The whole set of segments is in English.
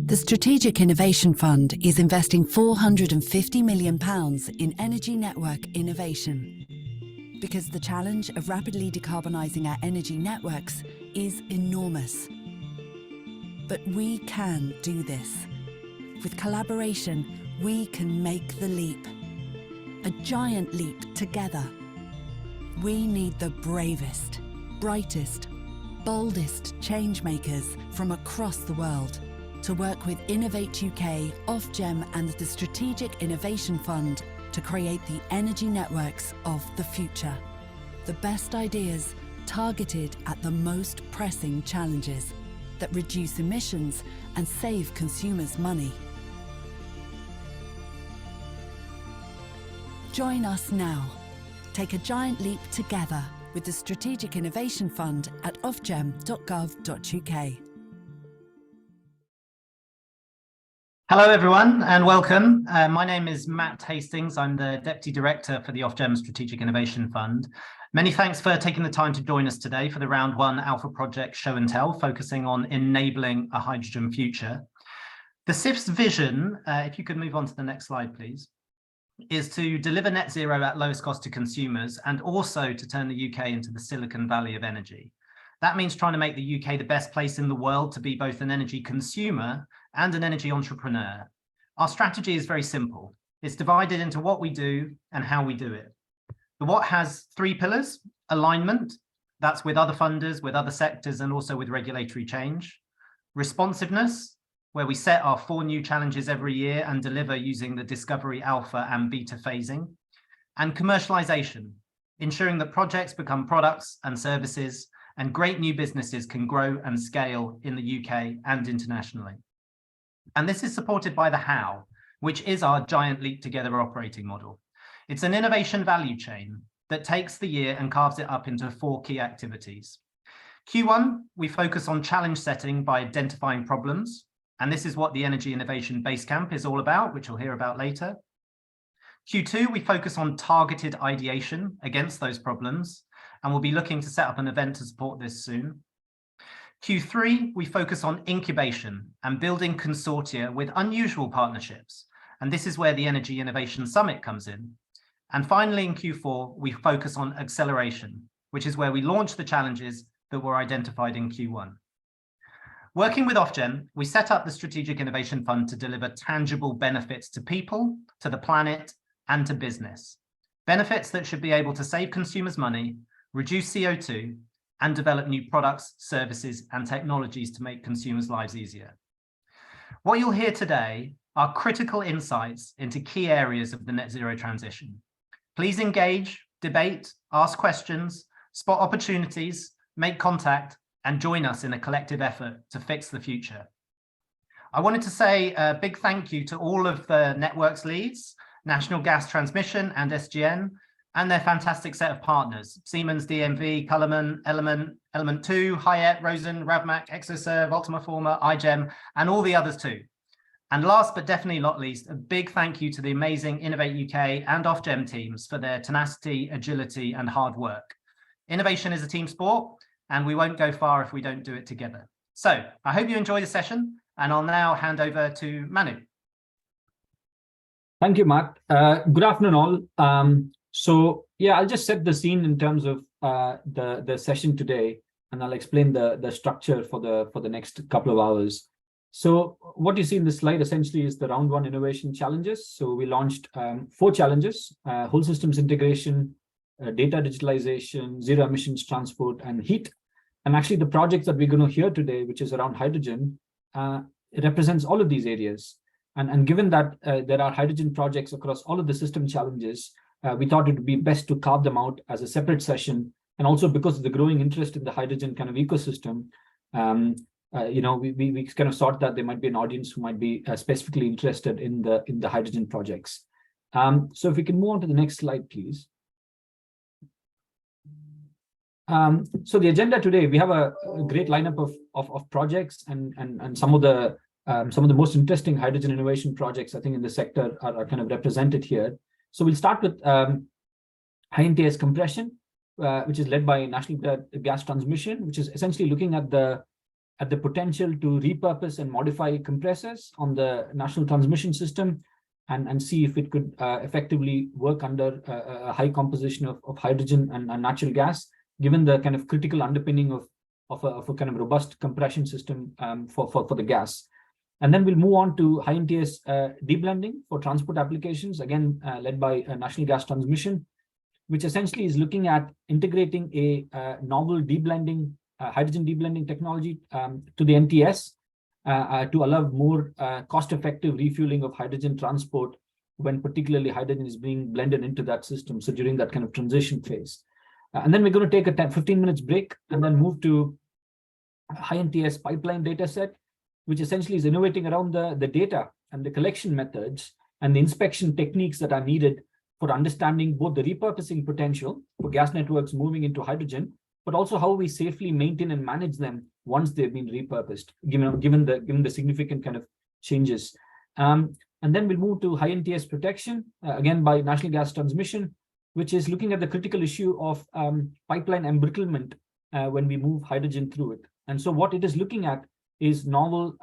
The Strategic Innovation Fund is investing £450 million in energy network innovation because the challenge of rapidly decarbonising our energy networks is enormous. But we can do this. With collaboration, we can make the leap. A giant leap together. We need the bravest, brightest, boldest change makers from across the world to work with Innovate UK, Ofgem and the Strategic Innovation Fund to create the energy networks of the future. The best ideas targeted at the most pressing challenges that reduce emissions and save consumers money. Join us now. Take a giant leap together with the Strategic Innovation Fund at ofgem.gov.uk. Hello everyone and welcome. My name is Matt Hastings. I'm the Deputy Director for the Ofgem Strategic Innovation Fund. Many thanks for taking the time to join us today for the Round 1 Alpha Project Show and Tell, focusing on enabling a hydrogen future. The SIF's vision, if you could move on to the next slide please, is to deliver net zero at lowest cost to consumers and also to turn the UK into the Silicon Valley of energy. That means trying to make the UK the best place in the world to be both an energy consumer and an energy entrepreneur. Our strategy is very simple. It's divided into what we do and how we do it. The what has 3 pillars: alignment, that's with other funders, with other sectors, and also with regulatory change; responsiveness, where we set our 4 new challenges every year and deliver using the discovery alpha and beta phasing; and commercialization, ensuring that projects become products and services and great new businesses can grow and scale in the UK and internationally. And this is supported by the how, which is our giant leap together operating model. It's an innovation value chain that takes the year and carves it up into 4 key activities. Q1, we focus on challenge setting by identifying problems. And this is what the Energy Innovation Basecamp is all about, which we'll hear about later. Q2, we focus on targeted ideation against those problems. And we'll be looking to set up an event to support this soon. Q3, we focus on incubation and building consortia with unusual partnerships. And this is where the Energy Innovation Summit comes in. And finally, in Q4, we focus on acceleration, which is where we launch the challenges that were identified in Q1. Working with Ofgem, we set up the Strategic Innovation Fund to deliver tangible benefits to people, to the planet, and to business. Benefits that should be able to save consumers money, reduce CO2, and develop new products, services, and technologies to make consumers' lives easier. What you'll hear today are critical insights into key areas of the net zero transition. Please engage, debate, ask questions, spot opportunities, make contact, and join us in a collective effort to fix the future. I wanted to say a big thank you to all of the networks leads, National Gas Transmission and SGN, and their fantastic set of partners: Siemens, DMV, Cullinan, Element 2, HyNTS, Rosen, Ravmac, Exoserve, Ultima Forma, iGEM, and all the others too. And last but definitely not least, a big thank you to the amazing Innovate UK and Ofgem teams for their tenacity, agility, and hard work. Innovation is a team sport, and we won't go far if we don't do it together. So I hope you enjoy the session, and I'll now hand over to Manu. Thank you, Matt. Good afternoon, all. So yeah, I'll just set the scene in terms of the session today, and I'll explain the structure for the next couple of hours. So what you see in this slide essentially is the Round 1 innovation challenges. So we launched 4 challenges: whole systems integration, data digitalization, zero emissions transport, and heat. And actually the projects that we're going to hear today, which is around hydrogen, it represents all of these areas. And given that there are hydrogen projects across all of the system challenges, we thought it would be best to carve them out as a separate session. And also because of the growing interest in the hydrogen kind of ecosystem, we kind of thought that there might be an audience who might be specifically interested in the hydrogen projects. So if we can move on to the next slide, please. So the agenda today, we have a great lineup of projects and some of the most interesting hydrogen innovation projects I think in the sector are kind of represented here. So we'll start with HyNTS Compression, which is led by National Gas Transmission, which is essentially looking at the at the potential to repurpose and modify compressors on the national transmission system and see if it could effectively work under a high composition of hydrogen and natural gas, given the kind of critical underpinning of a kind of robust compression system for the gas. And then we'll move on to HyNTS Deblending for transport applications, again, led by National Gas Transmission, which essentially is looking at integrating a novel deblending, hydrogen deblending technology to the NTS to allow more cost-effective refueling of hydrogen transport when particularly hydrogen is being blended into that system. So during that kind of transition phase. And then we're going to take a 15 minutes break and then move to HyNTS pipeline data set, which essentially is innovating around the data and the collection methods and the inspection techniques that are needed for understanding both the repurposing potential for gas networks moving into hydrogen, but also how we safely maintain and manage them once they've been repurposed, given the significant kind of changes. And then we'll move to HyNTS protection, again by National Gas Transmission, which is looking at the critical issue of pipeline embrittlement when we move hydrogen through it. And so what it is looking at is novel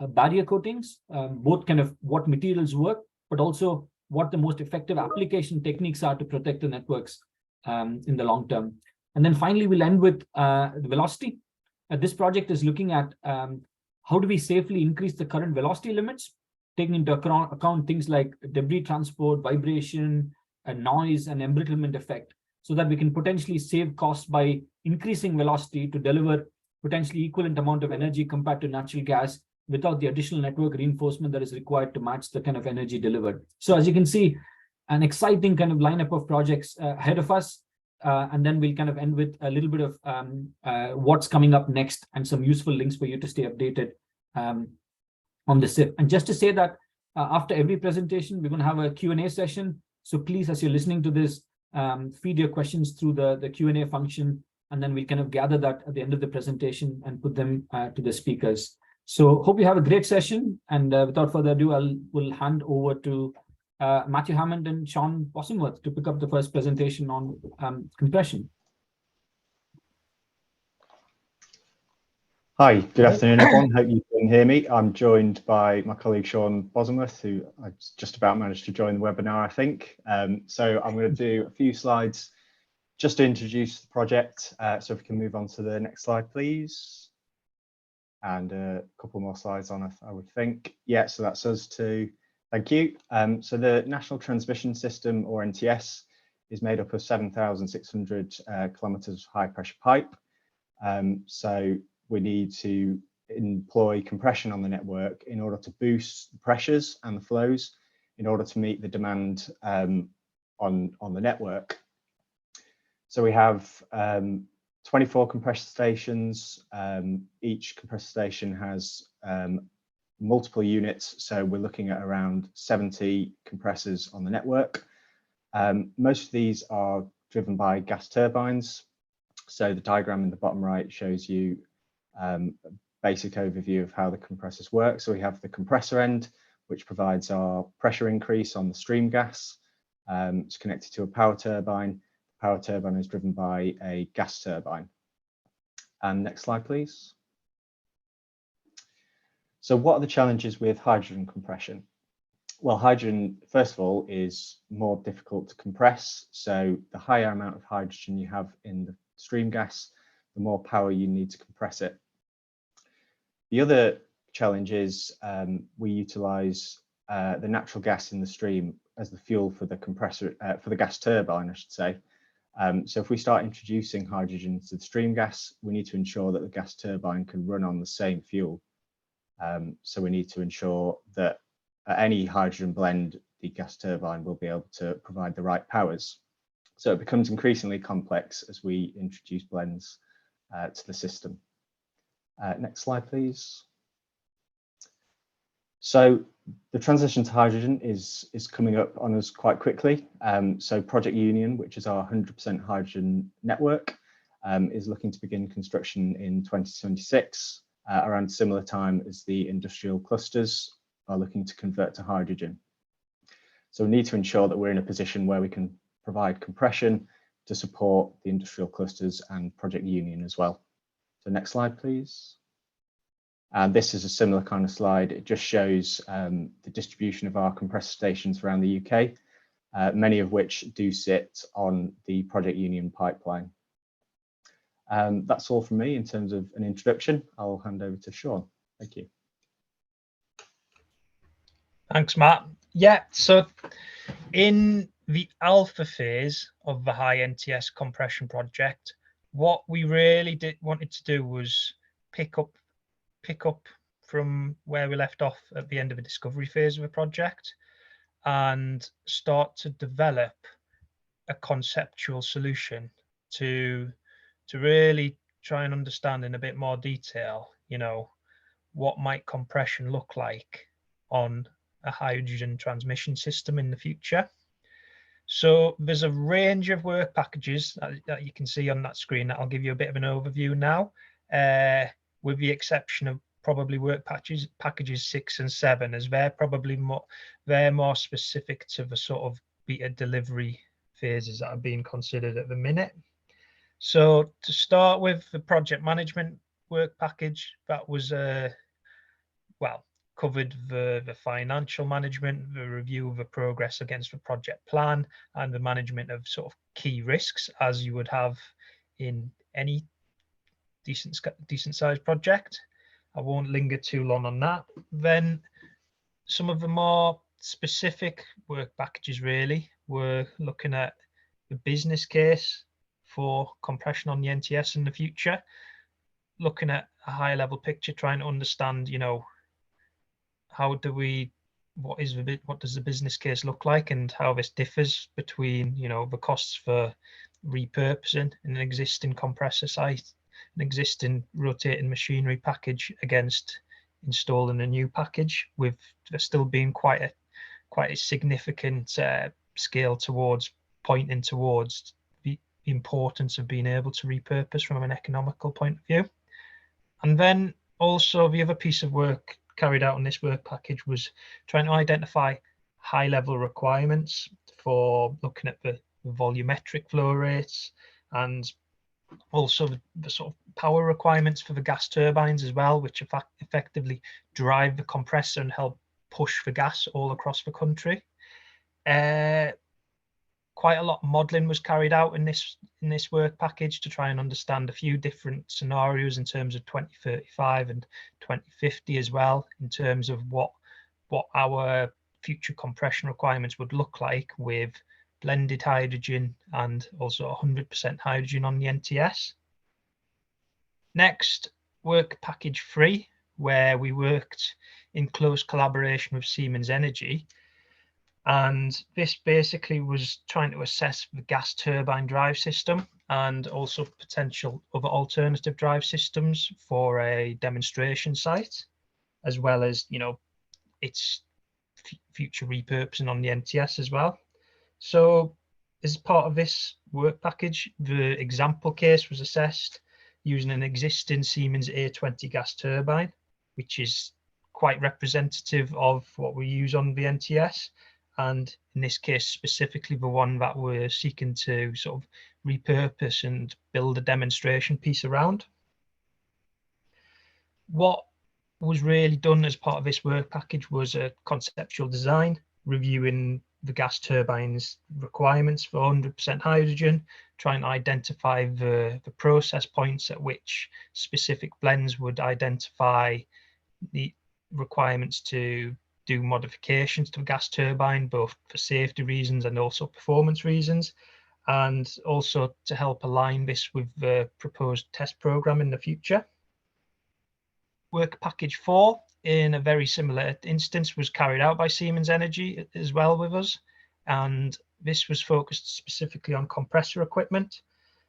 barrier coatings, both kind of what materials work, but also what the most effective application techniques are to protect the networks in the long term. And then finally, we'll end with the velocity. This project is looking at how do we safely increase the current velocity limits, taking into account things like debris transport, vibration, noise, and embrittlement effect, so that we can potentially save costs by increasing velocity to deliver potentially equivalent amount of energy compared to natural gas without the additional network reinforcement that is required to match the kind of energy delivered. So as you can see, an exciting kind of lineup of projects ahead of us. And then we'll kind of end with a little bit of what's coming up next and some useful links for you to stay updated on the SIF. And just to say that after every presentation, we're going to have a Q&A session. So please, as you're listening to this, feed your questions through the Q&A function, and then we kind of gather that at the end of the presentation and put them to the speakers. So hope you have a great session. And without further ado, we'll hand over to Matthew Hammond and Sean Bosingworth to pick up the first presentation on compression. Hi, good afternoon, everyone. Hope you can hear me. I'm joined by my colleague Sean Bosingworth, who I just about managed to join the webinar, I think. So I'm going to do a few slides just to introduce the project. So if we can move on to the next slide, please. And a couple more slides on, I would think. Yeah, so that's us too. Thank you. So the National Transmission System, or NTS, is made up of 7,600 kilometres of high pressure pipe. So we need to employ compression on the network in order to boost the pressures and the flows in order to meet the demand on the network. So we have 24 compressor stations. Each compressor station has multiple units, so we're looking at around 70 compressors on the network. Most of these are driven by gas turbines. So the diagram in the bottom right shows you a basic overview of how the compressors work. So we have the compressor end, which provides our pressure increase on the stream gas. It's connected to a power turbine. The power turbine is driven by a gas turbine. And next slide, please. So what are the challenges with hydrogen compression? Well, hydrogen, first of all, is more difficult to compress. So the higher amount of hydrogen you have in the stream gas, the more power you need to compress it. The other challenge is we utilize the natural gas in the stream as the fuel for the compressor, for the gas turbine, I should say. So if we start introducing hydrogen to the stream gas, we need to ensure that the gas turbine can run on the same fuel. So we need to ensure that at any hydrogen blend, the gas turbine will be able to provide the right powers. So it becomes increasingly complex as we introduce blends to the system. Next slide, please. So the transition to hydrogen is coming up on us quite quickly. So Project Union, which is our 100% hydrogen network, is looking to begin construction in 2026, around similar time as the industrial clusters are looking to convert to hydrogen. So we need to ensure that we're in a position where we can provide compression to support the industrial clusters and Project Union as well. So next slide, please. And this is a similar kind of slide. It just shows the distribution of our compressor stations around the UK, many of which do sit on the Project Union pipeline. That's all from me in terms of an introduction. I'll hand over to Sean. Thank you. Thanks, Matt. Yeah, so in the alpha phase of the HyNTS compression project, what we really wanted to do was pick up from where we left off at the end of the discovery phase of a project and start to develop a conceptual solution to really try and understand in a bit more detail, you know, what might compression look like on a hydrogen transmission system in the future. So there's a range of work packages that you can see on that screen that I'll give you a bit of an overview now, with the exception of probably work packages 6 and 7, as they're more specific to the sort of beta delivery phases that are being considered at the minute. So to start with, the project management work package, that was covered the financial management, the review of the progress against the project plan, and the management of sort of key risks, as you would have in any decent sized project. I won't linger too long on that. Then some of the more specific work packages really were looking at the business case for compression on the NTS in the future, looking at a high level picture, trying to understand, you know, what does the business case look like, and how this differs between, you know, the costs for repurposing an existing compressor site, an existing rotating machinery package, against installing a new package, with there still being quite a significant scale pointing towards the importance of being able to repurpose from an economical point of view. And then also the other piece of work carried out on this work package was trying to identify high level requirements for looking at the volumetric flow rates, and also the sort of power requirements for the gas turbines as well, which effectively drive the compressor and help push the gas all across the country. Quite a lot of modelling was carried out in this work package to try and understand a few different scenarios in terms of 2035 and 2050 as well, in terms of what our future compression requirements would look like with blended hydrogen and also 100% hydrogen on the NTS. Next, work package 3, where we worked in close collaboration with Siemens Energy. And this basically was trying to assess the gas turbine drive system and also potential other alternative drive systems for a demonstration site, as well as, you know, its future repurposing on the NTS as well. So as part of this work package, the example case was assessed using an existing Siemens A20 gas turbine, which is quite representative of what we use on the NTS. And in this case, specifically the one that we're seeking to sort of repurpose and build a demonstration piece around. What was really done as part of this work package was a conceptual design, reviewing the gas turbine's requirements for 100% hydrogen, trying to identify the process points at which specific blends would identify the requirements to do modifications to the gas turbine, both for safety reasons and also performance reasons, and also to help align this with the proposed test program in the future. Work package 4, in a very similar instance, was carried out by Siemens Energy as well with us, and this was focused specifically on compressor equipment.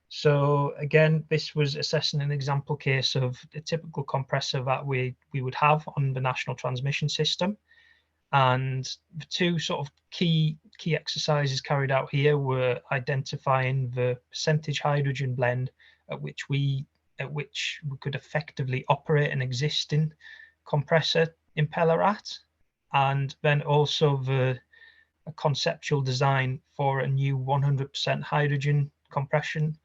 So again, this was assessing an example case of a typical compressor that we would have on the national transmission system. And the two sort of key exercises carried out here were identifying the percentage hydrogen blend at which we could effectively operate an existing compressor impeller at, and then also a conceptual design for a new 100% hydrogen compression,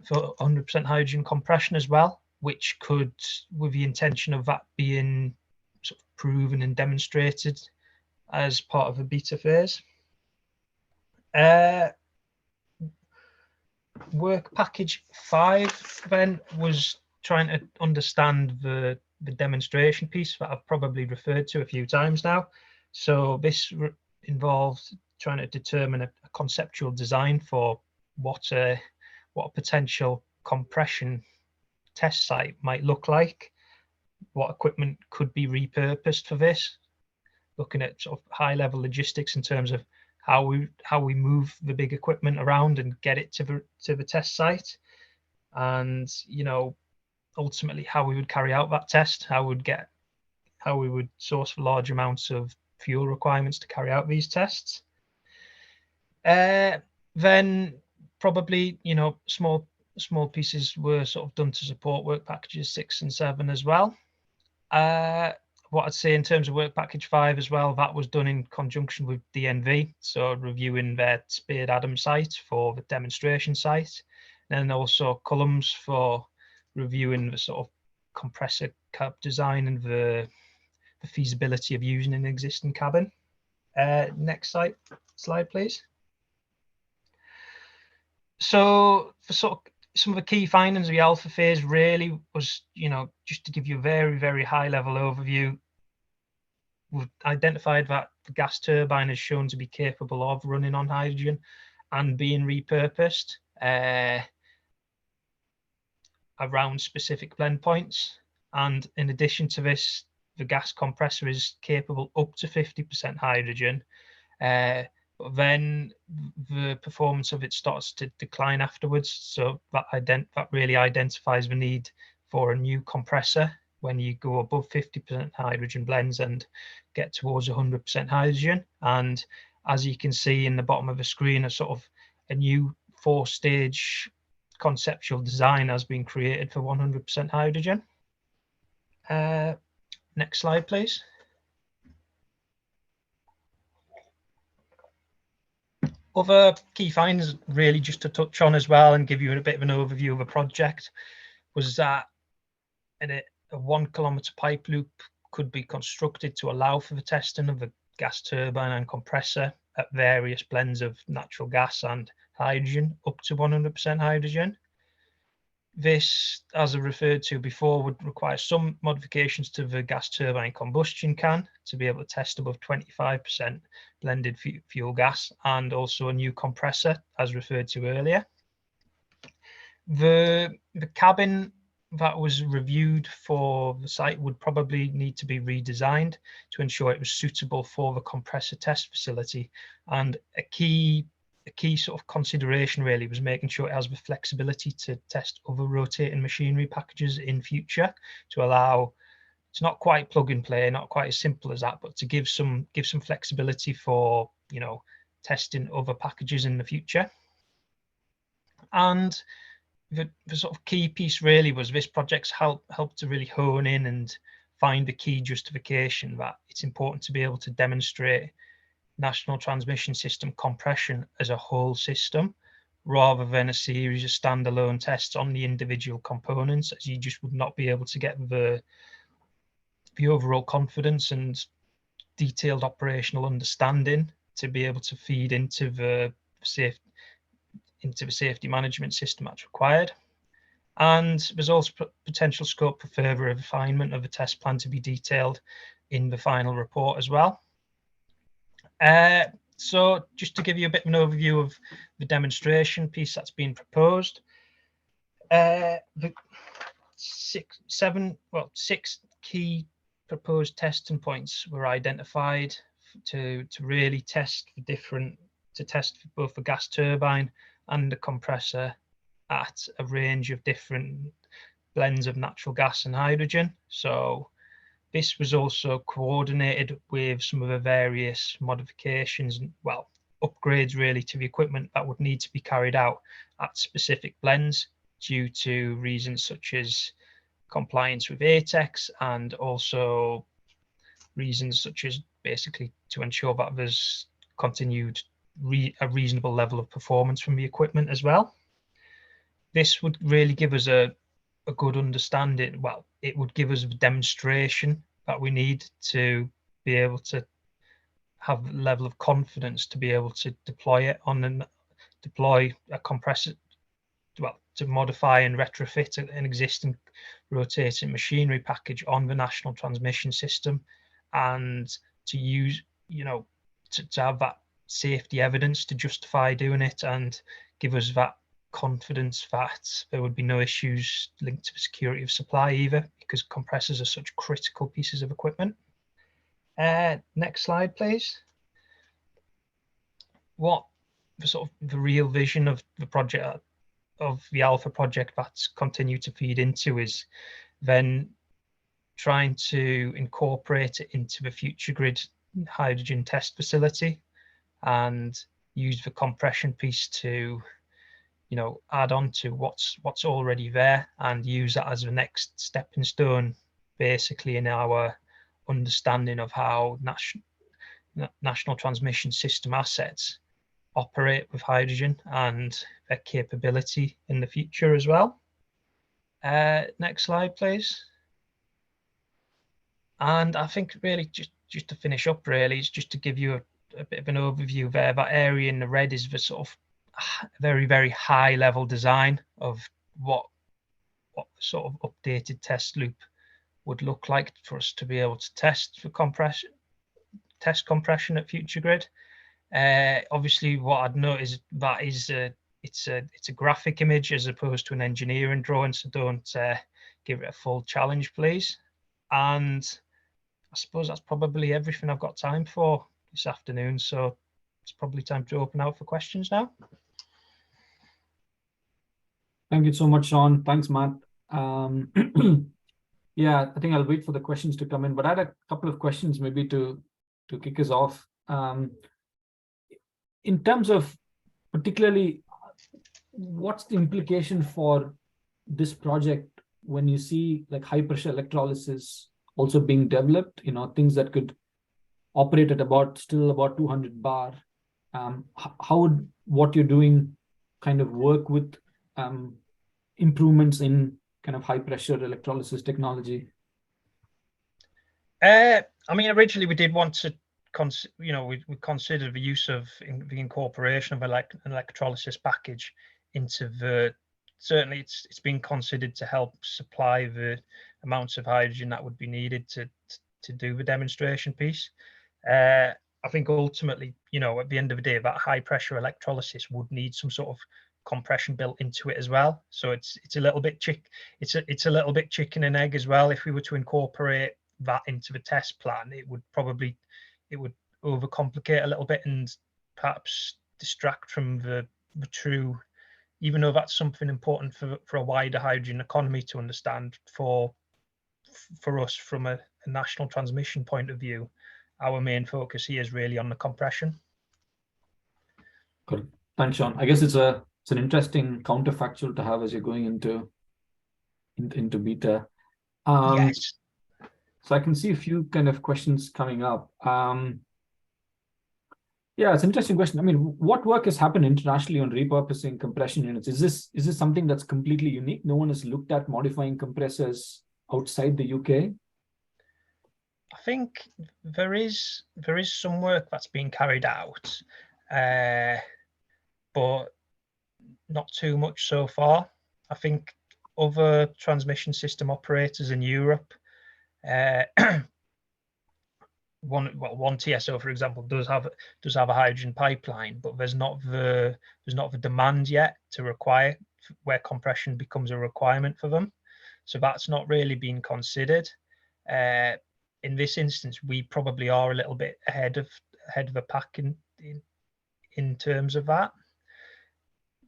for 100% hydrogen compression as well, which could, with the intention of that being sort of proven and demonstrated as part of a beta phase. Work package 5 then was trying to understand the demonstration piece that I've probably referred to a few times now. So this involved trying to determine a conceptual design for what a potential compression test site might look like, what equipment could be repurposed for this, looking at sort of high level logistics in terms of how we move the big equipment around and get it to the test site, and ultimately how we would carry out that test, how we would source large amounts of fuel requirements to carry out these tests. Then probably small pieces were sort of done to support work packages 6 and 7 as well. What I'd say in terms of work package 5 as well, that was done in conjunction with DNV, so reviewing their Spade Adam site for the demonstration site, and then also columns for reviewing the sort of compressor cab design and the feasibility of using an existing cabin. Next slide, please. So for sort of some of the key findings of the alpha phase really was, just to give you a very, very high level overview, we've identified that the gas turbine is shown to be capable of running on hydrogen and being repurposed around specific blend points. And in addition to this, the gas compressor is capable up to 50% hydrogen. But then the performance of it starts to decline afterwards. So that really identifies the need for a new compressor when you go above 50% hydrogen blends and get towards 100% hydrogen. And as you can see in the bottom of the screen, a new 4-stage conceptual design has been created for 100% hydrogen. Next slide, please. Other key findings, really just to touch on as well and give you a bit of an overview of a project, was that a 1 kilometre pipe loop could be constructed to allow for the testing of a gas turbine and compressor at various blends of natural gas and hydrogen up to 100% hydrogen. This, as I referred to before, would require some modifications to the gas turbine combustion can to be able to test above 25% blended fuel gas, and also a new compressor, as referred to earlier. The cabin that was reviewed for the site would probably need to be redesigned to ensure it was suitable for the compressor test facility, and a key sort of consideration really was making sure it has the flexibility to test other rotating machinery packages in future, to allow, it's not quite plug and play, not quite as simple as that, but to give some flexibility for testing other packages in the future. And the sort of key piece really was this project's helped to really hone in and find the key justification that it's important to be able to demonstrate national transmission system compression as a whole system, rather than a series of standalone tests on the individual components, as you just would not be able to get the overall confidence and detailed operational understanding to be able to feed into the safety management system that's required. And there's also potential scope for further refinement of the test plan to be detailed in the final report as well. So just to give you a bit of an overview of the demonstration piece that's been proposed, the 6 key proposed testing points were identified to really test both the gas turbine and the compressor at a range of different blends of natural gas and hydrogen. So this was also coordinated with some of the various modifications and, well, upgrades really to the equipment that would need to be carried out at specific blends due to reasons such as compliance with ATEX, and also reasons such as basically to ensure that there's continued a reasonable level of performance from the equipment as well. This would really give us a a good understanding, well, it would give us a demonstration that we need to be able to have a level of confidence to be able to deploy it on and deploy a compressor, well, to modify and retrofit an existing rotating machinery package on the national transmission system, and to use, you know, to have that safety evidence to justify doing it and give us that confidence that there would be no issues linked to the security of supply either, because compressors are such critical pieces of equipment. Next slide, please. What the sort of the real vision of the project, of the Alpha project, that's continued to feed into is then trying to incorporate it into the future grid hydrogen test facility and use the compression piece to, you know, add on to what's already there and use that as the next stepping stone, basically, in our understanding of how national transmission system assets operate with hydrogen and their capability in the future as well. Next slide, please. And I think really just to finish up, really, is just to give you a bit of an overview there. That area in the red is the sort of very, very high level design of what sort of updated test loop would look like for us to be able to test for compression at future grid. Obviously, what I'd note is that is it's a graphic image as opposed to an engineering drawing, so don't give it a full challenge, please. And I suppose that's probably everything I've got time for this afternoon, so it's probably time to open out for questions now. Thank you so much, Sean. Thanks, Matt. Yeah, I think I'll wait for the questions to come in, but I had a couple of questions maybe to kick us off. In terms of particularly, what's the implication for this project when you see like high pressure electrolysis also being developed, you know, things that could operate at still about 200 bar? How would what you're doing kind of work with improvements in kind of high pressure electrolysis technology? I mean, originally we did want to we considered the use of the incorporation of an electrolysis package into the, certainly it's been considered to help supply the amounts of hydrogen that would be needed to do the demonstration piece. I think ultimately, you know, at the end of the day, that high pressure electrolysis would need some sort of compression built into it as well. So it's a little bit it's a little bit chicken and egg as well. If we were to incorporate that into the test plan, it would overcomplicate a little bit and perhaps distract from the true, even though that's something important for a wider hydrogen economy to understand, for us from a national transmission point of view, our main focus here is really on the compression. Good. Thanks, Sean. I guess it's an interesting counterfactual to have as you're going into beta. Yes. So I can see a few kind of questions coming up. Yeah, it's an interesting question. I mean, what work has happened internationally on repurposing compression units? Is this something that's completely unique? No one has looked at modifying compressors outside the UK? I think there is some work that's being carried out, but not too much so far. I think other transmission system operators in Europe, one TSO, for example, does have a hydrogen pipeline, but there's not the demand yet to require where compression becomes a requirement for them. So that's not really been considered. In this instance, we probably are a little bit ahead of the pack in terms of that.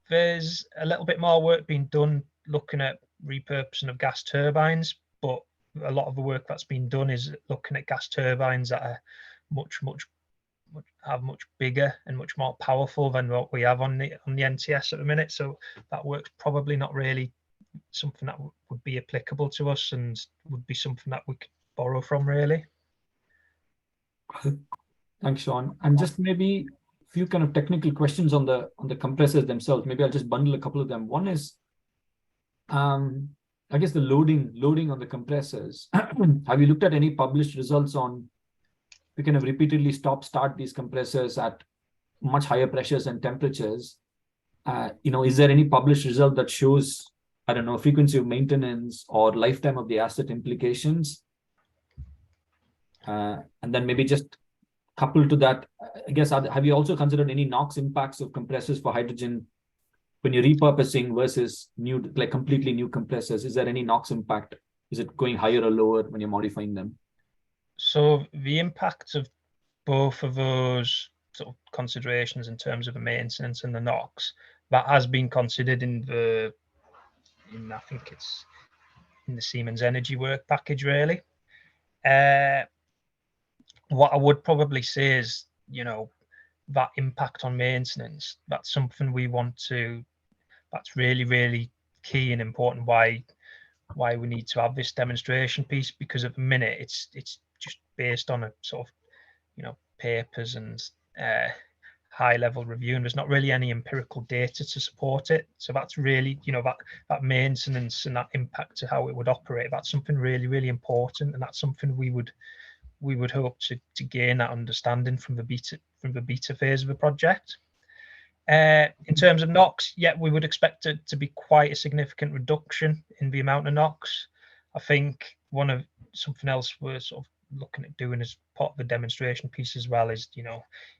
There's a little bit more work being done looking at repurposing of gas turbines, but a lot of the work that's been done is looking at gas turbines that are much bigger and much more powerful than what we have on the NTS at the minute. So that work's probably not really something that would be applicable to us and would be something that we could borrow from, really. Thanks, Sean. And just maybe a few kind of technical questions on the compressors themselves. Maybe I'll just bundle a couple of them. One is, I I guess the loading on the compressors. Have you looked at any published results on we kind of repeatedly start these compressors at much higher pressures and temperatures? Is there any published result that shows, I don't know, frequency of maintenance or lifetime of the asset implications? And then maybe just coupled to that, I guess, have you also considered any NOx impacts of compressors for hydrogen when you're repurposing versus new, like completely new compressors? Is there any NOx impact? Is it going higher or lower when you're modifying them? So the impact of both of those sort of considerations in terms of the maintenance and the NOx, that has been considered I think it's in the Siemens Energy work package, really. What I would probably say is, that impact on maintenance, that's something that's really, really key and important why we need to have this demonstration piece, because at the minute it's just based on a sort of, papers and high level review, and there's not really any empirical data to support it. So that's really, that maintenance and that impact to how it would operate, that's something really, really important, and that's something we would hope to gain that understanding from the beta phase of the project. In terms of NOx, we would expect it to be quite a significant reduction in the amount of NOx. I think something else we're sort of looking at doing as part of the demonstration piece as well is,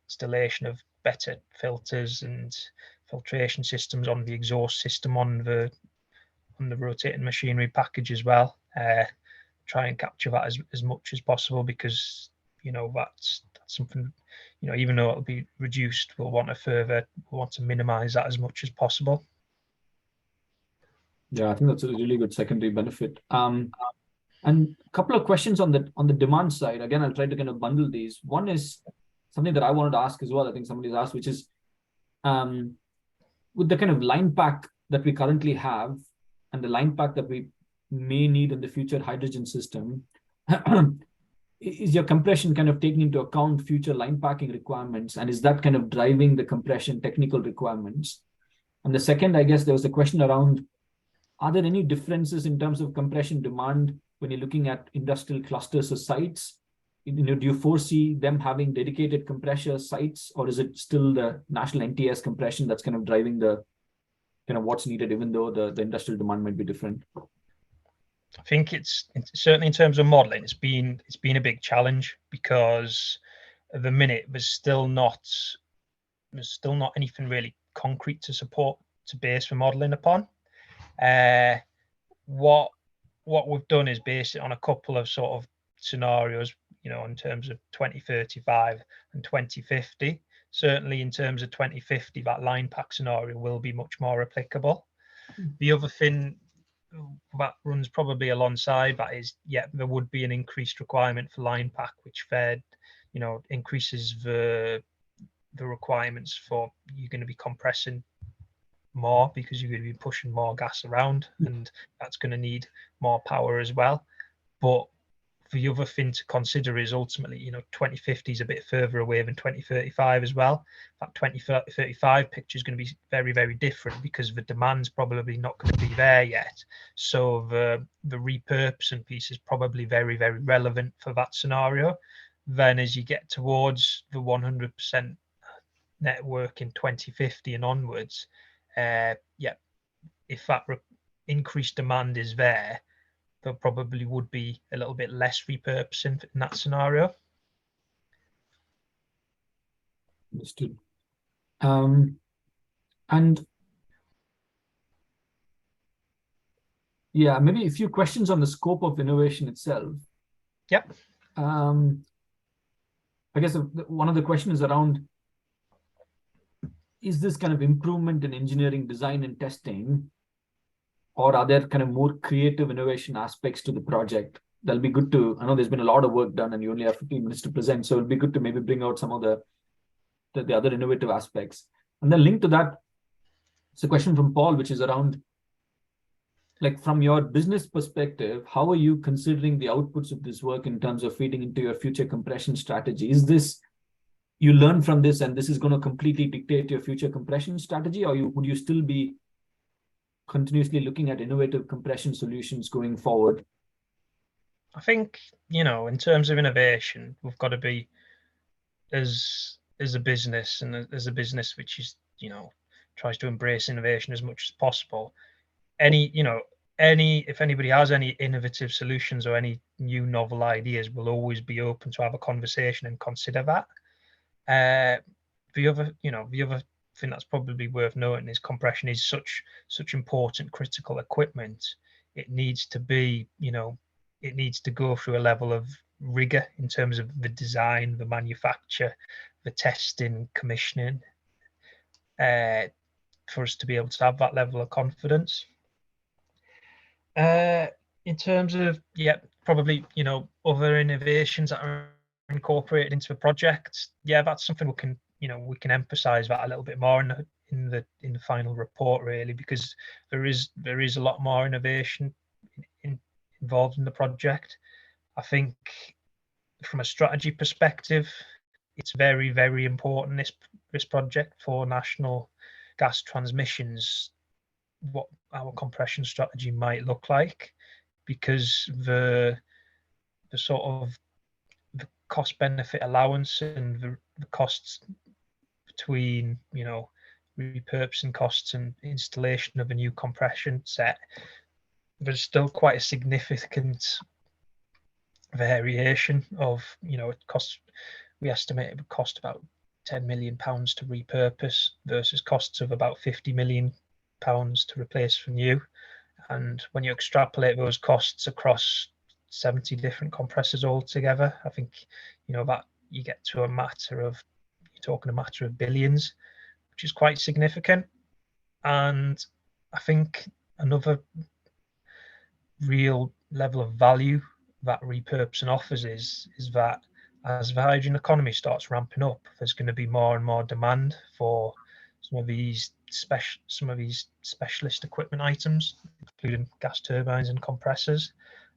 installation of better filters and filtration systems on the exhaust system on the rotating machinery package as well. Try and capture that as much as possible, because that's something, even though it'll be reduced, we'll want to minimize that as much as possible. Yeah, I think that's a really good secondary benefit. And a couple of questions on the demand side. Again, I'll try to kind of bundle these. One is something that I wanted to ask as well. I think somebody's asked, which is with the kind of line pack that we currently have and the line pack that we may need in the future hydrogen system, is your compression kind of taking into account future line packing requirements, and is that kind of driving the compression technical requirements? And the second, I guess there was a question around, are there any differences in terms of compression demand when you're looking at industrial clusters or sites? Do you foresee them having dedicated compressor sites, or is it still the national HyNTS compression that's kind of driving the kind of what's needed, even though the industrial demand might be different? I think it's certainly in terms of modeling, it's been a big challenge, because at the minute there's still not anything really concrete to base the modeling upon. What we've done is base it on a couple of sort of scenarios, in terms of 2035 and 2050. Certainly in terms of 2050, that line pack scenario will be much more applicable. The other thing that runs probably alongside that is, there would be an increased requirement for line pack, which increases the requirements for, you're going to be compressing more because you're going to be pushing more gas around, and that's going to need more power as well. But the other thing to consider is ultimately, 2050 is a bit further away than 2035 as well. That 2035 picture is going to be very, very different, because the demand's probably not going to be there yet. So the repurposing piece is probably very, very relevant for that scenario. Then as you get towards the 100% network in 2050 and onwards, if that increased demand is there probably would be a little bit less repurposing in that scenario. Understood. And maybe a few questions on the scope of innovation itself. Yep. I guess one of the questions around, is this kind of improvement in engineering design and testing, or are there kind of more creative innovation aspects to the project? That'll be good to, I know there's been a lot of work done and you only have 15 minutes to present, so it'll be good to maybe bring out some of the other innovative aspects. And then linked to that, it's a question from Paul, which is around, like, from your business perspective, how are you considering the outputs of this work in terms of feeding into your future compression strategy? Is this, you learn from this and this is going to completely dictate your future compression strategy, or would you still be continuously looking at innovative compression solutions going forward? I think, in terms of innovation, we've got to be as a business, and as a business which is, tries to embrace innovation as much as possible. If anybody has any innovative solutions or any new novel ideas, we'll always be open to have a conversation and consider that. The other thing that's probably worth noting is compression is such important critical equipment. It needs to be, it needs to go through a level of rigor in terms of the design, the manufacture, the testing, commissioning, for us to be able to have that level of confidence. In terms of, probably, other innovations that are incorporated into a project, that's something we can emphasize that a little bit more in the final report, really, because there is a lot more innovation involved in the project. I think from a strategy perspective, it's very, very important, this project, for national gas transmissions, what our compression strategy might look like, because the sort of the cost benefit allowance and the costs between, repurposing costs and installation of a new compression set, there's still quite a significant variation of, it costs, we estimate it would cost about £10 million to repurpose versus costs of about £50 million to replace for new. And when you extrapolate those costs across 70 different compressors altogether, I think, that you get to you're talking a matter of billions, which is quite significant. And I think another real level of value that repurposing offers is that as the hydrogen economy starts ramping up, there's going to be more and more demand for some of these specialist equipment items, including gas turbines and compressors,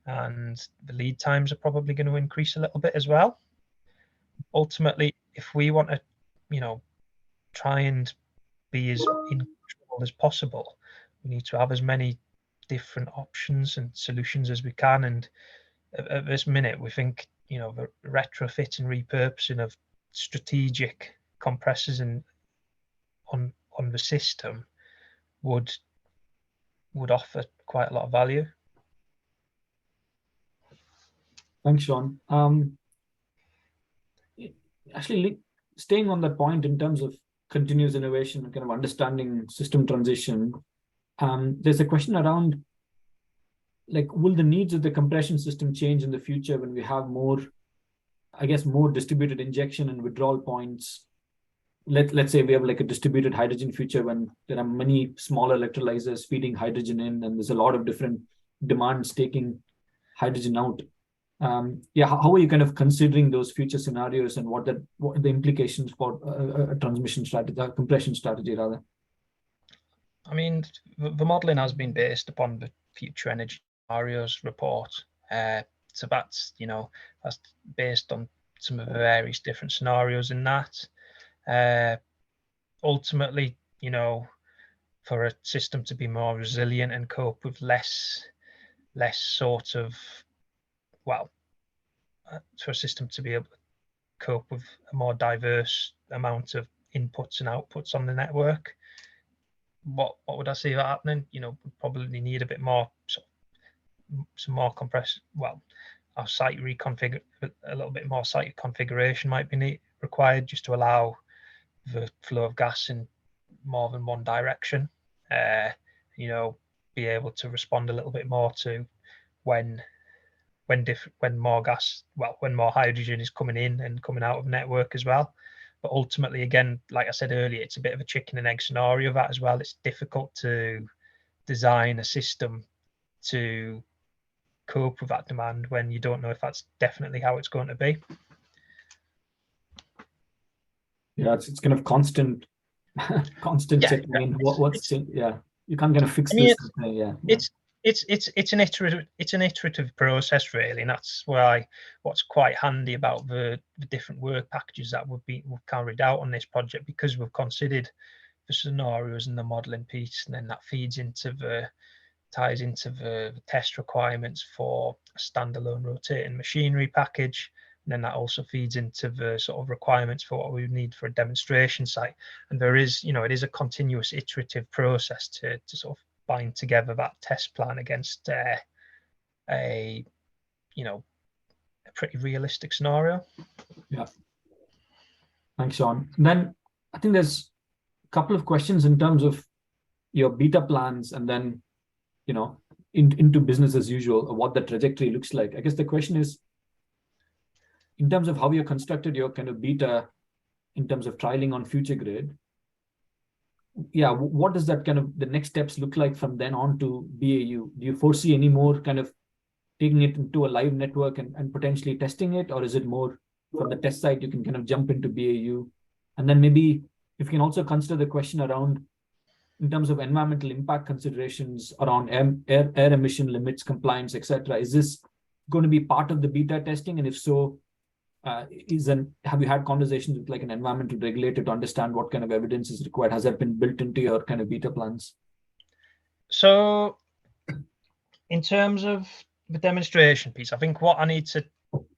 and the lead times are probably going to increase a little bit as well. Ultimately, if we want to, try and be as in control as possible, we need to have as many different options and solutions as we can. And at this minute, we think, the retrofit and repurposing of strategic compressors and on the system would offer quite a lot of value. Thanks, Sean. Actually, staying on that point in terms of continuous innovation and kind of understanding system transition, there's a question around, like, will the needs of the compression system change in the future when we have more distributed injection and withdrawal points? Let's say we have like a distributed hydrogen future when there are many smaller electrolyzers feeding hydrogen in, and there's a lot of different demands taking hydrogen out. How are you kind of considering those future scenarios, and what the implications for a transmission strategy, a compression strategy rather? I mean, the modelling has been based upon the Future Energy Scenarios report. So that's based on some of the various different scenarios in that. Ultimately, for a system to be more resilient and cope with less sort of, for a system to be able to cope with a more diverse amount of inputs and outputs on the network, what would I see that happening? We probably need a bit more, some more compressed, our site reconfigure, a little bit more site configuration might be required just to allow the flow of gas in more than one direction. Be able to respond a little bit more to when more gas, when more hydrogen is coming in and coming out of the network as well. But ultimately, again, like I said earlier, it's a bit of a chicken and egg scenario of that as well. It's difficult to design a system to cope with that demand when you don't know if that's definitely how it's going to be. Yeah, it's kind of constant checking in. What's you can't kind of fix this. It's an iterative process, really, and that's what's quite handy about the different work packages that we've carried out on this project, because we've considered scenarios and the modeling piece, and then that feeds into ties into the test requirements for a standalone rotating machinery package. And then that also feeds into the sort of requirements for what we need for a demonstration site. And there is, it is a continuous iterative process to sort of bind together that test plan against a pretty realistic scenario. Yeah. Thanks, Sean. And then I think there's a couple of questions in terms of your beta plans, and then into business as usual, or what the trajectory looks like. I guess the question is, in terms of how you constructed your kind of beta in terms of trialing on future grid, what does that kind of the next steps look like from then on to BAU? Do you foresee any more kind of taking it into a live network and potentially testing it, or is it more from the test site you can kind of jump into BAU? And then maybe if you can also consider the question around, in terms of environmental impact considerations around air emission limits, compliance, etc. Is this going to be part of the beta testing? And if so, have you had conversations with like an environmental regulator to understand what kind of evidence is required? Has that been built into your kind of beta plans? So in terms of the demonstration piece, I think what I need to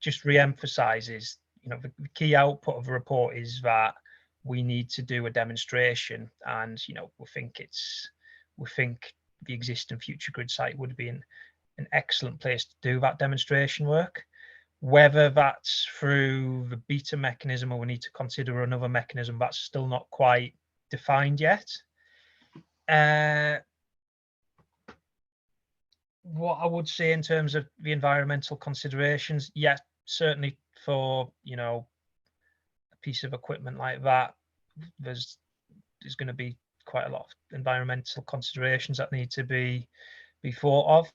just re-emphasize is, the key output of the report is that we need to do a demonstration, and we think the existing future grid site would be an excellent place to do that demonstration work. Whether that's through the beta mechanism or we need to consider another mechanism, that's still not quite defined yet. What I would say in terms of the environmental considerations, yes, certainly for a piece of equipment like that, there's going to be quite a lot of environmental considerations that need to be thought of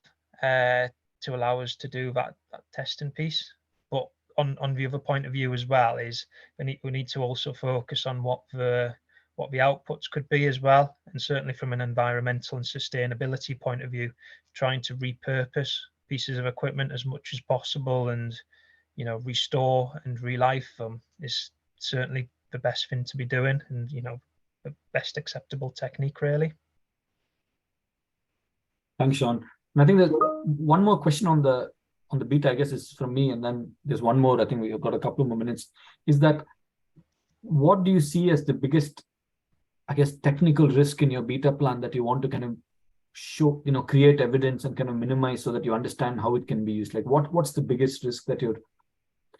to allow us to do that testing piece. But on the other point of view as well is we need to also focus on what the outputs could be as well, and certainly from an environmental and sustainability point of view, trying to repurpose pieces of equipment as much as possible and restore and relife them is certainly the best thing to be doing, and the best acceptable technique, really. Thanks, Sean. And I think that one more question on the beta, I guess, is from me, and then there's one more. I think we've got a couple more minutes. Is that what do you see as the biggest, I guess, technical risk in your beta plan that you want to kind of show, create evidence and kind of minimize so that you understand how it can be used? Like what's the biggest risk that you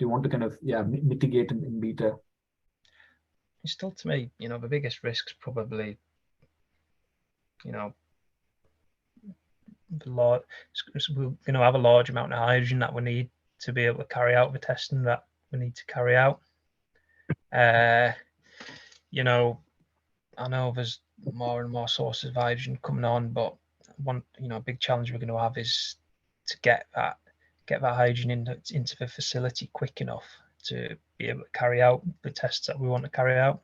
want to kind of mitigate in beta? Still, to me, the biggest risk's probably, we're going to have a large amount of hydrogen that we need to be able to carry out the testing that we need to carry out. I know there's more and more sources of hydrogen coming on, but one, big challenge we're going to have is to get that hydrogen into the facility quick enough to be able to carry out the tests that we want to carry out.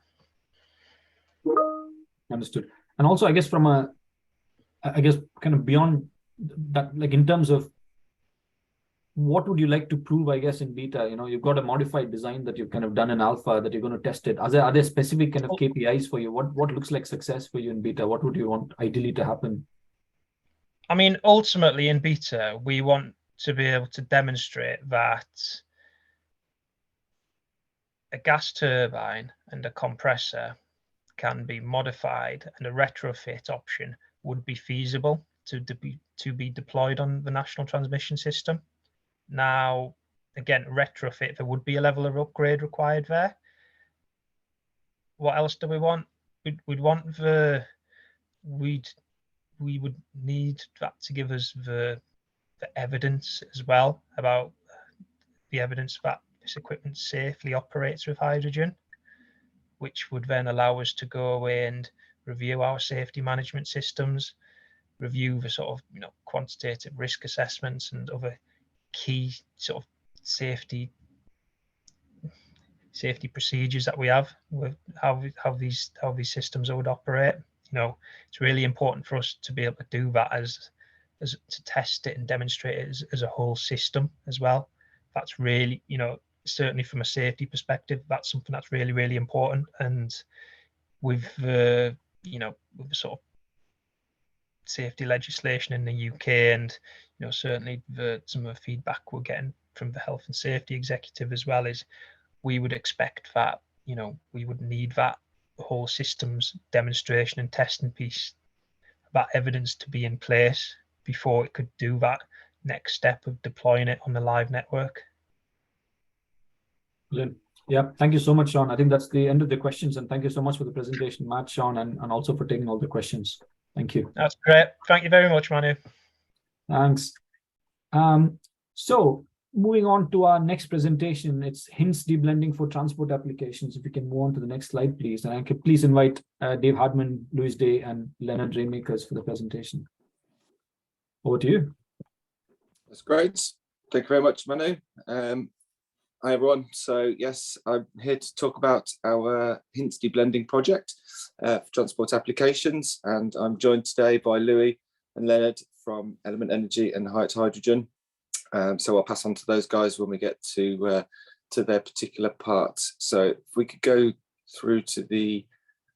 Understood. And also, I guess kind of beyond that, like in terms of what would you like to prove, I guess, in beta? You've got a modified design that you've kind of done in alpha that you're going to test it. Are there specific kind of KPIs for you? What looks like success for you in beta? What would you want ideally to happen? I mean, ultimately in beta, we want to be able to demonstrate that a gas turbine and a compressor can be modified, and a retrofit option would be feasible to be deployed on the national transmission system. Now, again, retrofit, there would be a level of upgrade required there. What else do we want? We would need that to give us the evidence as well about the evidence that this equipment safely operates with hydrogen, which would then allow us to go away and review our safety management systems, review the sort of quantitative risk assessments and other key sort of safety procedures that we have with how these systems would operate. It's really important for us to be able to do that as to test it and demonstrate it as a whole system as well. That's really, certainly from a safety perspective, that's something that's really, really important. And with the with the sort of safety legislation in the UK, and certainly some of the feedback we're getting from the health and safety executive as well, is we would expect that we would need that whole systems demonstration and testing piece, that evidence to be in place before it could do that next step of deploying it on the live network. Brilliant. Yeah, thank you so much, Sean. I think that's the end of the questions, and thank you so much for the presentation, Matt, Sean, and also for taking all the questions. Thank you. That's great. Thank you very much, Manu. Thanks. So moving on to our next presentation, it's HyNTS Deblending for transport applications. If we can move on to the next slide, please. And I can please invite Dave Hardman, Louis Day, and Leonard Rainmakers for the presentation. Over to you. That's great. Thank you very much, Manu. Hi, everyone. So yes, I'm here to talk about our HyNTS Deblending project for transport applications. And I'm joined today by Louis and Leonard from Element Energy and HyNTS Hydrogen. So I'll pass on to those guys when we get to their particular part. So if we could go through to the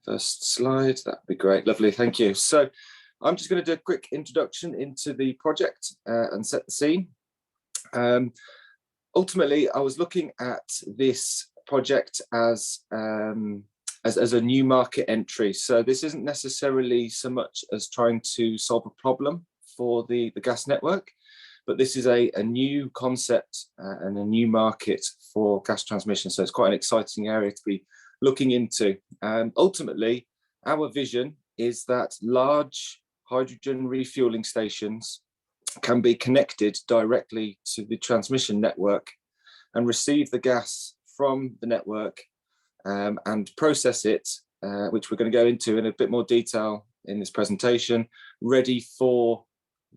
first slide, that'd be great. Lovely, thank you. So I'm just going to do a quick introduction into the project and set the scene. Ultimately, I was looking at this project as a new market entry. So this isn't necessarily so much as trying to solve a problem for the gas network, but this is a new concept and a new market for gas transmission. So it's quite an exciting area to be looking into. Ultimately, our vision is that large hydrogen refueling stations can be connected directly to the transmission network and receive the gas from the network and process it, which we're going to go into in a bit more detail in this presentation, ready for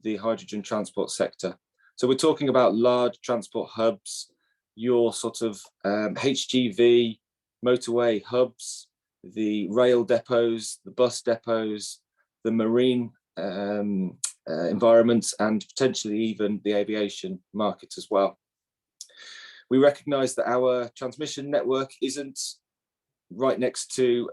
the hydrogen transport sector. So we're talking about large transport hubs, your sort of HGV motorway hubs, the rail depots, the bus depots, the marine environments, and potentially even the aviation market as well. We recognise that our transmission network isn't right next to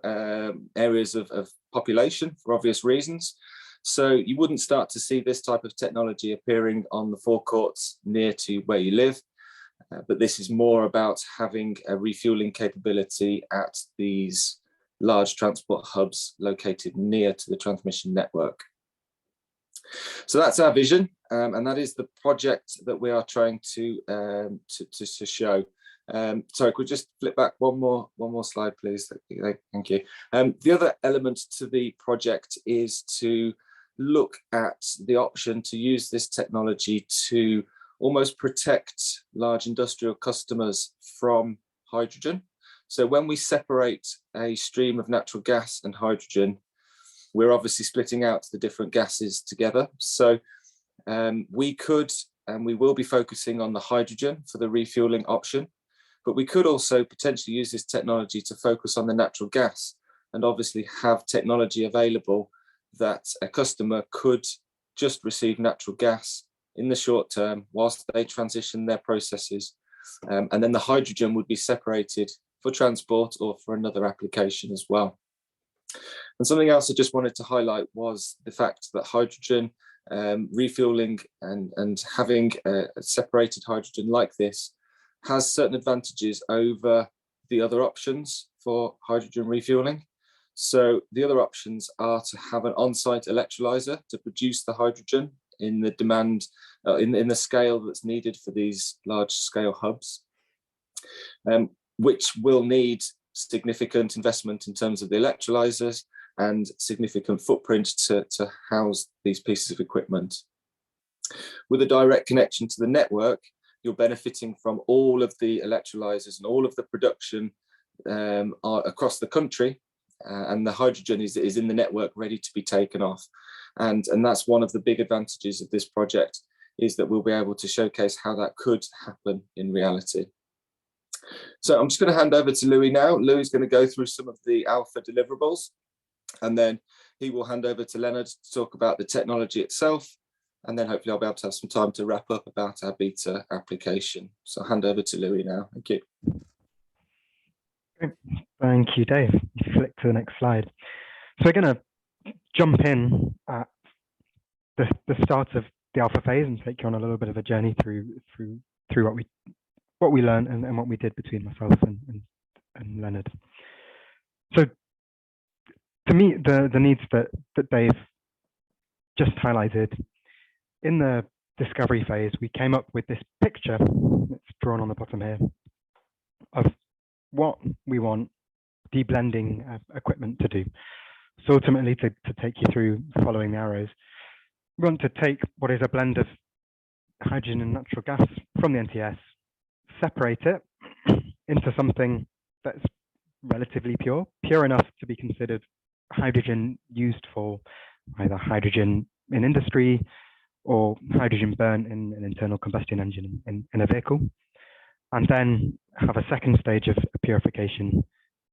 areas of population for obvious reasons. So you wouldn't start to see this type of technology appearing on the forecourts near to where you live. But this is more about having a refueling capability at these large transport hubs located near to the transmission network. So that's our vision, and that is the project that we are trying to show. Sorry, could we just flip back one more slide, please? Thank you. The other element to the project is to look at the option to use this technology to almost protect large industrial customers from hydrogen. So when we separate a stream of natural gas and hydrogen, we're obviously splitting out the different gases together. So we could, and we will be focusing on the hydrogen for the refueling option, but we could also potentially use this technology to focus on the natural gas and obviously have technology available that a customer could just receive natural gas in the short term whilst they transition their processes. And then the hydrogen would be separated for transport or for another application as well. And something else I just wanted to highlight was the fact that hydrogen refueling and having a separated hydrogen like this has certain advantages over the other options for hydrogen refueling. So the other options are to have an on-site electrolyzer to produce the hydrogen in the demand, in the scale that's needed for these large-scale hubs, which will need significant investment in terms of the electrolyzers and significant footprint to house these pieces of equipment. With a direct connection to the network, you're benefiting from all of the electrolyzers and all of the production across the country, and the hydrogen is in the network ready to be taken off. And that's one of the big advantages of this project, is that we'll be able to showcase how that could happen in reality. So I'm just going to hand over to Louis now. Louis is going to go through some of the alpha deliverables, and then he will hand over to Leonard to talk about the technology itself. And then hopefully I'll be able to have some time to wrap up about our beta application. So I'll hand over to Louis now. Thank you. Thank you, Dave. You flick to the next slide. So we're going to jump in at the start of the alpha phase and take you on a little bit of a journey through what we learned and what we did between myself and Leonard. So to meet the needs that Dave just highlighted, in the discovery phase, we came up with this picture that's drawn on the bottom here of what we want deblending equipment to do. So ultimately, to take you through following the arrows, we want to take what is a blend of hydrogen and natural gas from the NTS, separate it into something that's relatively pure enough to be considered hydrogen used for either hydrogen in industry or hydrogen burnt in an internal combustion engine in a vehicle, and then have a second stage of purification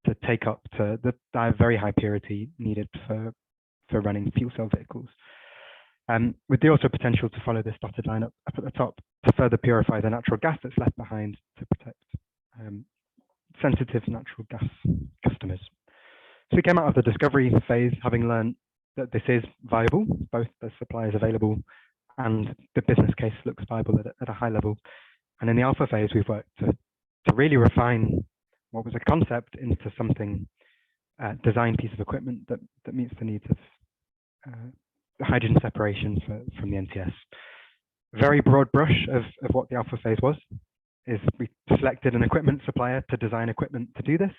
to take up to the very high purity needed for running fuel cell vehicles. With the also potential to follow this dotted line up at the top to further purify the natural gas that's left behind to protect sensitive natural gas customers. So we came out of the discovery phase having learned that this is viable, both the supply is available and the business case looks viable at a high level. And in the alpha phase, we've worked to really refine what was a concept into something, design piece of equipment that meets the needs of the hydrogen separation from the NTS. Very broad brush of what the alpha phase was is we selected an equipment supplier to design equipment to do this.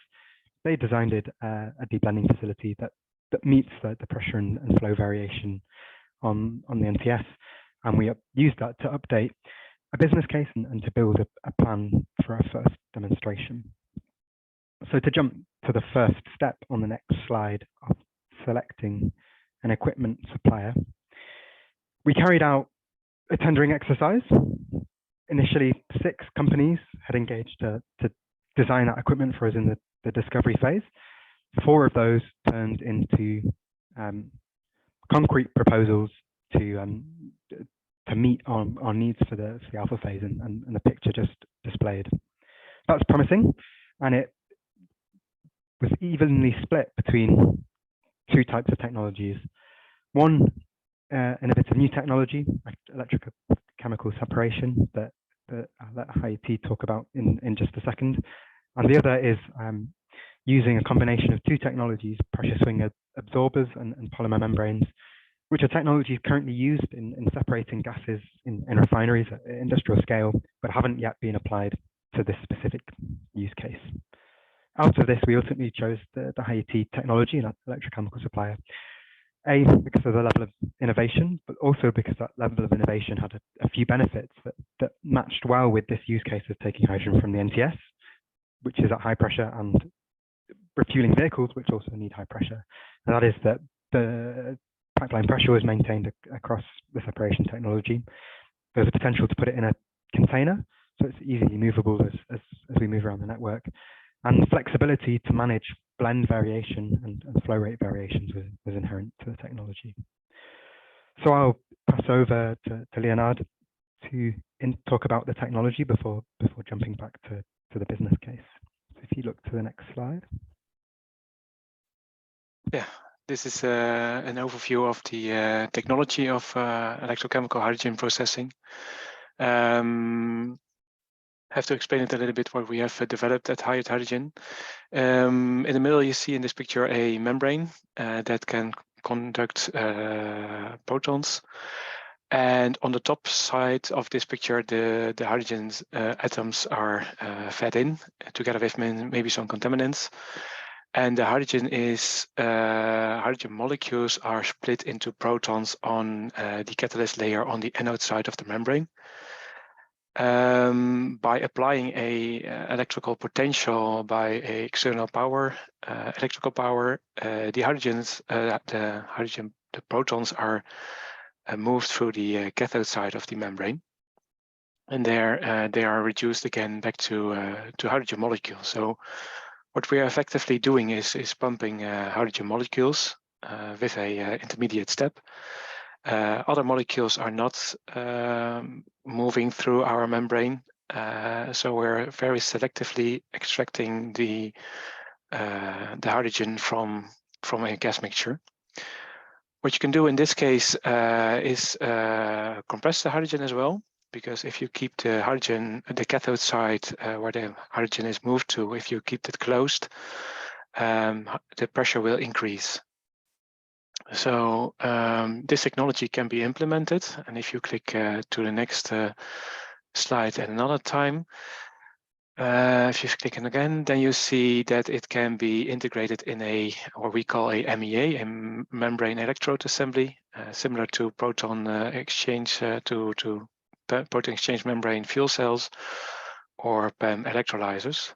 They designed a deblending facility that meets the pressure and flow variation on the NTS, and we used that to update a business case and to build a plan for our first demonstration. So to jump to the first step on the next slide of selecting an equipment supplier, we carried out a tendering exercise. Initially, 6 companies had engaged to design that equipment for us in the discovery phase. 4 of those turned into concrete proposals to meet our needs for the alpha phase, and the picture just displayed. That's promising, and it was evenly split between 2 types of technologies. One, innovative new technology, like electrochemical separation, that I'll let HyNTS talk about in just a second. And the other is using a combination of 2 technologies, pressure swing absorbers and polymer membranes, which are technologies currently used in separating gases in refineries at industrial scale, but haven't yet been applied to this specific use case. Out of this, we ultimately chose the HyNTS technology, an electrochemical supplier, because of the level of innovation, but also because that level of innovation had a few benefits that matched well with this use case of taking hydrogen from the NTS, which is at high pressure, and refueling vehicles, which also need high pressure. And that is that the pipeline pressure was maintained across the separation technology. There's a potential to put it in a container, so it's easily movable as we move around the network. And flexibility to manage blend variation and flow rate variations was inherent to the technology. So I'll pass over to Leonard to talk about the technology before jumping back to the business case. So if you look to the next slide. Yeah, this is an overview of the technology of electrochemical hydrogen processing. I have to explain it a little bit what we have developed at HyNTS Hydrogen. In the middle, you see in this picture a membrane that can conduct protons. And on the top side of this picture, the hydrogen atoms are fed in together with maybe some contaminants. And the hydrogen molecules are split into protons on the catalyst layer on the anode side of the membrane. By applying a electrical potential by a external power, electrical power, the protons are moved through the cathode side of the membrane, and there they are reduced again back to hydrogen molecules. So what we are effectively doing is pumping hydrogen molecules with a intermediate step. Other molecules are not moving through our membrane, so we're very selectively extracting the hydrogen from from a gas mixture. What you can do in this case is compress the hydrogen as well, because if you keep the hydrogen, the cathode side where the hydrogen is moved to, if you keep it closed, the pressure will increase. So this technology can be implemented, and if you click to the next slide at another time, if you click it again, then you see that it can be integrated in a what we call a MEA, a membrane electrode assembly, similar to proton exchange to proton exchange membrane fuel cells or PEM electrolyzers.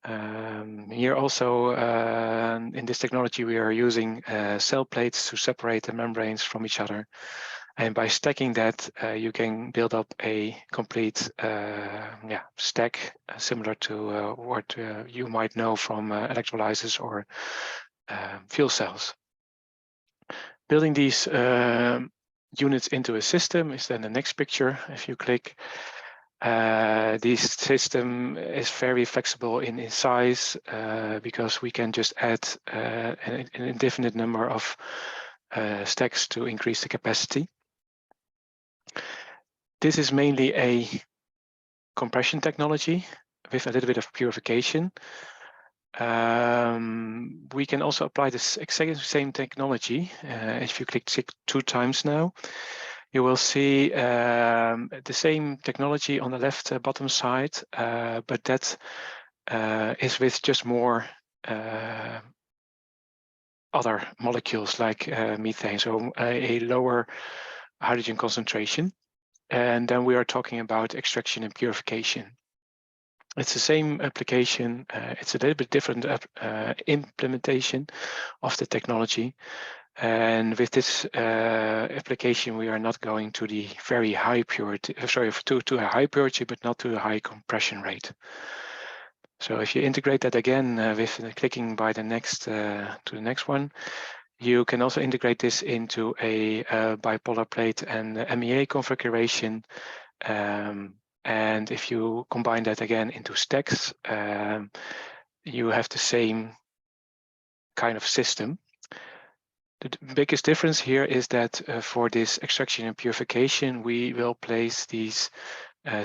Here also in this technology we are using cell plates to separate the membranes from each other, and by stacking that you can build up a complete stack similar to what you might know from electrolyzers or fuel cells. Building these units into a system is then the next picture. If you click, this system is very flexible in size because we can just add an indefinite number of stacks to increase the capacity. This is mainly a compression technology with a little bit of purification. We can also apply this exact same technology. If you click 2 times now, you will see the same technology on the left bottom side, but that is with just more other molecules like methane, so a lower hydrogen concentration. And then we are talking about extraction and purification. It's the same application. It's a little bit different implementation of the technology. And with this application, we are not going to the very high purity, to a high purity, but not to a high compression rate. So if you integrate that again with clicking by the next to the next one, you can also integrate this into a bipolar plate and MEA configuration. And if you combine that again into stacks, you have the same kind of system. The biggest difference here is that for this extraction and purification, we will place these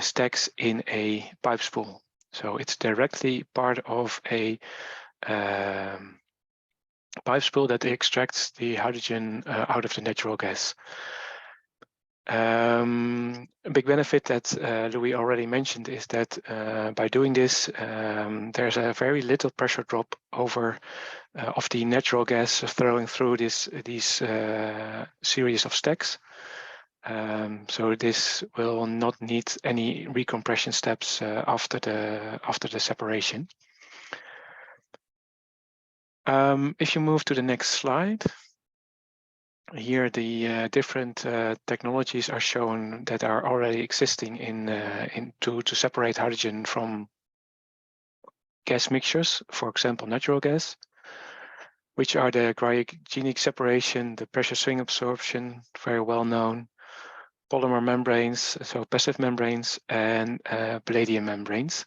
stacks in a pipe spool. So it's directly part of a pipe spool that extracts the hydrogen out of the natural gas. A big benefit that Louis already mentioned is that by doing this, there's a very little pressure drop over of the natural gas flowing through these series of stacks. So this will not need any recompression steps after the separation. If you move to the next slide, here the different technologies are shown that are already existing to separate hydrogen from gas mixtures, for example, natural gas, which are the cryogenic separation, the pressure swing absorption, very well known, polymer membranes, so passive membranes, and palladium membranes.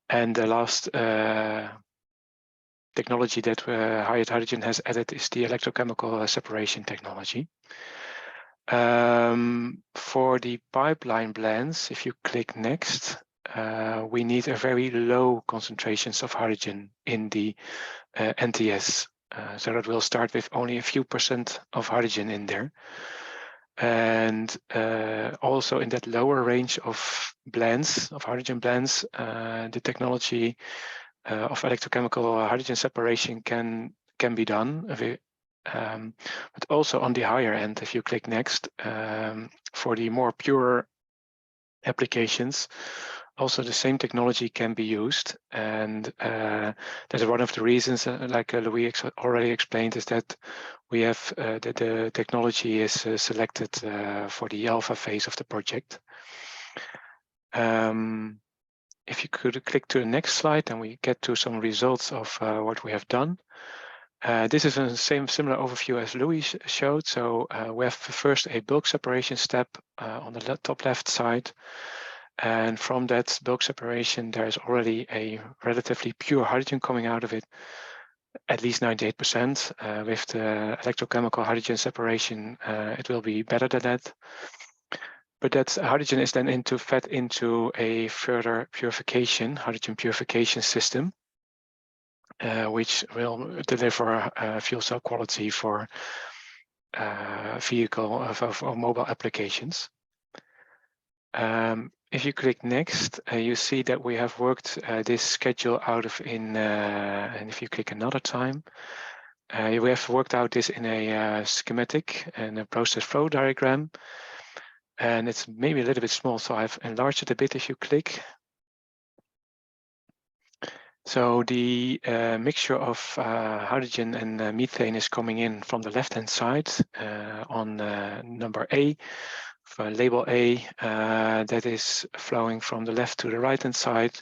And the last technology that HyNTS Hydrogen has added is the electrochemical separation technology. For the pipeline blends, if you click next, we need a very low concentrations of hydrogen in the NTS. So that will start with only a few % of hydrogen in there. And also in that lower range of blends, of hydrogen blends, the technology of electrochemical hydrogen separation can be done. But also on the higher end, if you click next, for the more pure applications, also the same technology can be used. And that's one of the reasons, like Louis already explained, is that we have the technology is selected for the alpha phase of the project. If you could click to the next slide, then we get to some results of what we have done. This is a similar overview as Louis showed. So we have first a bulk separation step on the top left side. And from that bulk separation, there is already a relatively pure hydrogen coming out of it. at least 98%. With the electrochemical hydrogen separation, it will be better than that. But that hydrogen is then fed into a further hydrogen purification system, which will deliver fuel cell quality for vehicle or mobile applications. If you click next, you see that we have worked this schedule out of and if you click another time, we have worked out this in a schematic and a process flow diagram. And it's maybe a little bit small, so I've enlarged it a bit if you click. So the mixture of hydrogen and methane is coming in from the left-hand side on number A, for label A, that is flowing from the left to the right-hand side.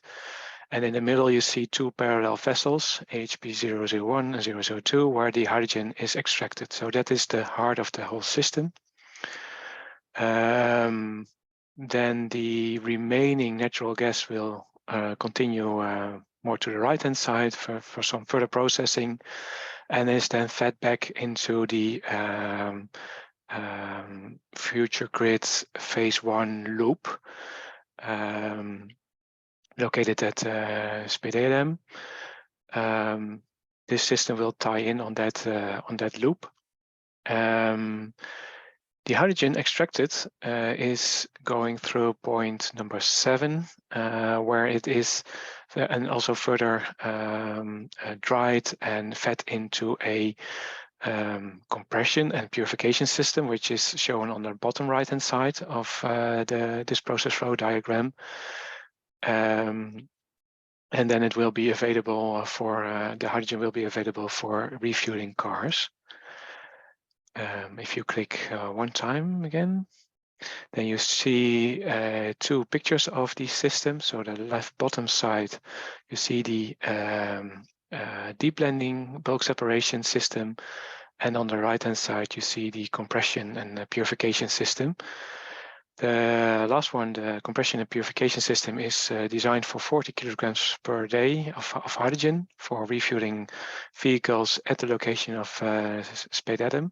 And in the middle, you see two parallel vessels, HP001 and 002, where the hydrogen is extracted. So that is the heart of the whole system. Then the remaining natural gas will continue more to the right-hand side for some further processing, and is then fed back into the future grid phase 1 loop located at Spededem. This system will tie in on that loop. The hydrogen extracted is going through point number 7, where it is and also further dried and fed into a compression and purification system, which is shown on the bottom right-hand side of this process flow diagram. And then it will be available for the hydrogen will be available for refueling cars. If you click one time again, then you see 2 pictures of the system. So the left bottom side, you see the deblending bulk separation system, and on the right-hand side, you see the compression and the purification system. The last one, the compression and purification system, is designed for 40 kilograms per day of hydrogen for refueling vehicles at the location of Spededem.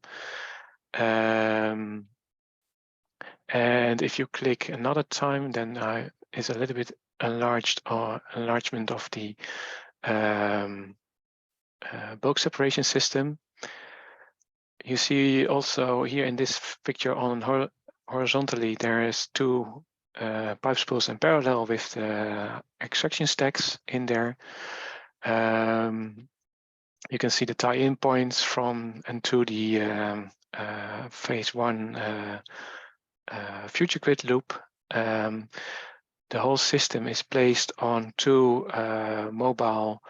And if you click another time, then is a little bit enlargement of the bulk separation system. You see also here in this picture on horizontally, there is 2 pipe spools in parallel with the extraction stacks in there. You can see the tie-in points from and to the phase 1 future grid loop. The whole system is placed on 2 mobile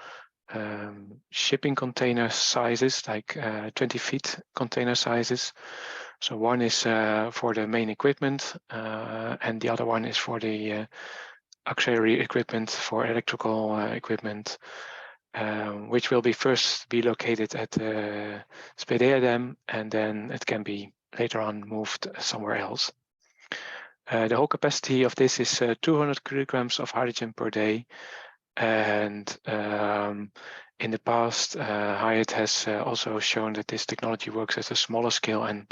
shipping container sizes, like 20 feet container sizes. So one is for the main equipment, and the other one is for the auxiliary equipment for electrical equipment, which will first be located at Spededem, and then it can be later on moved somewhere else. The whole capacity of this is 200 kilograms of hydrogen per day. And in the past, HyNTS has also shown that this technology works at a smaller scale, and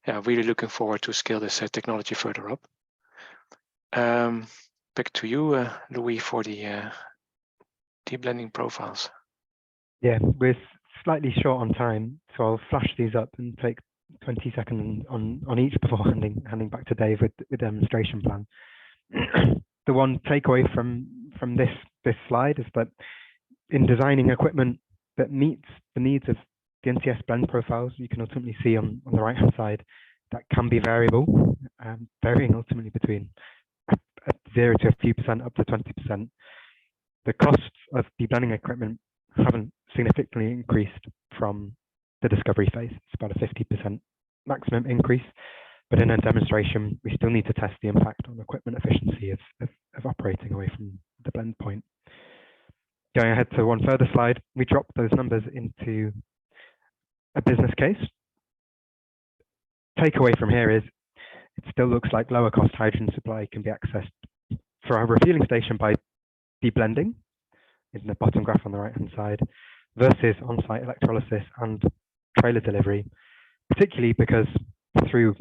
yeah, really looking forward to scale this technology further up. Back to you, Louis, for the deblending profiles. Yeah, we're slightly short on time, so I'll flash these up and take 20 seconds on each before handing back to Dave with the demonstration plan. The one takeaway from this slide is that in designing equipment that meets the needs of the HyNTS blend profiles, you can ultimately see on the right hand side that can be variable, varying ultimately between 0 to a few percent up to 20%. The costs of deblending equipment haven't significantly increased from the discovery phase. It's about a 50% maximum increase. But in a demonstration, we still need to test the impact on equipment efficiency of operating away from the blend point. Going ahead to one further slide, we drop those numbers into a business case. Takeaway from here is it still looks like lower cost hydrogen supply can be accessed for our refueling station by deblending in the bottom graph on the right hand side. versus on-site electrolysis and trailer delivery, particularly because through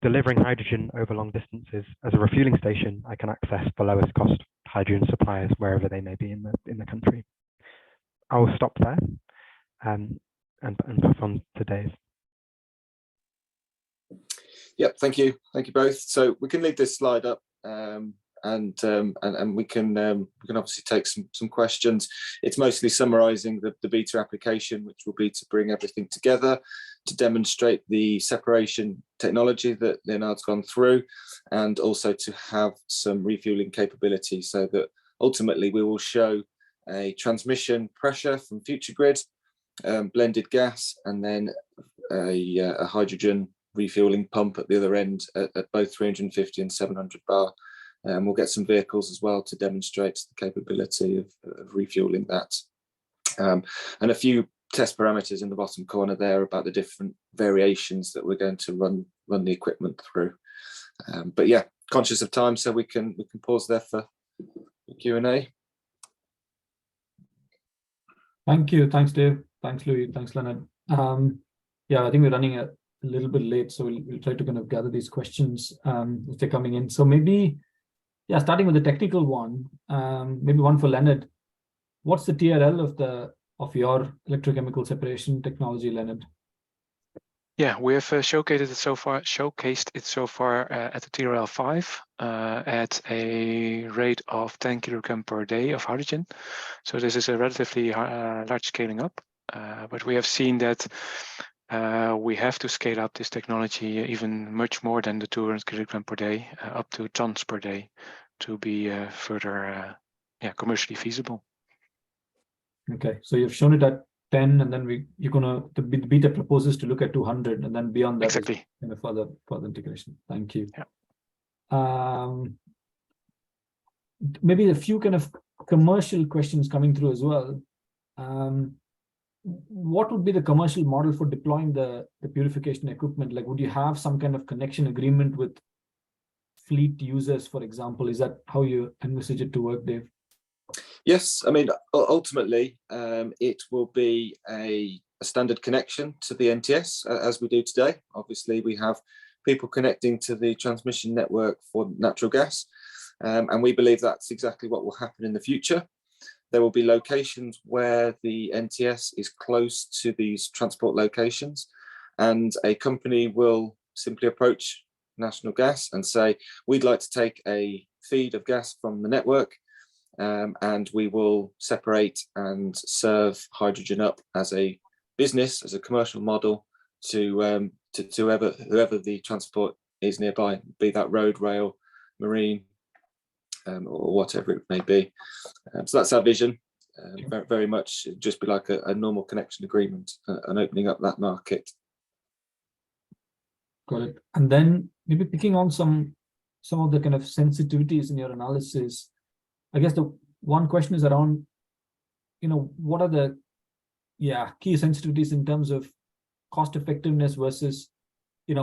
delivering hydrogen over long distances as a refueling station, I can access the lowest cost hydrogen suppliers wherever they may be in the country. I will stop there and pass on to Dave. Yep, thank you both. So we can leave this slide up, and we can obviously take some questions. It's mostly summarising the beta application, which will be to bring everything together to demonstrate the separation technology that Leonard's gone through, and also to have some refueling capability, so that ultimately we will show a transmission pressure from future grid, blended gas, and then a hydrogen refueling pump at the other end at both 350 and 700 bar. And we'll get some vehicles as well to demonstrate the capability of refueling that. And a few test parameters in the bottom corner there about the different variations that we're going to run the equipment through. But yeah, conscious of time, so we can pause there for Q&A. Thank you. Thanks, Dave. Thanks, Louis. Thanks, Leonard. Yeah, I think we're running a little bit late, so we'll try to kind of gather these questions if they're coming in. So maybe, yeah, starting with the technical one, maybe one for Leonard. What's the TRL of your electrochemical separation technology, Leonard? Yeah, we have showcased it so far at the TRL 5 at a rate of 10 kilogram per day of hydrogen. So this is a relatively large scaling up, but we have seen that we have to scale up this technology even much more than the 200 kilogram per day, up to tons per day, to be further commercially feasible. Okay, so you've shown it at 10, and then the beta proposes to look at 200, and then beyond that, exactly, kind of further integration. Thank you. Yeah. Maybe a few kind of commercial questions coming through as well. What would be the commercial model for deploying the purification equipment? Like, would you have some kind of connection agreement with fleet users, for example? Is that how you envisage it to work, Dave? Yes, I mean, ultimately, it will be a standard connection to the NTS as we do today. Obviously, we have people connecting to the transmission network for natural gas, and we believe that's exactly what will happen in the future. There will be locations where the NTS is close to these transport locations, and a company will simply approach National Gas and say, we'd like to take a feed of gas from the network, and we will separate and serve hydrogen up as a business, as a commercial model to whoever the transport is nearby, be that road, rail, marine, or whatever it may be. So that's our vision. Very much just be like a normal connection agreement and opening up that market. Got it. And then maybe picking on some of the kind of sensitivities in your analysis. I guess the one question is around, what are the key sensitivities in terms of cost effectiveness versus,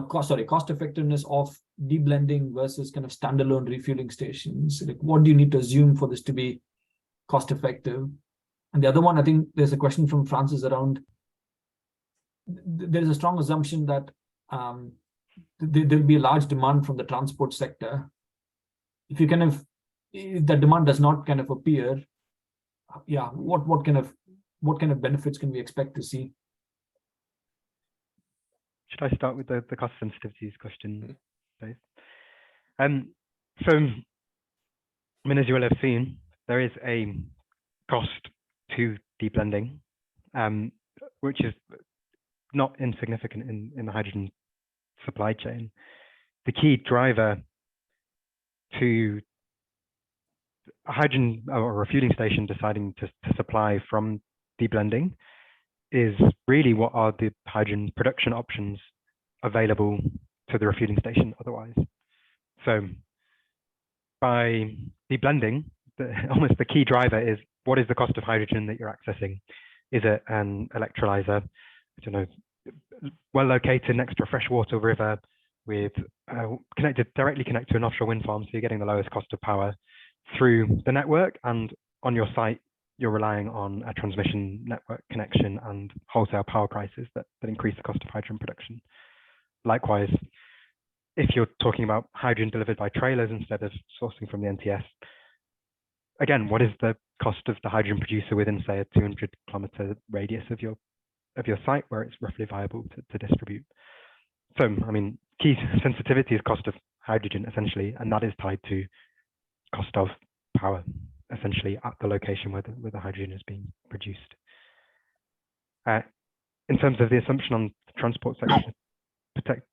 cost effectiveness of deblending versus kind of standalone refueling stations. Like, what do you need to assume for this to be cost effective? And the other one, I think there's a question from Francis around, there is a strong assumption that there'll be a large demand from the transport sector. If that demand does not kind of appear, what kind of benefits can we expect to see? Should I start with the cost sensitivities question, Dave? So, I mean, as you will have seen, there is a cost to deblending, which is not insignificant in the hydrogen supply chain. The key driver to a hydrogen or a refueling station deciding to supply from deblending is really what are the hydrogen production options available to the refueling station otherwise. So by deblending, almost the key driver is what is the cost of hydrogen that you're accessing? Is it an electrolyzer, well located next to a freshwater river with directly connected to an offshore wind farm, so you're getting the lowest cost of power through the network, and on your site you're relying on a transmission network connection and wholesale power prices that increase the cost of hydrogen production. Likewise, if you're talking about hydrogen delivered by trailers instead of sourcing from the NTS, again, what is the cost of the hydrogen producer within, say, a 200-kilometer radius of your site where it's roughly viable to distribute? So, I mean, key sensitivity is cost of hydrogen essentially, and that is tied to cost of power essentially at the location where the hydrogen is being produced. In terms of the assumption on the transport section,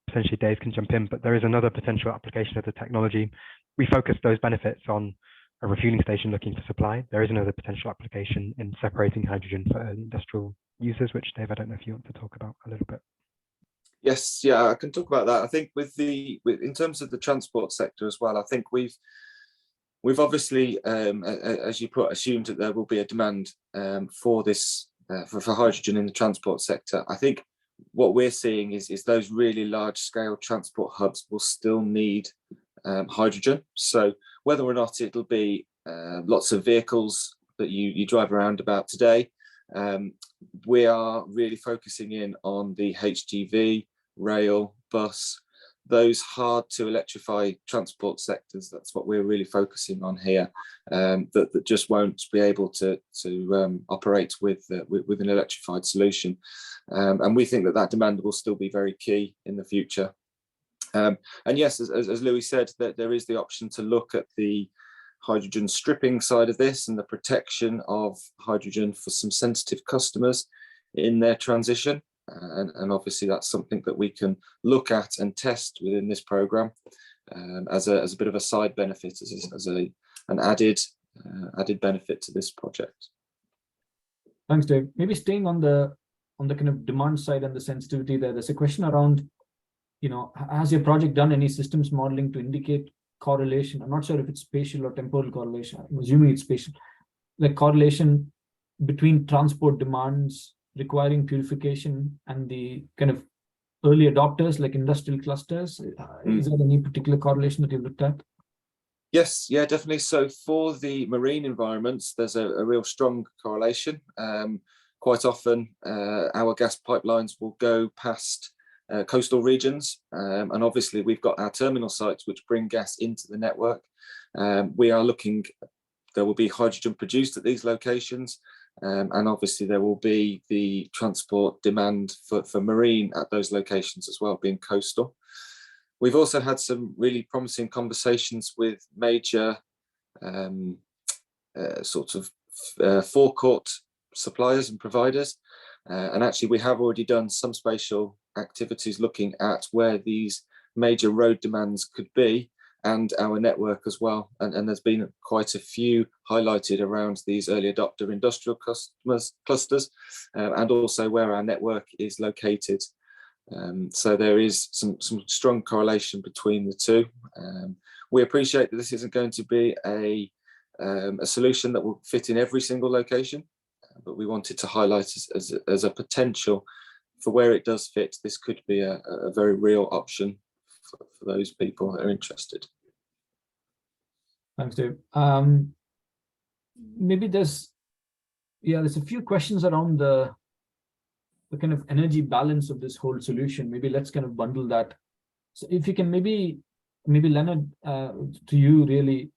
potentially Dave can jump in, but there is another potential application of the technology. We focus those benefits on a refueling station looking for supply. There is another potential application in separating hydrogen for industrial users, which Dave, I don't know if you want to talk about a little bit. Yes, yeah, I can talk about that. I think in terms of the transport sector as well, I think we've obviously, as you assumed that there will be a demand for this for hydrogen in the transport sector. I think what we're seeing is those really large scale transport hubs will still need hydrogen. So whether or not it'll be lots of vehicles that you drive around about today, we are really focusing in on the HGV, rail, bus, those hard to electrify transport sectors. That's what we're really focusing on here, that just won't be able to operate with an electrified solution. And we think that demand will still be very key in the future. And yes, as Louis said, that there is the option to look at the hydrogen stripping side of this and the protection of hydrogen for some sensitive customers in their transition. And obviously that's something that we can look at and test within this program as a bit of a side benefit, as an added benefit to this project. Thanks, Dave. Maybe staying on the kind of demand side and the sensitivity there's a question around, has your project done any systems modeling to indicate correlation? I'm not sure if it's spatial or temporal correlation. I'm assuming it's spatial, like correlation between transport demands requiring purification and the kind of early adopters like industrial clusters. Is there any particular correlation that you've looked at? Yes, yeah, definitely. So for the marine environments, there's a real strong correlation. Quite often, our gas pipelines will go past coastal regions, and obviously we've got our terminal sites which bring gas into the network. We are looking, there will be hydrogen produced at these locations, and obviously there will be the transport demand for marine at those locations as well, being coastal. We've also had some really promising conversations with major forecourt suppliers and providers. And actually we have already done some spatial activities looking at where these major road demands could be and our network as well. And there's been quite a few highlighted around these early adopter industrial clusters and also where our network is located. So there is some strong correlation between the two. We appreciate that this isn't going to be a solution that will fit in every single location, but we wanted to highlight as a potential for where it does fit. This could be a very real option for those people that are interested. Thanks, Dave. Maybe there's a few questions around the kind of energy balance of this whole solution. Maybe let's kind of bundle that. So if you can maybe Leonard, to you really,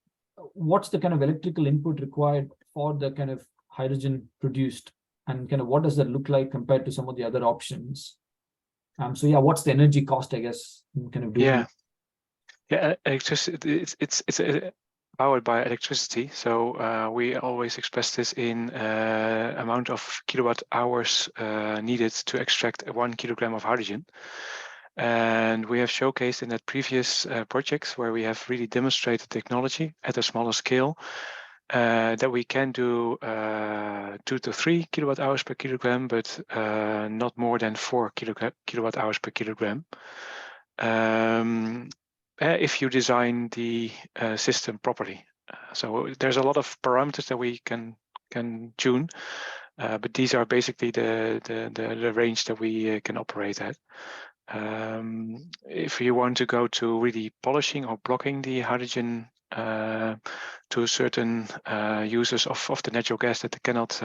what's the kind of electrical input required for the kind of hydrogen produced, and kind of what does that look like compared to some of the other options? So yeah, what's the energy cost, I guess, kind of doing electricity, it's powered by electricity. So we always express this in amount of kilowatt hours needed to extract 1 kilogram of hydrogen. And we have showcased in that previous projects where we have really demonstrated technology at a smaller scale that we can do 2 to 3 kilowatt hours per kilogram, but not more than 4 kilowatt hours per kilogram. If you design the system properly. So there's a lot of parameters that we can tune, but these are basically the range that we can operate at. If you want to go to really polishing or blocking the hydrogen to certain users of the natural gas that they cannot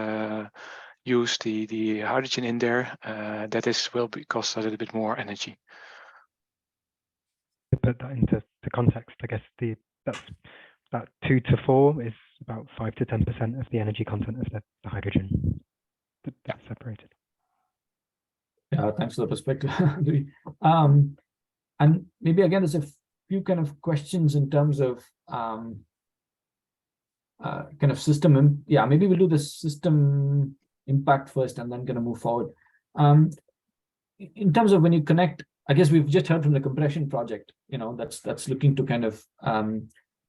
use the hydrogen in there, that will cost a little bit more energy. To put that into context, I guess that 2 to 4 is about 5 to 10% of the energy content of the hydrogen that's separated. Yeah, thanks for the perspective. And maybe again, there's a few kind of questions in terms of kind of system. Yeah, maybe we'll do the system impact first and then kind of move forward. In terms of when you connect, I guess we've just heard from the compression project, that's looking to kind of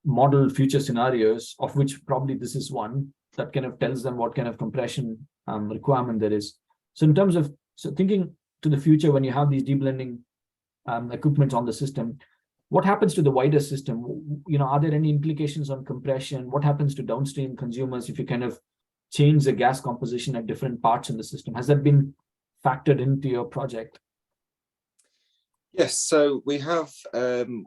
model future scenarios, of which probably this is one that kind of tells them what kind of compression requirement there is. So in terms of thinking to the future, when you have these deblending equipment on the system, what happens to the wider system? Are there any implications on compression? What happens to downstream consumers if you kind of change the gas composition at different parts in the system? Has that been factored into your project? Yes, so we have.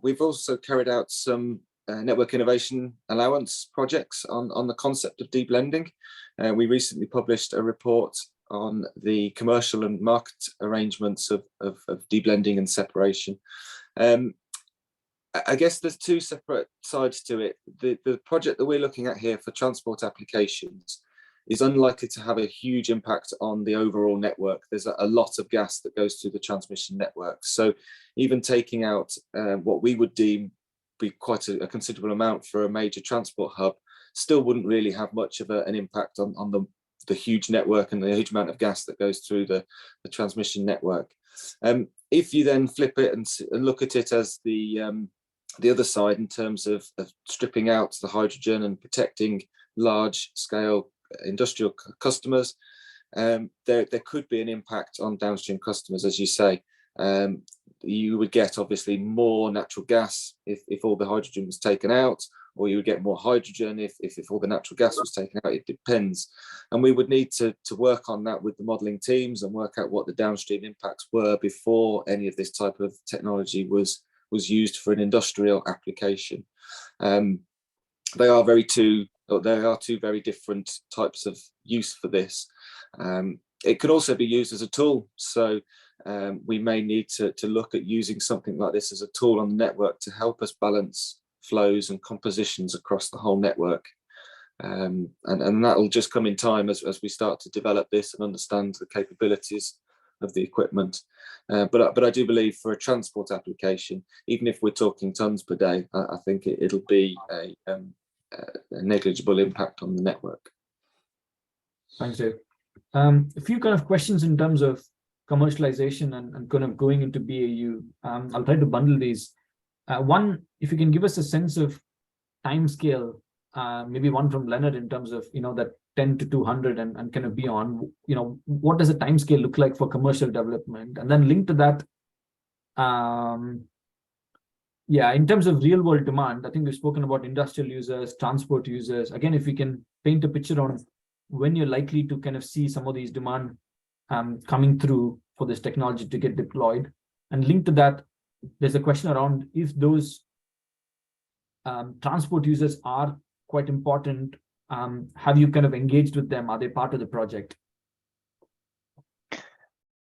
We've also carried out some network innovation allowance projects on the concept of deblending. We recently published a report on the commercial and market arrangements of deblending and separation. I guess there's two separate sides to it. The project that we're looking at here for transport applications is unlikely to have a huge impact on the overall network. There's a lot of gas that goes through the transmission network. So even taking out what we would deem be quite a considerable amount for a major transport hub still wouldn't really have much of an impact on the huge network and the huge amount of gas that goes through the transmission network. If you then flip it and look at it as the other side in terms of stripping out the hydrogen and protecting large scale industrial customers, there could be an impact on downstream customers, as you say. You would get obviously more natural gas if all the hydrogen was taken out, or you would get more hydrogen if all the natural gas was taken out. It depends. And we would need to work on that with the modelling teams and work out what the downstream impacts were before any of this type of technology was used for an industrial application. They are two very different types of use for this. It could also be used as a tool. So we may need to look at using something like this as a tool on the network to help us balance flows and compositions across the whole network. And that will just come in time as we start to develop this and understand the capabilities of the equipment. But I do believe for a transport application, even if we're talking tons per day, I think it'll be a negligible impact on the network. Thanks, Dave. A few kind of questions in terms of commercialization and kind of going into BAU. I'll try to bundle these. One, if you can give us a sense of time scale, maybe one from Leonard in terms of that 10 to 200 and kind of beyond. What does the time scale look like for commercial development? And then linked to that, in terms of real world demand, I think we've spoken about industrial users, transport users. Again, if we can paint a picture on when you're likely to kind of see some of these demand coming through for this technology to get deployed. And linked to that, there's a question around if those transport users are quite important. Have you kind of engaged with them? Are they part of the project?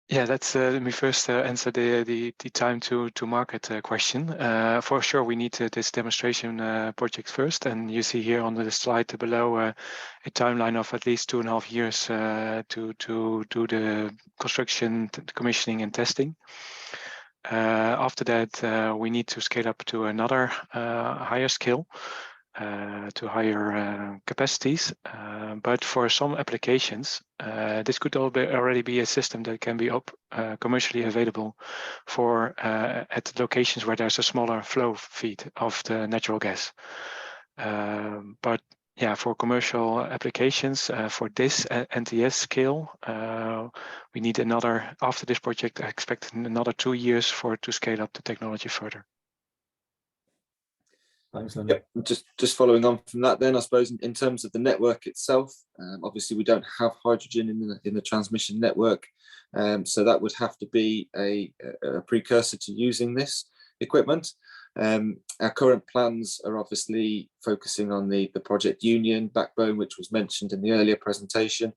Yeah, let me first answer the time to market question. For sure, we need this demonstration project first, and you see here on the slide below a timeline of at least 2.5 years to do the construction, commissioning, and testing. After that, we need to scale up to another higher scale, to higher capacities. But for some applications, this could already be a system that can be commercially available for at locations where there's a smaller flow feed of the natural gas. But yeah, for commercial applications, for this HyNTS scale, we need after this project, I expect another 2 years to scale up the technology further. Thanks, Leonard. Yep. Just following on from that then, I suppose in terms of the network itself, obviously we don't have hydrogen in the transmission network, so that would have to be a precursor to using this equipment. Our current plans are obviously focusing on the project union backbone, which was mentioned in the earlier presentation,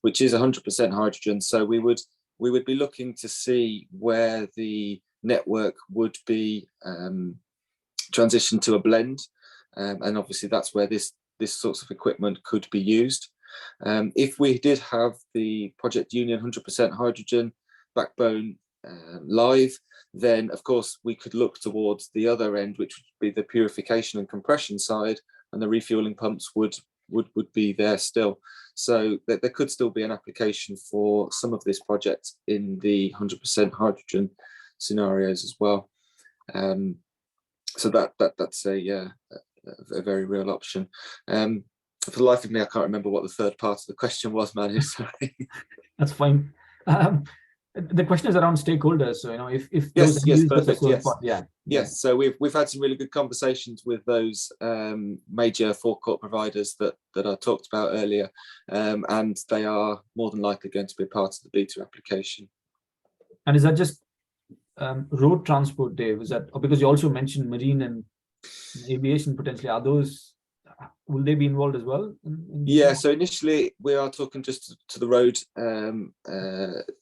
which is 100% hydrogen. So we would be looking to see where the network would be transitioned to a blend, and obviously that's where this sorts of equipment could be used. If we did have the project union 100% hydrogen backbone live, then of course we could look towards the other end, which would be the purification and compression side, and the refueling pumps would be there still. So there could still be an application for some of this project in the 100% hydrogen scenarios as well. So that's a very real option. For the life of me, I can't remember what the third part of the question was, Manu. Sorry. That's fine. The question is around stakeholders. So, you know, if yes, those perfect. Yes. Yeah. Yes. So we've had some really good conversations with those major forecourt providers that I talked about earlier, and they are more than likely going to be part of the beta application. And is that just road transport, Dave? Is that, or because you also mentioned marine and aviation potentially? Are those, will they be involved as well? Yeah, so initially we are talking just to the road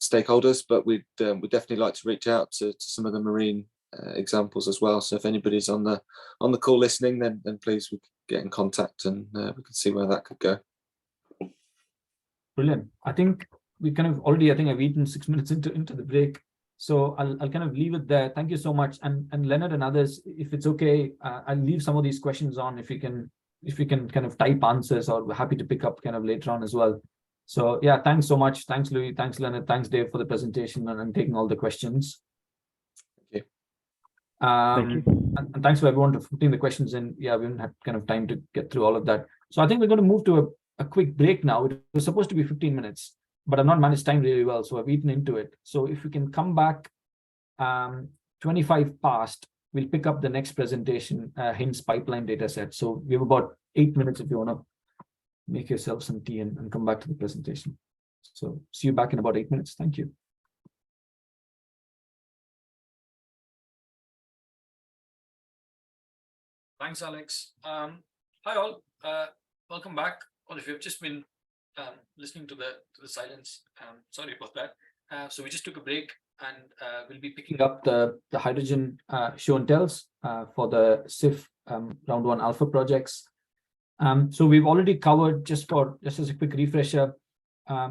stakeholders, but we'd definitely like to reach out to some of the marine examples as well. So if anybody's on the call listening, then please we could get in contact and we can see where that could go. Brilliant. I think we kind of already, I think I've eaten 6 minutes into the break. So I'll kind of leave it there. Thank you so much. And Leonard and others, if it's okay, I'll leave some of these questions on if we can kind of type answers, or we're happy to pick up kind of later on as well. So yeah, thanks so much. Thanks, Louis. Thanks, Leonard. Thanks, Dave, for the presentation and taking all the questions. Thank you. Thank you. And thanks for everyone for putting the questions in. Yeah, we haven't had kind of time to get through all of that. So I think we're going to move to a quick break now. It was supposed to be 15 minutes, but I've not managed time really well, so I've eaten into it. So if we can come back 25 past, we'll pick up the next presentation, HyNTS pipeline data set. So we have about 8 minutes if you want to make yourself some tea and come back to the presentation. So see you back in about 8 minutes. Thank you. Thanks, Alex. Hi all, welcome back. Well, if you've just been listening to the silence, sorry about that. So we just took a break, and we'll be picking up the hydrogen show and tells for the SIF round 1 alpha projects. So we've already covered, just as a quick refresher,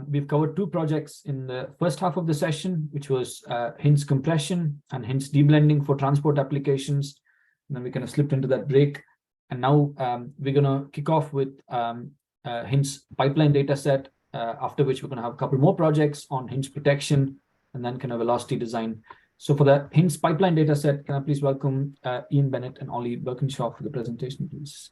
we've covered 2 projects in the first half of the session, which was HyNTS Compression and HyNTS Deblending for transport applications. And then we kind of slipped into that break. And now we're going to kick off with HyNTS pipeline data set, after which we're going to have a couple more projects on HyNTS protection and then kind of velocity design. So for the HyNTS pipeline data set, can I please welcome Ian Bennett and Ollie Birkinshaw for the presentation, please?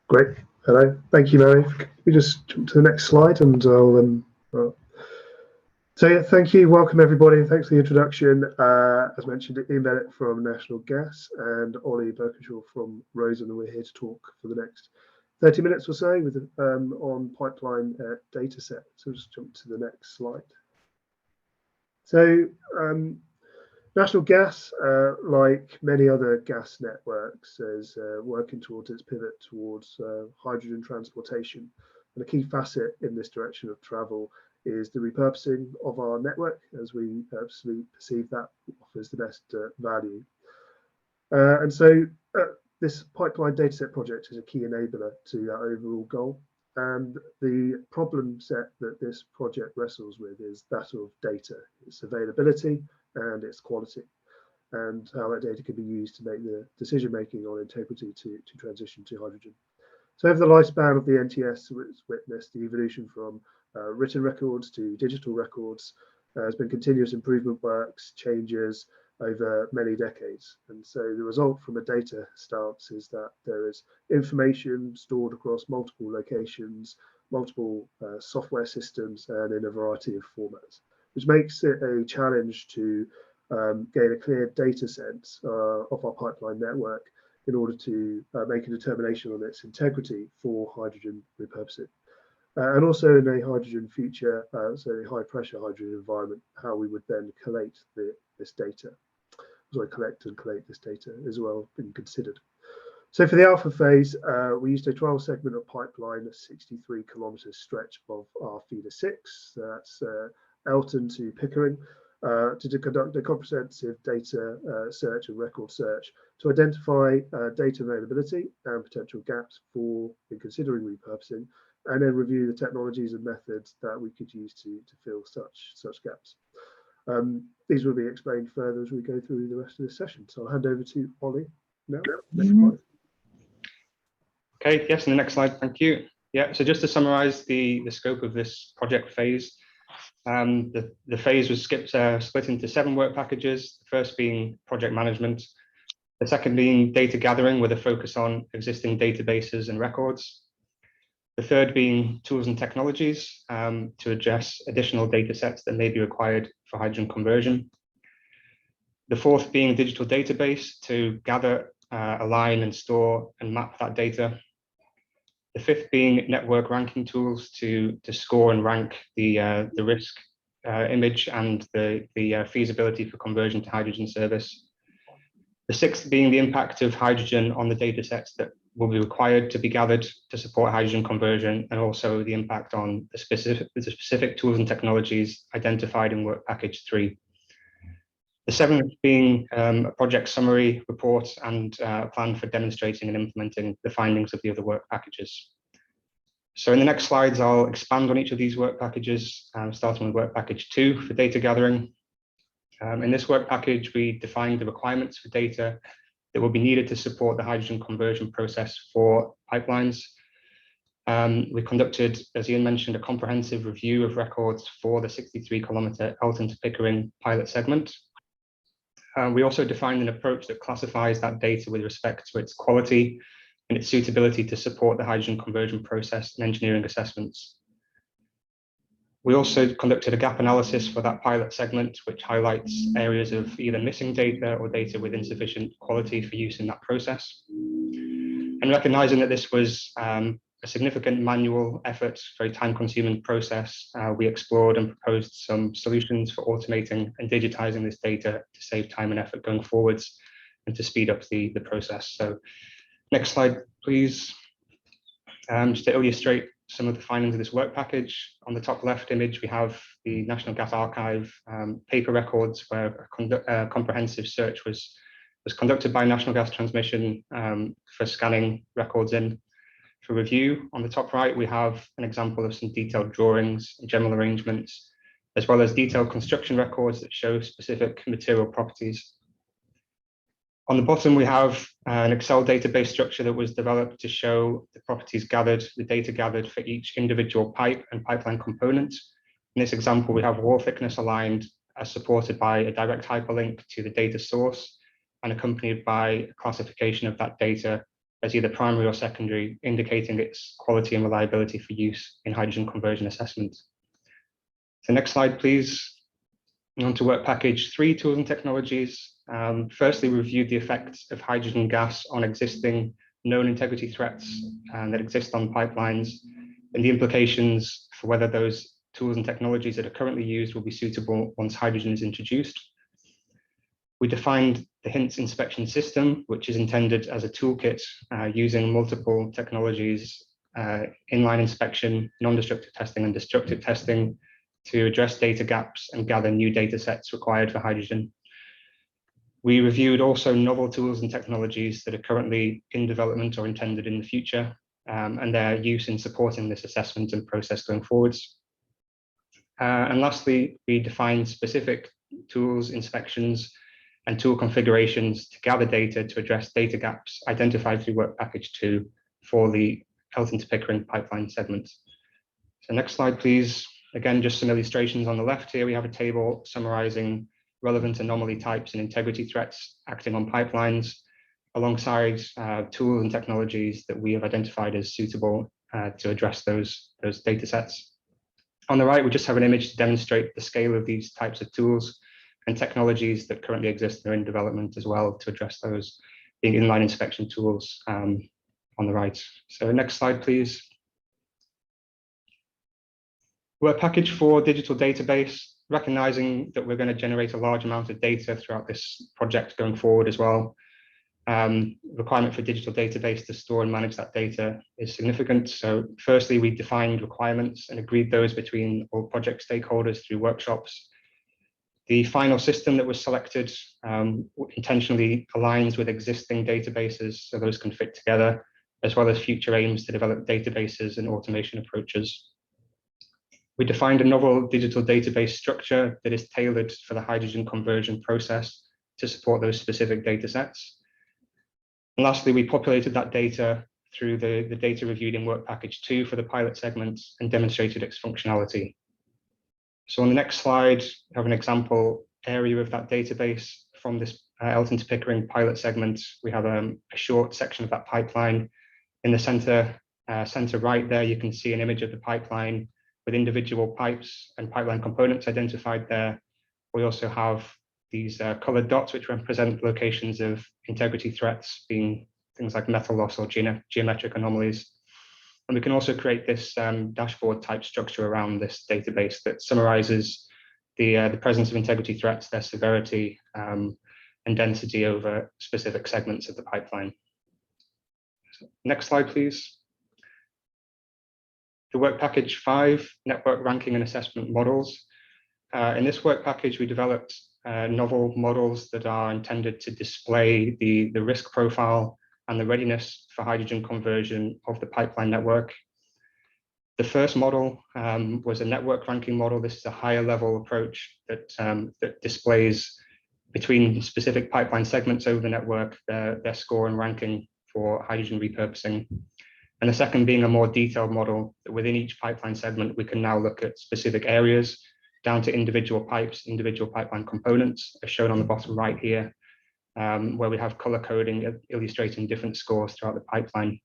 Great. Hello. Thank you, Mary. We just jump to the next slide, and I'll. So yeah, thank you. Welcome everybody. Thanks for the introduction. As mentioned, Ian Bennett from National Gas and Ollie Birkinshaw from Rosen, and we're here to talk for the next 30 minutes or so with on pipeline data set. So just jump to the next slide. So National Gas, like many other gas networks, is working towards its pivot towards hydrogen transportation. And a key facet in this direction of travel is the repurposing of our network, as we perceive that offers the best value. And so this pipeline dataset project is a key enabler to that overall goal. And the problem set that this project wrestles with is that of data, its availability and its quality, and how that data can be used to make the decision making on integrity to transition to hydrogen. So over the lifespan of the NTS, it's witnessed the evolution from written records to digital records. There's been continuous improvement works, changes over many decades. And so the result from a data stance is that there is information stored across multiple locations, multiple software systems, and in a variety of formats, which makes it a challenge to gain a clear data sense of our pipeline network in order to make a determination on its integrity for hydrogen repurposing. And also in a hydrogen future, so a high pressure hydrogen environment, how we would then collate this data. collect and collate this data as well been considered. So for the alpha phase, we used a 12 segment of pipeline, a 63 kilometres stretch of our feeder 6. That's Elton to Pickering, to conduct a comprehensive data search and record search to identify data availability and potential gaps in considering repurposing, and then review the technologies and methods that we could use to fill such gaps. These will be explained further as we go through the rest of this session. So I'll hand over to Ollie now. Next slide. Okay, yes, and the next slide, thank you. Yeah, so just to summarize the scope of this project phase, the phase was split into 7 work packages, the first being project management, the second being data gathering with a focus on existing databases and records, the third being tools and technologies to address additional data sets that may be required for hydrogen conversion, the fourth being digital database to gather, align and store and map that data, the fifth being network ranking tools to score and rank the risk image and the feasibility for conversion to hydrogen service. The sixth being the impact of hydrogen on the data sets that will be required to be gathered to support hydrogen conversion, and also the impact on the specific tools and technologies identified in work package 3. The seventh being a project summary report and a plan for demonstrating and implementing the findings of the other work packages. So in the next slides, I'll expand on each of these work packages, starting with work package 2 for data gathering. In this work package, we defined the requirements for data that will be needed to support the hydrogen conversion process for pipelines. We conducted, as Ian mentioned, a comprehensive review of records for the 63-kilometre Elton to Pickering pilot segment. We also defined an approach that classifies that data with respect to its quality and its suitability to support the hydrogen conversion process and engineering assessments. We also conducted a gap analysis for that pilot segment, which highlights areas of either missing data or data with insufficient quality for use in that process. And recognizing that this was a significant manual effort, very time-consuming process, we explored and proposed some solutions for automating and digitizing this data to save time and effort going forwards and to speed up the process. So next slide, please. Just to illustrate some of the findings of this work package. On the top left image, we have the National Gas Archive paper records where a comprehensive search was conducted by National Gas Transmission for scanning records in for review. On the top right, we have an example of some detailed drawings and general arrangements, as well as detailed construction records that show specific material properties. On the bottom, we have an Excel database structure that was developed to show the properties gathered, the data gathered for each individual pipe and pipeline component. In this example, we have wall thickness aligned as supported by a direct hyperlink to the data source and accompanied by a classification of that data as either primary or secondary, indicating its quality and reliability for use in hydrogen conversion assessment. So next slide, please. On to work package 3, tools and technologies. Firstly, we reviewed the effects of hydrogen gas on existing known integrity threats that exist on pipelines and the implications for whether those tools and technologies that are currently used will be suitable once hydrogen is introduced. We defined the HyNTS inspection system, which is intended as a toolkit using multiple technologies, inline inspection, non-destructive testing and destructive testing to address data gaps and gather new data sets required for hydrogen. We reviewed also novel tools and technologies that are currently in development or intended in the future and their use in supporting this assessment and process going forwards. And lastly, we defined specific tools, inspections, and tool configurations to gather data to address data gaps identified through work package 2 for the Elton to Pickering pipeline segment. So next slide, please. Again, just some illustrations on the left here. We have a table summarizing relevant anomaly types and integrity threats acting on pipelines alongside tools and technologies that we have identified as suitable to address those data sets. On the right, we just have an image to demonstrate the scale of these types of tools and technologies that currently exist and are in development as well to address those, being inline inspection tools on the right. So next slide, please. Work package 4, digital database. recognizing that we're going to generate a large amount of data throughout this project going forward as well. Requirement for a digital database to store and manage that data is significant. So firstly, we defined requirements and agreed those between all project stakeholders through workshops. The final system that was selected intentionally aligns with existing databases, so those can fit together, as well as future aims to develop databases and automation approaches. We defined a novel digital database structure that is tailored for the hydrogen conversion process to support those specific data sets. And lastly, we populated that data through the data reviewed in Work Package 2 for the pilot segment and demonstrated its functionality. So on the next slide, we have an example area of that database from this Elton to Pickering pilot segment. We have a short section of that pipeline. In the center right there, you can see an image of the pipeline with individual pipes and pipeline components identified there. We also have these colored dots, which represent locations of integrity threats, being things like metal loss or geometric anomalies. And we can also create this dashboard type structure around this database that summarizes the presence of integrity threats, their severity and density over specific segments of the pipeline. Next slide, please. The Work Package 5, Network Ranking and Assessment Models. In this work package, we developed novel models that are intended to display the risk profile and the readiness for hydrogen conversion of the pipeline network. The first model was a network ranking model. This is a higher level approach that displays between specific pipeline segments over the network, their score and ranking for hydrogen repurposing. And the second being a more detailed model that within each pipeline segment, we can now look at specific areas down to individual pipes, individual pipeline components, as shown on the bottom right here, where we have color coding illustrating different scores throughout the pipeline.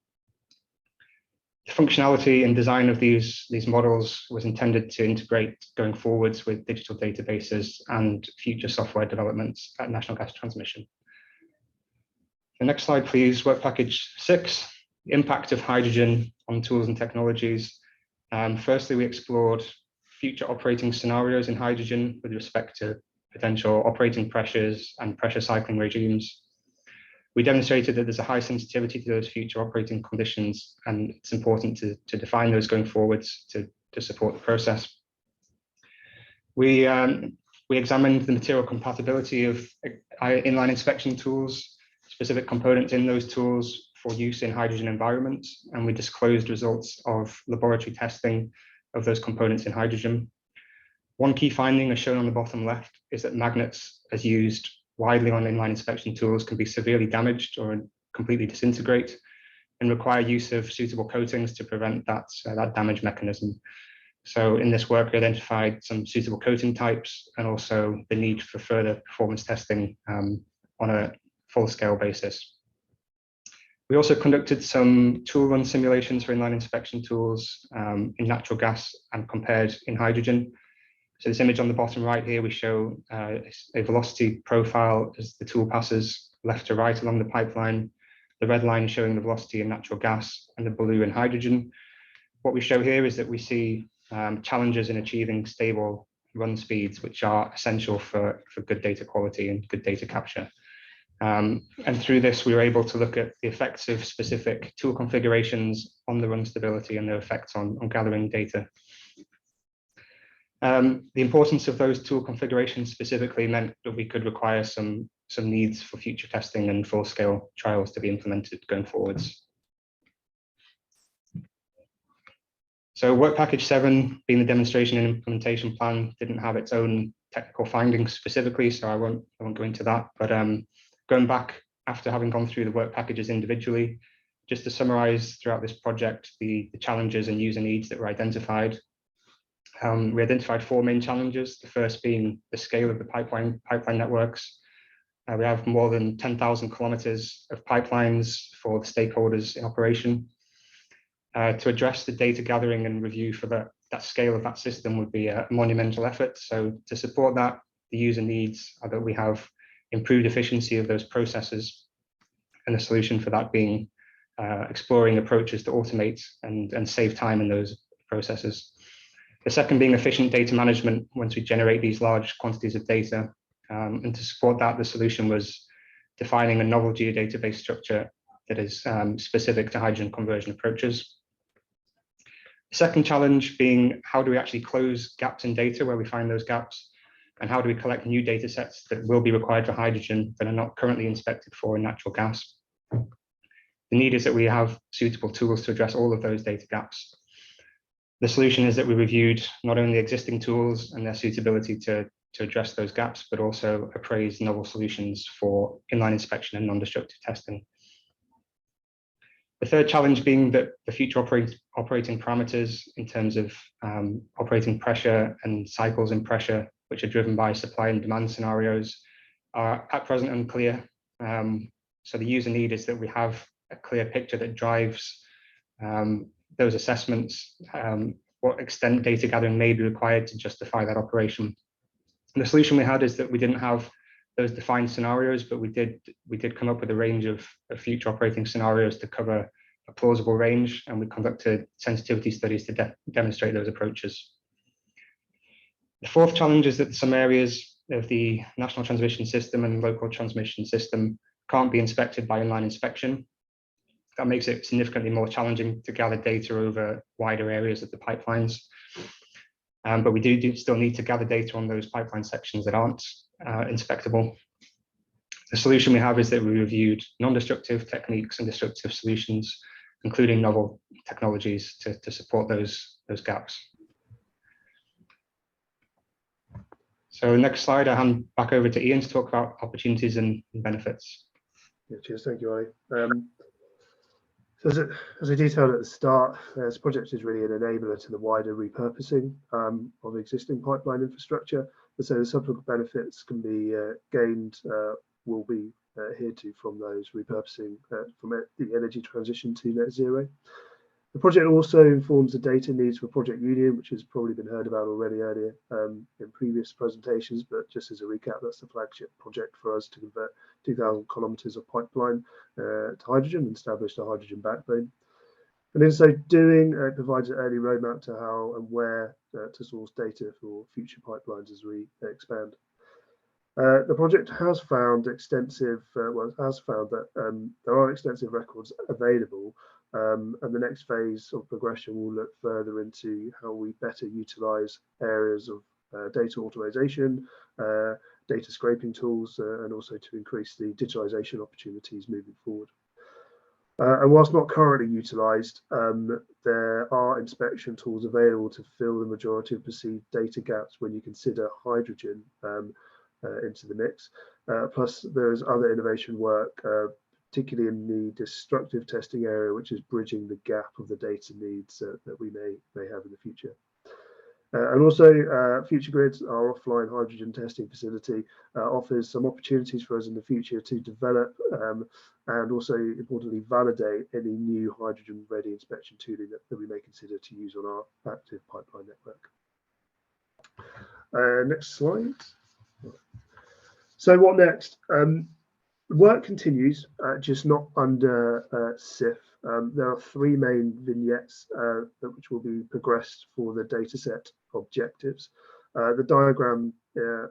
The functionality and design of these models was intended to integrate going forwards with digital databases and future software developments at National Gas Transmission. The next slide, please. Work Package 6, the impact of hydrogen on tools and technologies. Firstly, we explored future operating scenarios in hydrogen with respect to potential operating pressures and pressure cycling regimes. We demonstrated that there's a high sensitivity to those future operating conditions, and it's important to define those going forwards to support the process. We examined the material compatibility of inline inspection tools, specific components in those tools for use in hydrogen environments, and we disclosed results of laboratory testing of those components in hydrogen. One key finding, as shown on the bottom left, is that magnets, as used widely on inline inspection tools, can be severely damaged or completely disintegrate and require use of suitable coatings to prevent that damage mechanism. So in this work, we identified some suitable coating types and also the need for further performance testing on a full-scale basis. We also conducted some tool run simulations for inline inspection tools in natural gas and compared in hydrogen. So this image on the bottom right here, we show a velocity profile as the tool passes left to right along the pipeline. The red line showing the velocity in natural gas and the blue in hydrogen. What we show here is that we see challenges in achieving stable run speeds, which are essential for good data quality and good data capture. And through this, we were able to look at the effects of specific tool configurations on the run stability and their effects on gathering data. The importance of those tool configurations specifically meant that we could require some needs for future testing and full-scale trials to be implemented going forwards. So Work Package 7, being the demonstration and implementation plan, didn't have its own technical findings specifically, so I won't go into that. But going back after having gone through the work packages individually, just to summarize throughout this project, the challenges and user needs that were identified. We identified 4 main challenges, the first being the scale of the pipeline networks. We have more than 10,000 kilometers of pipelines for the stakeholders in operation. To address the data gathering and review for that scale of that system would be a monumental effort. So to support that, the user needs are that we have improved efficiency of those processes, and the solution for that being exploring approaches to automate and save time in those processes. The second being efficient data management once we generate these large quantities of data. And to support that, the solution was defining a novel geodatabase structure that is specific to hydrogen conversion approaches. The second challenge being, how do we actually close gaps in data where we find those gaps? And how do we collect new data sets that will be required for hydrogen that are not currently inspected for in natural gas? The need is that we have suitable tools to address all of those data gaps. The solution is that we reviewed not only existing tools and their suitability to address those gaps, but also appraise novel solutions for inline inspection and non-destructive testing. The third challenge being that the future operating parameters in terms of operating pressure and cycles in pressure, which are driven by supply and demand scenarios, are at present unclear. So the user need is that we have a clear picture that drives those assessments, what extent data gathering may be required to justify that operation. And the solution we had is that we didn't have those defined scenarios, but we did come up with a range of future operating scenarios to cover a plausible range, and we conducted sensitivity studies to demonstrate those approaches. The fourth challenge is that some areas of the national transmission system and local transmission system can't be inspected by inline inspection. That makes it significantly more challenging to gather data over wider areas of the pipelines. But we do still need to gather data on those pipeline sections that aren't inspectable. The solution we have is that we reviewed non-destructive techniques and destructive solutions, including novel technologies to support those gaps. So next slide, I hand back over to Ian to talk about opportunities and benefits. Yeah, cheers, thank you, Ollie. So as I detailed at the start, this project is really an enabler to the wider repurposing of existing pipeline infrastructure. And so the subsequent benefits can be gained, will be adhered to from those repurposing from the energy transition to net zero. The project also informs the data needs for Project Union, which has probably been heard about already earlier in previous presentations, but just as a recap, that's the flagship project for us to convert 2,000 kilometres of pipeline to hydrogen and establish a hydrogen backbone. And in so doing, it provides an early roadmap to how and where to source data for future pipelines as we expand. The project has found extensive, has found that there are extensive records available, and the next phase of progression will look further into how we better utilise areas of data automation, data scraping tools, and also to increase the digitalisation opportunities moving forward. And whilst not currently utilised, there are inspection tools available to fill the majority of perceived data gaps when you consider hydrogen into the mix. Plus, there is other innovation work, particularly in the destructive testing area, which is bridging the gap of the data needs that we may have in the future. And also, Future Grids, our offline hydrogen testing facility, offers some opportunities for us in the future to develop and also, importantly, validate any new hydrogen-ready inspection tooling that we may consider to use on our active pipeline network. Next slide. So what next? Work continues, just not under SIF. There are three main vignettes which will be progressed for the dataset objectives. The diagram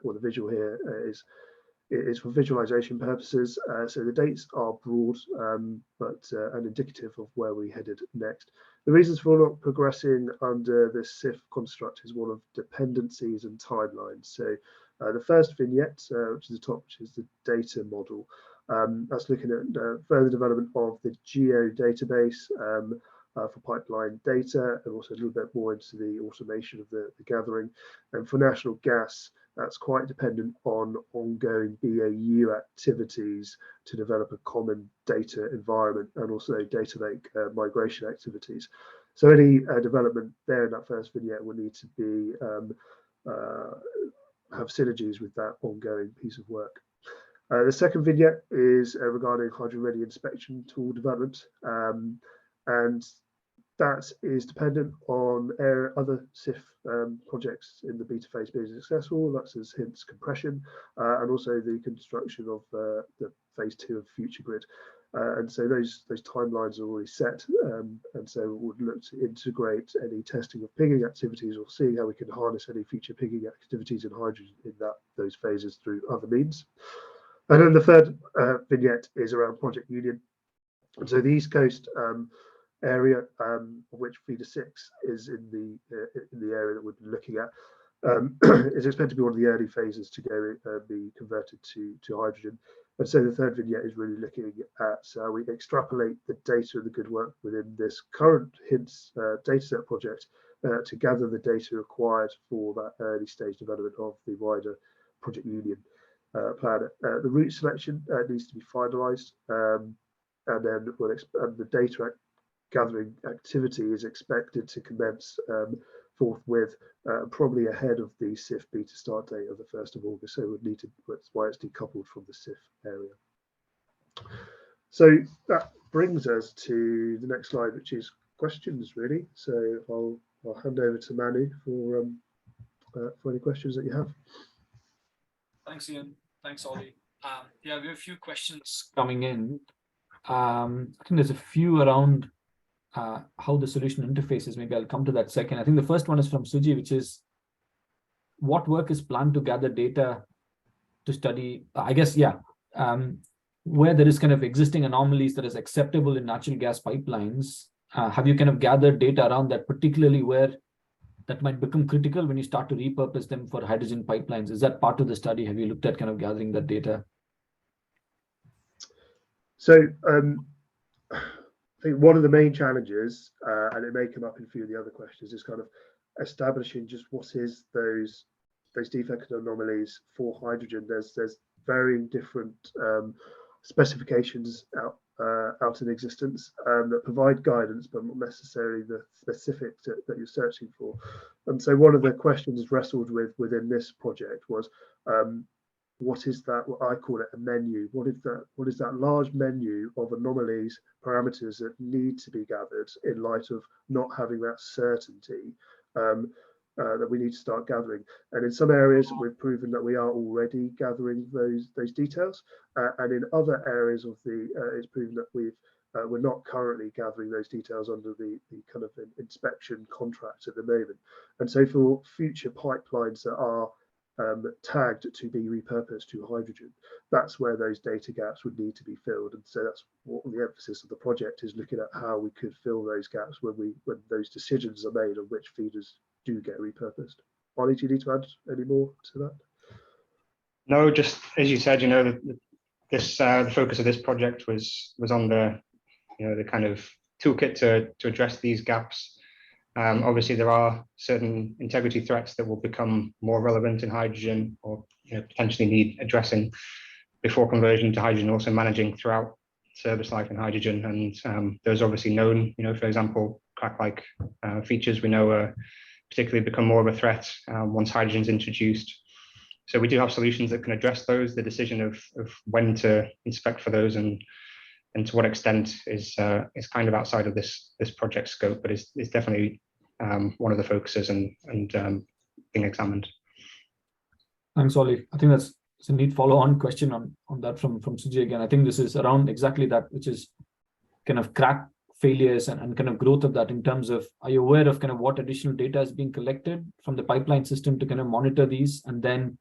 or the visual here is for visualization purposes. So the dates are broad, but and indicative of where we headed next. The reasons for not progressing under the SIF construct is one of dependencies and timelines. So the first vignette, which is the top, which is the data model, that's looking at further development of the geodatabase for pipeline data, and also a little bit more into the automation of the gathering. And for national gas, that's quite dependent on ongoing BAU activities to develop a common data environment and also data lake migration activities. So any development there in that first vignette will need to be have synergies with that ongoing piece of work. The second vignette is regarding hydrogen-ready inspection tool development, and that is dependent on other SIF projects in the beta phase being successful. That's as HyNTS Compression, and also the construction of the phase 2 of Future Grid. And so those timelines are already set, and so we would look to integrate any testing of pigging activities or seeing how we can harness any future pigging activities in hydrogen in those phases through other means. And then the third vignette is around Project Union. And so the East Coast area, of which feeder 6 is in the area that we've been looking at, is expected to be one of the early phases to go be converted to hydrogen. And so the third vignette is really looking at how we extrapolate the data and the good work within this current HyNTS dataset project to gather the data required for that early stage development of the wider Project Union plan. The route selection needs to be finalised, and then the data gathering activity is expected to commence forthwith, probably ahead of the SIF beta start date of the 1st of August. So that's why it's decoupled from the SIF area. So that brings us to the next slide, which is questions, really. So I'll hand over to Manu for any questions that you have. Thanks, Ian. Thanks, Ollie. Yeah, we have a few questions coming in. I think there's a few around how the solution interfaces. Maybe I'll come to that second. I think the first one is from Suji, which is what work is planned to gather data to study, I guess, yeah, where there is kind of existing anomalies that is acceptable in natural gas pipelines. Have you kind of gathered data around that, particularly where that might become critical when you start to repurpose them for hydrogen pipelines? Is that part of the study? Have you looked at kind of gathering that data? So I think one of the main challenges, and it may come up in a few of the other questions, is kind of establishing just what is those defect anomalies for hydrogen. There's varying different specifications out in existence that provide guidance, but not necessarily the specifics that you're searching for. And so one of the questions wrestled with within this project was, what is that? What I call it a menu. What is that large menu of anomalies, parameters that need to be gathered in light of not having that certainty that we need to start gathering? And in some areas, we've proven that we are already gathering those details, and in other areas of it's proven that we're not currently gathering those details under the kind of inspection contract at the moment. And so for future pipelines that are tagged to be repurposed to hydrogen, that's where those data gaps would need to be filled. And so that's what the emphasis of the project is, looking at how we could fill those gaps when those decisions are made on which feeders do get repurposed. Ollie, do you need to add any more to that? No, just as you said, the focus of this project was on the kind of toolkit to address these gaps. Obviously, there are certain integrity threats that will become more relevant in hydrogen, or potentially need addressing before conversion to hydrogen, also managing throughout service life in hydrogen. And those obviously known, for example, crack-like features we know particularly become more of a threat once hydrogen is introduced. So we do have solutions that can address those. The decision of when to inspect for those and to what extent is kind of outside of this project scope, but it's definitely one of the focuses and being examined. Thanks, Ollie. I think that's a neat follow-on question on that from Suji again. I think this is around exactly that, which is kind of crack failures and kind of growth of that, in terms of, are you aware of kind of what additional data is being collected from the pipeline system to kind of monitor these? And then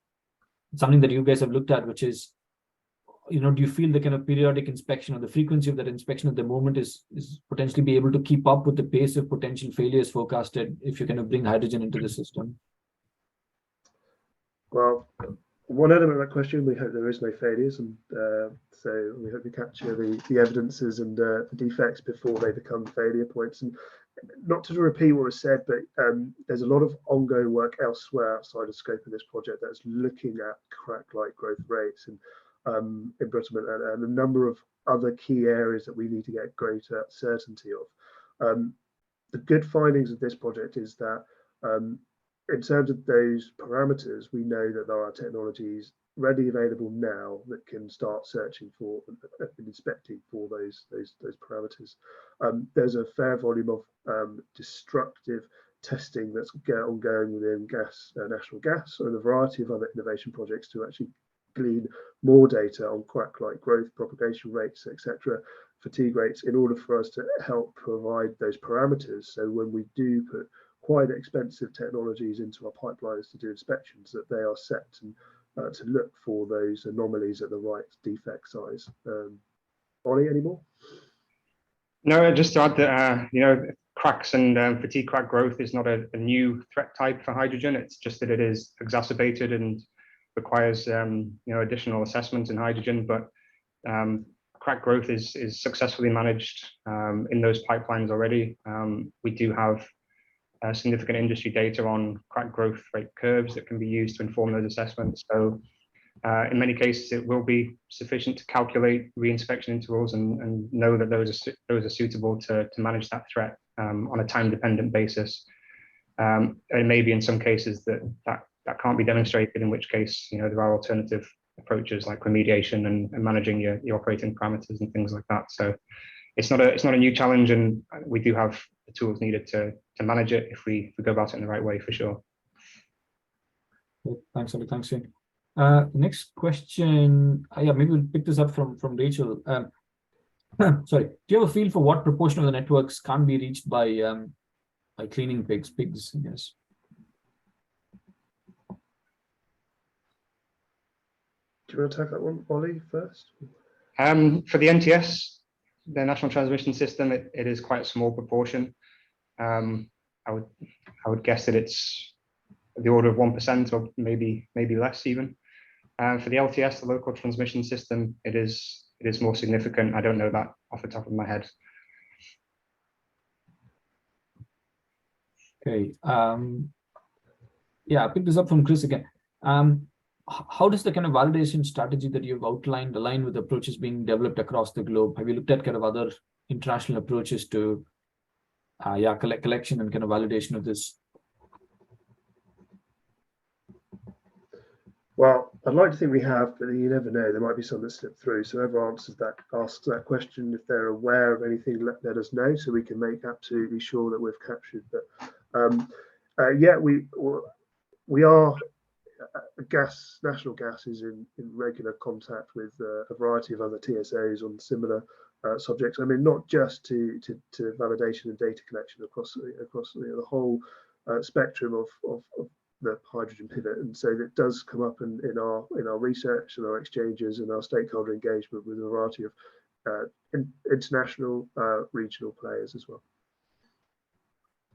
something that you guys have looked at, which is, do you feel the kind of periodic inspection or the frequency of that inspection at the moment is potentially be able to keep up with the pace of potential failures forecasted if you kind of bring hydrogen into the system? Well, one element of that question, we hope there is no failures, and so we hope we capture the evidences and the defects before they become failure points. And not to repeat what was said, but there's a lot of ongoing work elsewhere outside the scope of this project that's looking at crack-like growth rates and embrittlement and a number of other key areas that we need to get greater certainty of. The good findings of this project is that in terms of those parameters, we know that there are technologies readily available now that can start searching for and inspecting for those parameters. There's a fair volume of destructive testing that's ongoing within national gas and a variety of other innovation projects to actually glean more data on crack-like growth, propagation rates, etc., fatigue rates, in order for us to help provide those parameters. So when we do put quite expensive technologies into our pipelines to do inspections, that they are set and to look for those anomalies at the right defect size. Ollie, any more? No, just to add that cracks and fatigue crack growth is not a new threat type for hydrogen. It's just that it is exacerbated and requires additional assessment in hydrogen. But crack growth is successfully managed in those pipelines already. We do have significant industry data on crack growth rate curves that can be used to inform those assessments. So in many cases, it will be sufficient to calculate re-inspection intervals and know that those are suitable to manage that threat on a time-dependent basis. It may be in some cases that can't be demonstrated, in which case there are alternative approaches like remediation and managing your operating parameters and things like that. So it's not a new challenge, and we do have the tools needed to manage it if we go about it in the right way, for sure. Thanks, Ollie. Thanks, Ian. Next question, maybe we'll pick this up from Rachel. Sorry, do you have a feel for what proportion of the networks can't be reached by cleaning pigs, I guess? Do you want to take that one, Ollie, first? For the NTS, the National Transmission System, it is quite a small proportion. I would guess that it's the order of 1% or maybe less even. For the LTS, the Local Transmission System, it is more significant. I don't know that off the top of my head. Okay. I picked this up from Chris again. How does the kind of validation strategy that you've outlined align with approaches being developed across the globe? Have you looked at kind of other international approaches to collection and kind of validation of this? Well, I'd like to think we have, but you never know. There might be some that slip through. So whoever asks that question, if they're aware of anything, let us know so we can make absolutely sure that we've captured that. We are. National Gas is in regular contact with a variety of other TSOs on similar subjects. I mean, not just to validation and data collection across the whole spectrum of the hydrogen pivot, and so that does come up in our research and our exchanges and our stakeholder engagement with a variety of international regional players as well.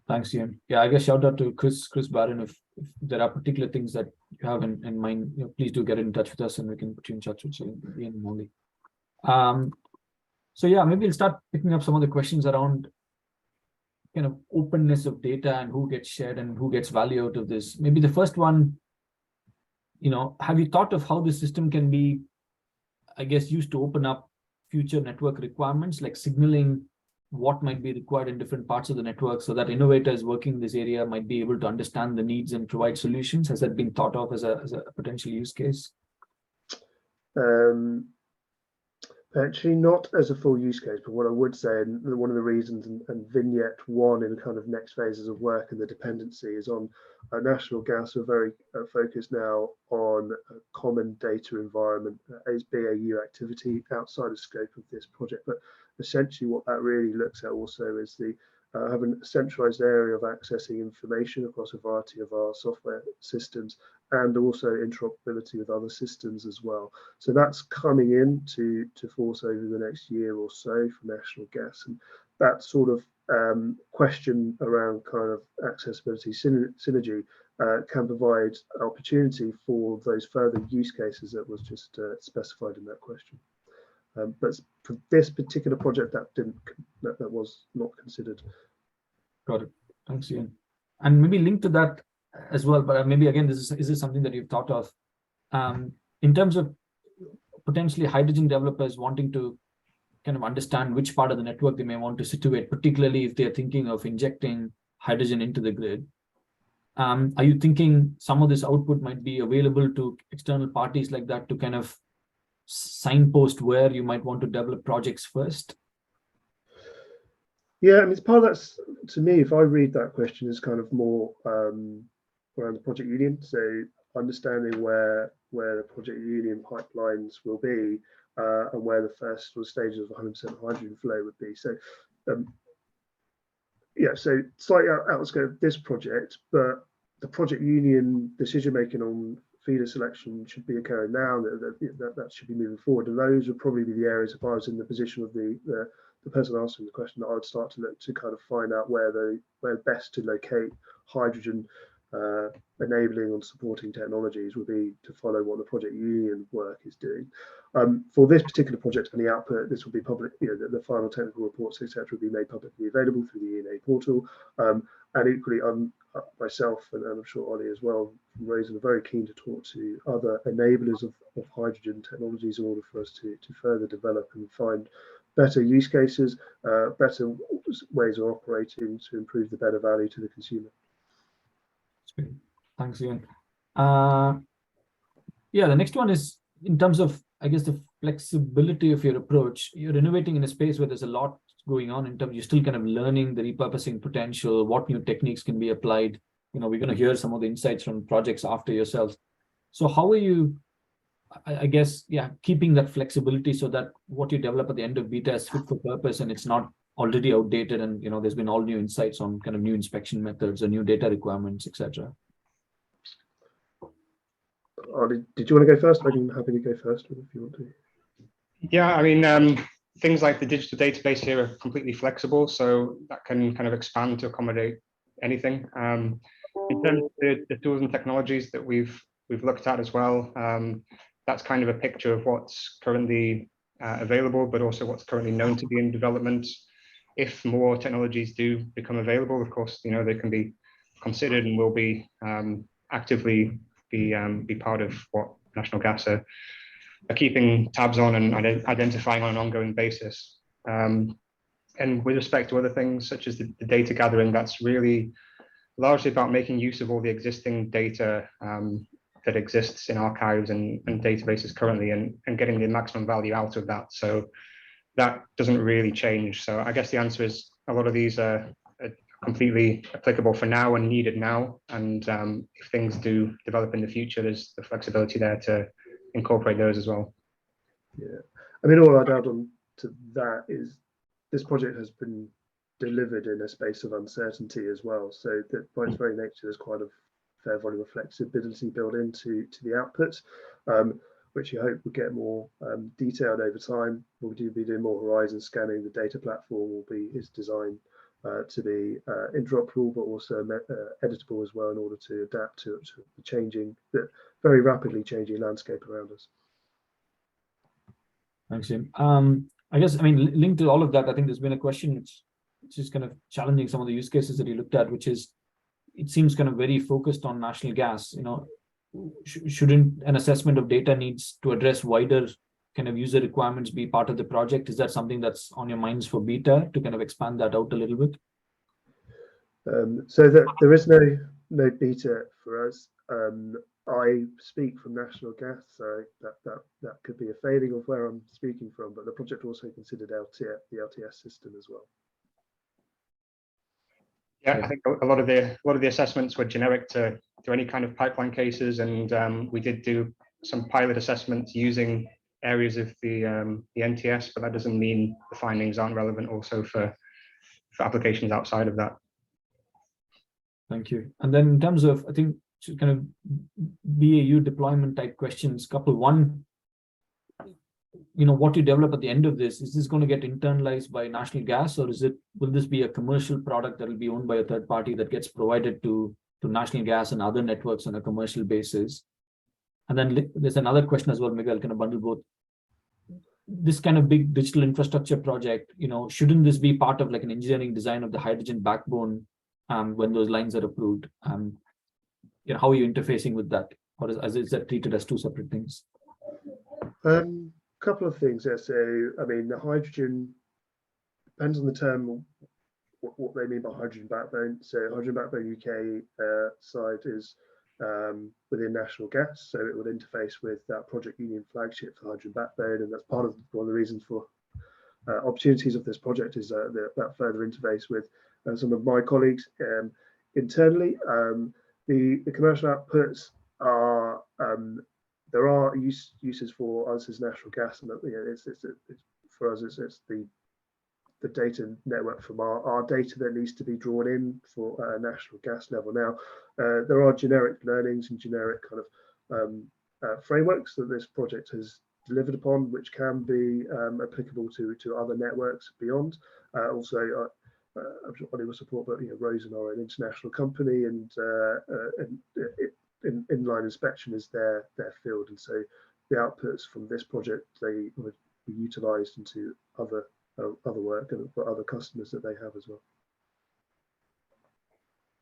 Thanks, Ian. Yeah, I guess shout out to Chris Barron. If there are particular things that you have in mind, please do get in touch with us and we can put you in touch with Ian and Molly. So maybe we'll start picking up some of the questions around kind of openness of data and who gets shared and who gets value out of this. Maybe the first one, have you thought of how the system can be, I guess, used to open up future network requirements, like signaling what might be required in different parts of the network so that innovators working in this area might be able to understand the needs and provide solutions? Has that been thought of as a potential use case? Actually, not as a full use case, but what I would say, and one of the reasons, and vignette one in kind of next phases of work and the dependency is on National Gas. We're very focused now on a common data environment as BAU activity outside of scope of this project. But essentially what that really looks at also is the having a centralized area of accessing information across a variety of our software systems, and also interoperability with other systems as well. So that's coming in to force over the next year or so for National Gas. And that sort of question around kind of accessibility synergy can provide opportunity for those further use cases that was just specified in that question. But for this particular project, that was not considered. Got it. Thanks, Ian. And maybe linked to that as well, but maybe again, is this something that you've thought of in terms of potentially hydrogen developers wanting to kind of understand which part of the network they may want to situate, particularly if they're thinking of injecting hydrogen into the grid? Are you thinking some of this output might be available to external parties like that to kind of signpost where you might want to develop projects first? Yeah, I mean, it's part of that. To me, if I read that question as kind of more around the project union, so understanding where the project union pipelines will be, and where the first sort of stages of 100% hydrogen flow would be. So yeah, so slightly out of scope of this project, but the project union decision making on feeder selection should be occurring now. That should be moving forward, and those would probably be the areas, if I was in the position of the person answering the question, that I would start to look to kind of find out where best to locate hydrogen enabling and supporting technologies would be to follow what the project union work is doing. For this particular project and the output, this will be public, the final technical reports, etc., will be made publicly available through the ENA portal. And equally, myself and I'm sure Ollie as well from Raisin are very keen to talk to other enablers of hydrogen technologies in order for us to further develop and find better use cases, better ways of operating to improve the better value to the consumer. Thanks, Ian. Yeah, the next one is in terms of, I guess, the flexibility of your approach. You're innovating in a space where there's a lot going on in terms, you're still kind of learning the repurposing potential, what new techniques can be applied. We're going to hear some of the insights from projects after yourselves. So how are you, I guess, yeah, keeping that flexibility so that what you develop at the end of beta is fit for purpose and it's not already outdated, and there's been all new insights on kind of new inspection methods or new data requirements, etc. Did you want to go first? I'm happy to go first if you want to. Yeah, I mean, things like the digital database here are completely flexible, so that can kind of expand to accommodate anything. In terms of the tools and technologies that we've looked at as well, that's kind of a picture of what's currently available, but also what's currently known to be in development. If more technologies do become available, of course, they can be considered and will be actively be part of what National Gas are keeping tabs on and identifying on an ongoing basis. And with respect to other things such as the data gathering, that's really largely about making use of all the existing data that exists in archives and databases currently, and getting the maximum value out of that. So that doesn't really change. So I guess the answer is a lot of these are completely applicable for now and needed now. And if things do develop in the future, there's the flexibility there to incorporate those as well. Yeah, I mean, all I'd add on to that is this project has been delivered in a space of uncertainty as well. So that by its very nature, there's quite a fair volume of flexibility built into the outputs, which you hope will get more detailed over time. We'll be doing more horizon scanning. The data platform is designed to be interoperable, but also editable as well in order to adapt to the very rapidly changing landscape around us. Thanks, Jim. I guess, linked to all of that, I think there's been a question which is kind of challenging some of the use cases that you looked at, which is, it seems kind of very focused on national gas. Shouldn't an assessment of data needs to address wider kind of user requirements be part of the project? Is that something that's on your minds for beta to kind of expand that out a little bit? So that there is no beta for us. I speak from National Gas, so that could be a failing of where I'm speaking from, but the project also considered the LTS system as well. Yeah, I think a lot of the assessments were generic to any kind of pipeline cases, and we did do some pilot assessments using areas of the NTS, but that doesn't mean the findings aren't relevant also for applications outside of that. Thank you. And then in terms of, I think, kind of BAU deployment type questions, one, what you develop at the end of this, is this going to get internalized by National Gas, or will this be a commercial product that will be owned by a third party that gets provided to National Gas and other networks on a commercial basis? And then there's another question as well, maybe I'll kind of bundle both. This kind of big digital infrastructure project, shouldn't this be part of like an engineering design of the hydrogen backbone when those lines are approved? How are you interfacing with that? Or is that treated as two separate things? Couple of things there. So, the hydrogen depends on the term, what they mean by hydrogen backbone. So hydrogen backbone UK side is within National Gas, so it would interface with that project union flagship for hydrogen backbone, and that's part of one of the reasons for opportunities of this project is that further interface with some of my colleagues internally. The commercial outputs are there are uses for us as natural gas, and it's for us it's the data network from our data that needs to be drawn in for a national gas level. Now, there are generic learnings and generic kind of frameworks that this project has delivered upon, which can be applicable to other networks beyond. Also, I'm sure Ollie will support, but Rosen are an international company, and inline inspection is their field, and so the outputs from this project they would be utilised into other work and for other customers that they have as well.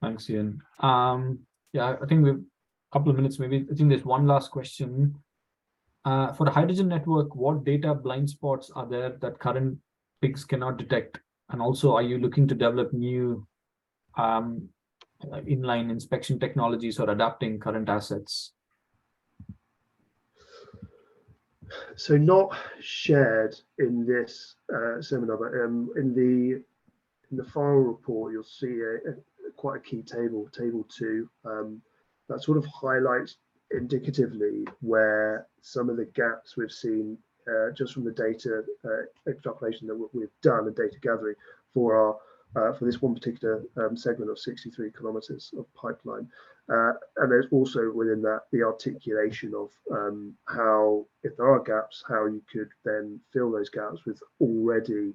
Thanks, Ian. Yeah, I think we've a couple of minutes maybe. I think there's one last question. For the hydrogen network, what data blind spots are there that current PIGs cannot detect? And also, are you looking to develop new inline inspection technologies or adapting current assets? So not shared in this seminar, but in the final report, you'll see quite a key table, table 2, that sort of highlights indicatively where some of the gaps we've seen just from the data extrapolation that we've done and data gathering for this one particular segment of 63 kilometers of pipeline. And there's also within that the articulation of how, if there are gaps, how you could then fill those gaps with already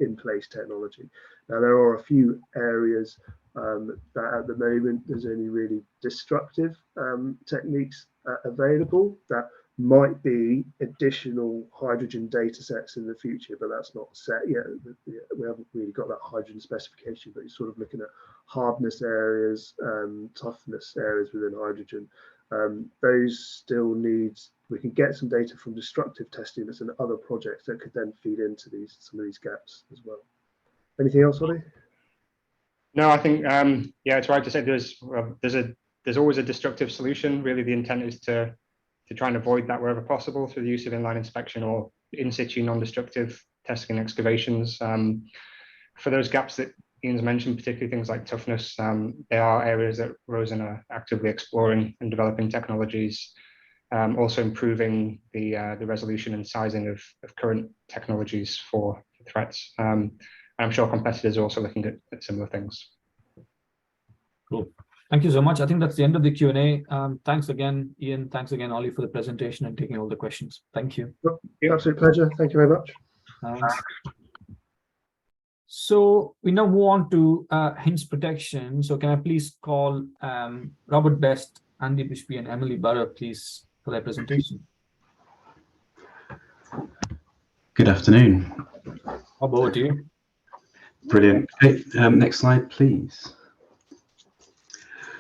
in place technology. Now, there are a few areas that at the moment there's only really destructive techniques available that might be additional hydrogen data sets in the future, but that's not set yet. We haven't really got that hydrogen specification, but you're sort of looking at hardness areas, toughness areas within hydrogen. Those still need, we can get some data from destructive test units and other projects that could then feed into some of these gaps as well. Anything else, Ollie? No, I think yeah, it's right to say there's always a destructive solution. Really, the intent is to try and avoid that wherever possible through the use of inline inspection or in situ non-destructive testing and excavations. For those gaps that Ian's mentioned, particularly things like toughness, there are areas that Rosen are actively exploring and developing technologies, also improving the resolution and sizing of current technologies for threats. I'm sure competitors are also looking at similar things. Cool. Thank you so much. I think that's the end of the Q&A. Thanks again, Ian. Thanks again, Ollie, for the presentation and taking all the questions. Thank you. Absolute pleasure. Thank you very much. Thanks. So we now move on to HyNTS protection. So can I please call Robert Best, Andy Bishby, and Emily Burrow, please, for their presentation. Good afternoon. How about you? Brilliant. Okay, next slide, please.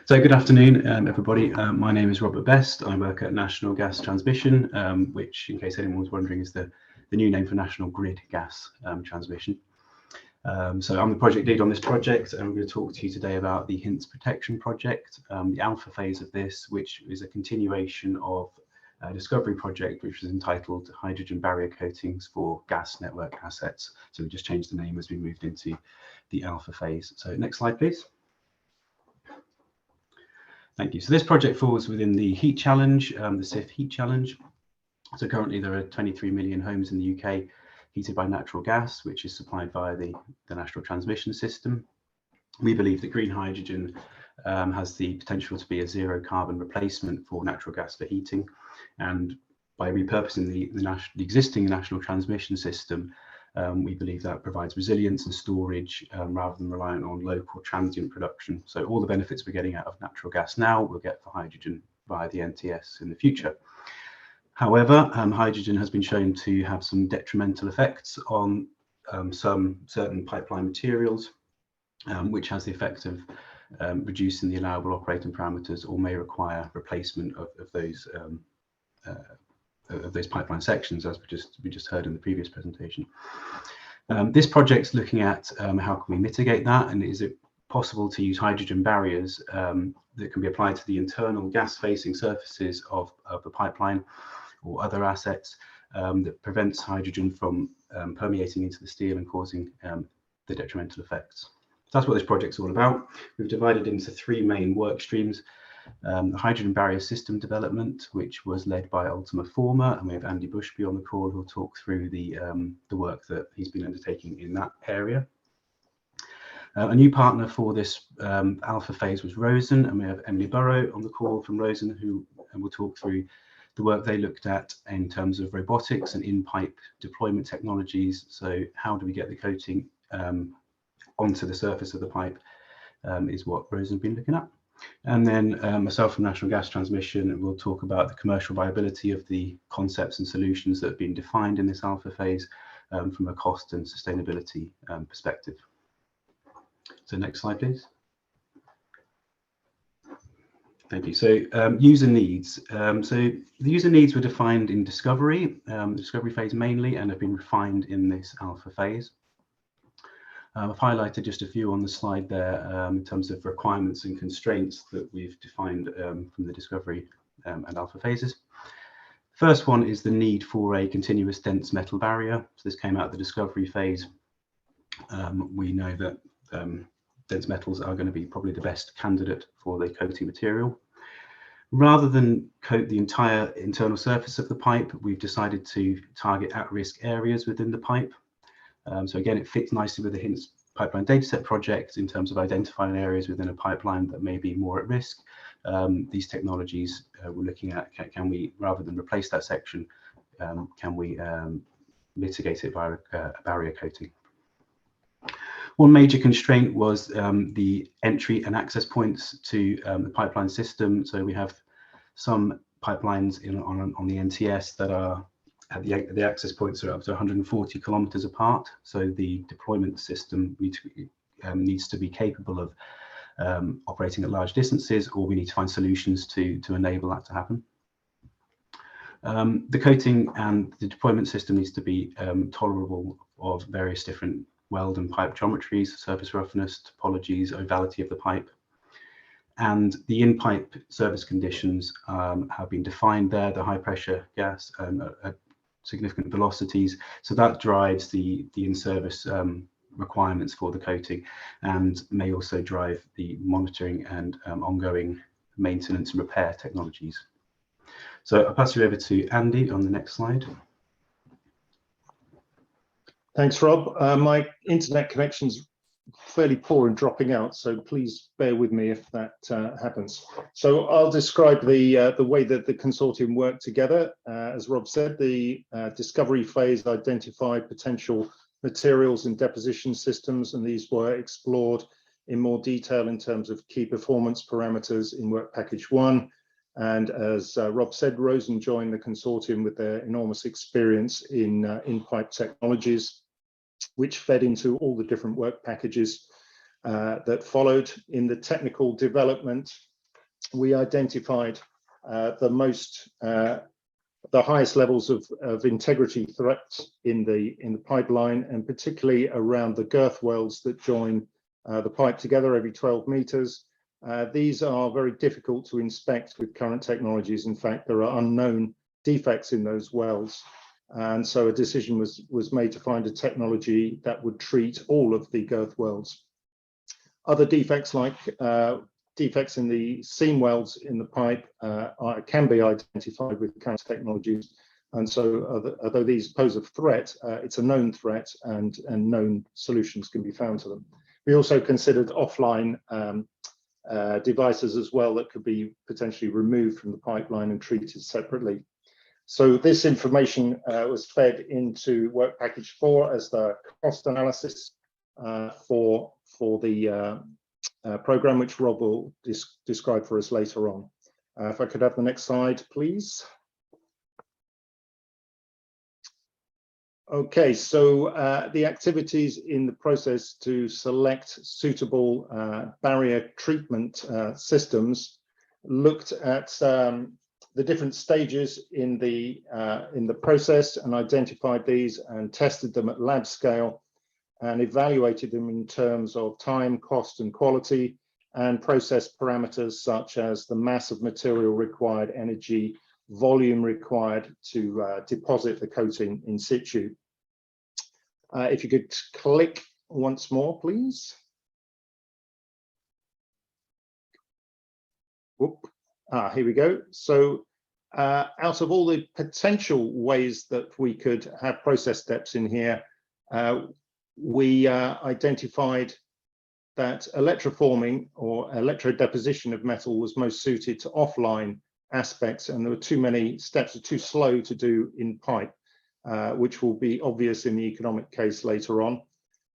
So good afternoon, everybody. My name is Robert Best. I work at National Gas Transmission, which, in case anyone was wondering, is the new name for National Grid Gas Transmission. So I'm the project lead on this project, and I'm going to talk to you today about the HyNTS protection project, the alpha phase of this, which is a continuation of a discovery project which was entitled Hydrogen Barrier Coatings for Gas Network Assets. So we just changed the name as we moved into the alpha phase. So next slide, please. Thank you. So this project falls within the heat challenge, the SIF heat challenge. So currently there are 23 million homes in the UK heated by natural gas, which is supplied via the national transmission system. We believe that green hydrogen has the potential to be a zero carbon replacement for natural gas for heating. And by repurposing the existing national transmission system, we believe that provides resilience and storage rather than relying on local transient production. So all the benefits we're getting out of natural gas now we'll get for hydrogen via the NTS in the future. However, hydrogen has been shown to have some detrimental effects on some certain pipeline materials, which has the effect of reducing the allowable operating parameters or may require replacement of those pipeline sections, as we just heard in the previous presentation. This project's looking at how can we mitigate that, and is it possible to use hydrogen barriers that can be applied to the internal gas-facing surfaces of the pipeline or other assets that prevents hydrogen from permeating into the steel and causing the detrimental effects. So that's what this project's all about. We've divided into 3 main work streams. The hydrogen barrier system development, which was led by Ultima Forma, and we have Andy Bushby on the call who'll talk through the work that he's been undertaking in that area. A new partner for this alpha phase was Rosen, and we have Emily Burrow on the call from Rosen, who will talk through the work they looked at in terms of robotics and in-pipe deployment technologies. So how do we get the coating onto the surface of the pipe is what Rosen has been looking at. And then myself from National Gas Transmission will talk about the commercial viability of the concepts and solutions that have been defined in this alpha phase from a cost and sustainability perspective. So next slide, please. Thank you. So user needs. So the user needs were defined in discovery phase mainly, and have been refined in this alpha phase. I've highlighted just a few on the slide there in terms of requirements and constraints that we've defined from the discovery and alpha phases. First one is the need for a continuous dense metal barrier. So this came out of the discovery phase. We know that dense metals are going to be probably the best candidate for the coating material. Rather than coat the entire internal surface of the pipe, we've decided to target at-risk areas within the pipe. So again, it fits nicely with the HyNTS pipeline dataset project in terms of identifying areas within a pipeline that may be more at risk. These technologies we're looking at, can we, rather than replace that section, can we mitigate it via a barrier coating? One major constraint was the entry and access points to the pipeline system. So we have some pipelines on the NTS that are at the access points are up to 140 kilometers apart. So the deployment system needs to be capable of operating at large distances, or we need to find solutions to enable that to happen. The coating and the deployment system needs to be tolerable of various different weld and pipe geometries, surface roughness, topologies, ovality of the pipe. And the in-pipe service conditions have been defined there, the high pressure gas at significant velocities. So that drives the in-service requirements for the coating, and may also drive the monitoring and ongoing maintenance and repair technologies. So I'll pass you over to Andy on the next slide. Thanks, Rob. My internet connection's fairly poor and dropping out, so please bear with me if that happens. So I'll describe the way that the consortium worked together. As Rob said, the discovery phase identified potential materials and deposition systems, and these were explored in more detail in terms of key performance parameters in work package 1. And as Rob said, Rosen joined the consortium with their enormous experience in pipe technologies, which fed into all the different work packages that followed. In the technical development, we identified the highest levels of integrity threats in the pipeline, and particularly around the girth welds that join the pipe together every 12 meters. These are very difficult to inspect with current technologies. In fact, there are unknown defects in those welds. And so a decision was made to find a technology that would treat all of the girth welds. Other defects, like defects in the seam welds in the pipe, can be identified with current technologies. And so although these pose a threat, it's a known threat, and known solutions can be found to them. We also considered offline devices as well that could be potentially removed from the pipeline and treated separately. So this information was fed into work package 4 as the cost analysis for the program, which Rob will describe for us later on. If I could have the next slide, please. Okay, so the activities in the process to select suitable barrier treatment systems looked at the different stages in the process, and identified these and tested them at lab scale, and evaluated them in terms of time, cost, and quality, and process parameters such as the mass of material required, energy, volume required to deposit the coating in situ. If you could click once more, please. Whoop. Here we go. So out of all the potential ways that we could have process steps in here, we identified that electroforming or electrodeposition of metal was most suited to offline aspects, and there were too many steps, are too slow to do in pipe, which will be obvious in the economic case later on.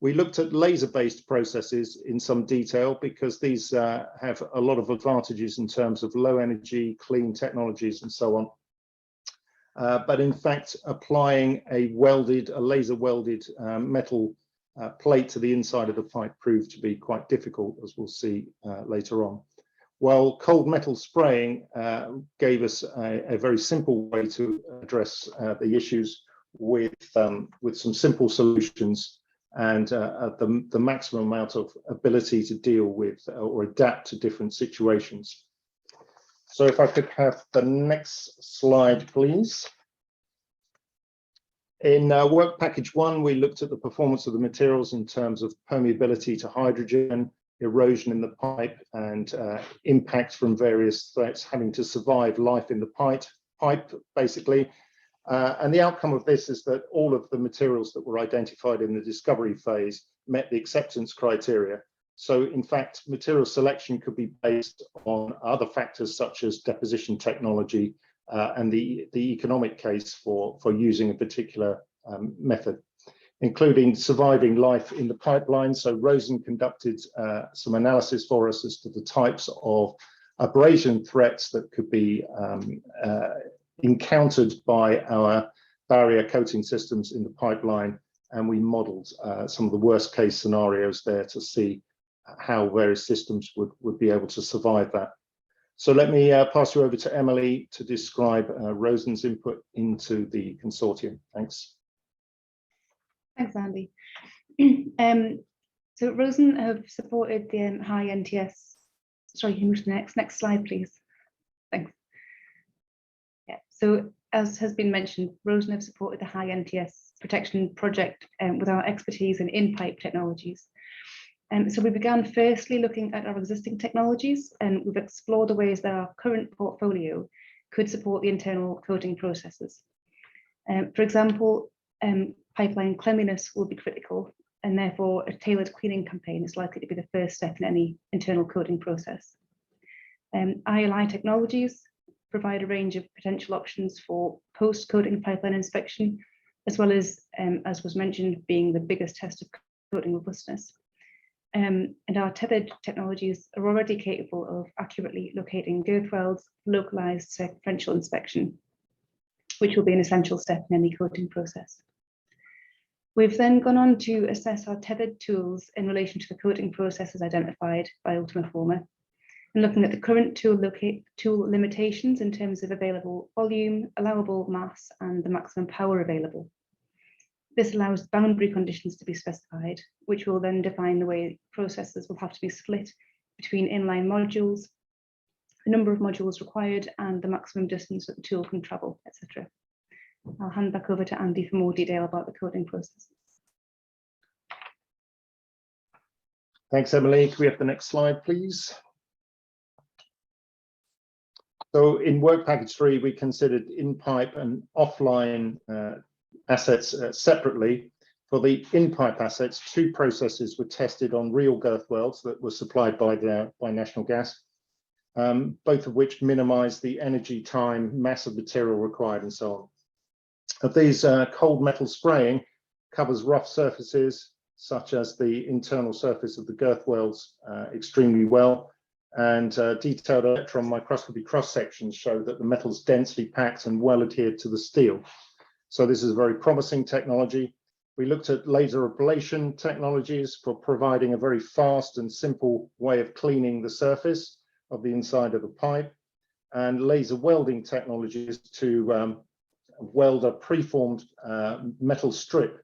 We looked at laser-based processes in some detail because these have a lot of advantages in terms of low energy, clean technologies and so on. But in fact, applying a laser welded metal plate to the inside of the pipe proved to be quite difficult, as we'll see later on. While cold metal spraying gave us a very simple way to address the issues with some simple solutions and the maximum amount of ability to deal with or adapt to different situations. So if I could have the next slide, please. In work package 1, we looked at the performance of the materials in terms of permeability to hydrogen, erosion in the pipe, and impacts from various threats having to survive life in the pipe basically. And the outcome of this is that all of the materials that were identified in the discovery phase met the acceptance criteria. So in fact, material selection could be based on other factors such as deposition technology and the economic case for using a particular method, including surviving life in the pipeline. So Rosen conducted some analysis for us as to the types of abrasion threats that could be encountered by our barrier coating systems in the pipeline, and we modeled some of the worst case scenarios there to see how various systems would be able to survive that. So let me pass you over to Emily to describe Rosen's input into the consortium. Thanks. Thanks, Andy. So Rosen have supported the HyNTS. Sorry, can you move to the next slide, please? Thanks. Yeah. So as has been mentioned, Rosen have supported the HyNTS protection project with our expertise in in-pipe technologies. So we began firstly looking at our existing technologies, and we've explored the ways that our current portfolio could support the internal coating processes. For example, pipeline cleanliness will be critical, and therefore a tailored cleaning campaign is likely to be the first step in any internal coating process. ILI technologies provide a range of potential options for post-coating pipeline inspection, as well as was mentioned, being the biggest test of coating robustness. And our tethered technologies are already capable of accurately locating girth welds, localized circumferential inspection, which will be an essential step in any coating process. We've then gone on to assess our tethered tools in relation to the coating processes identified by Ultima Forma, and looking at the current tool limitations in terms of available volume, allowable mass, and the maximum power available. This allows boundary conditions to be specified, which will then define the way processes will have to be split between inline modules, the number of modules required, and the maximum distance that the tool can travel, etc. I'll hand back over to Andy for more detail about the coding process. Thanks, Emily. Can we have the next slide, please? So in work package 3, we considered in-pipe and offline assets separately. For the in-pipe assets, 2 processes were tested on real girth welds that were supplied by National Gas, both of which minimize the energy, time, mass of material required, and so on. Of these, cold metal spraying covers rough surfaces, such as the internal surface of the girth welds, extremely well, and detailed electron microscopy cross sections show that the metal's densely packed and well adhered to the steel. So this is a very promising technology. We looked at laser ablation technologies for providing a very fast and simple way of cleaning the surface of the inside of the pipe, and laser welding technologies to weld a preformed metal strip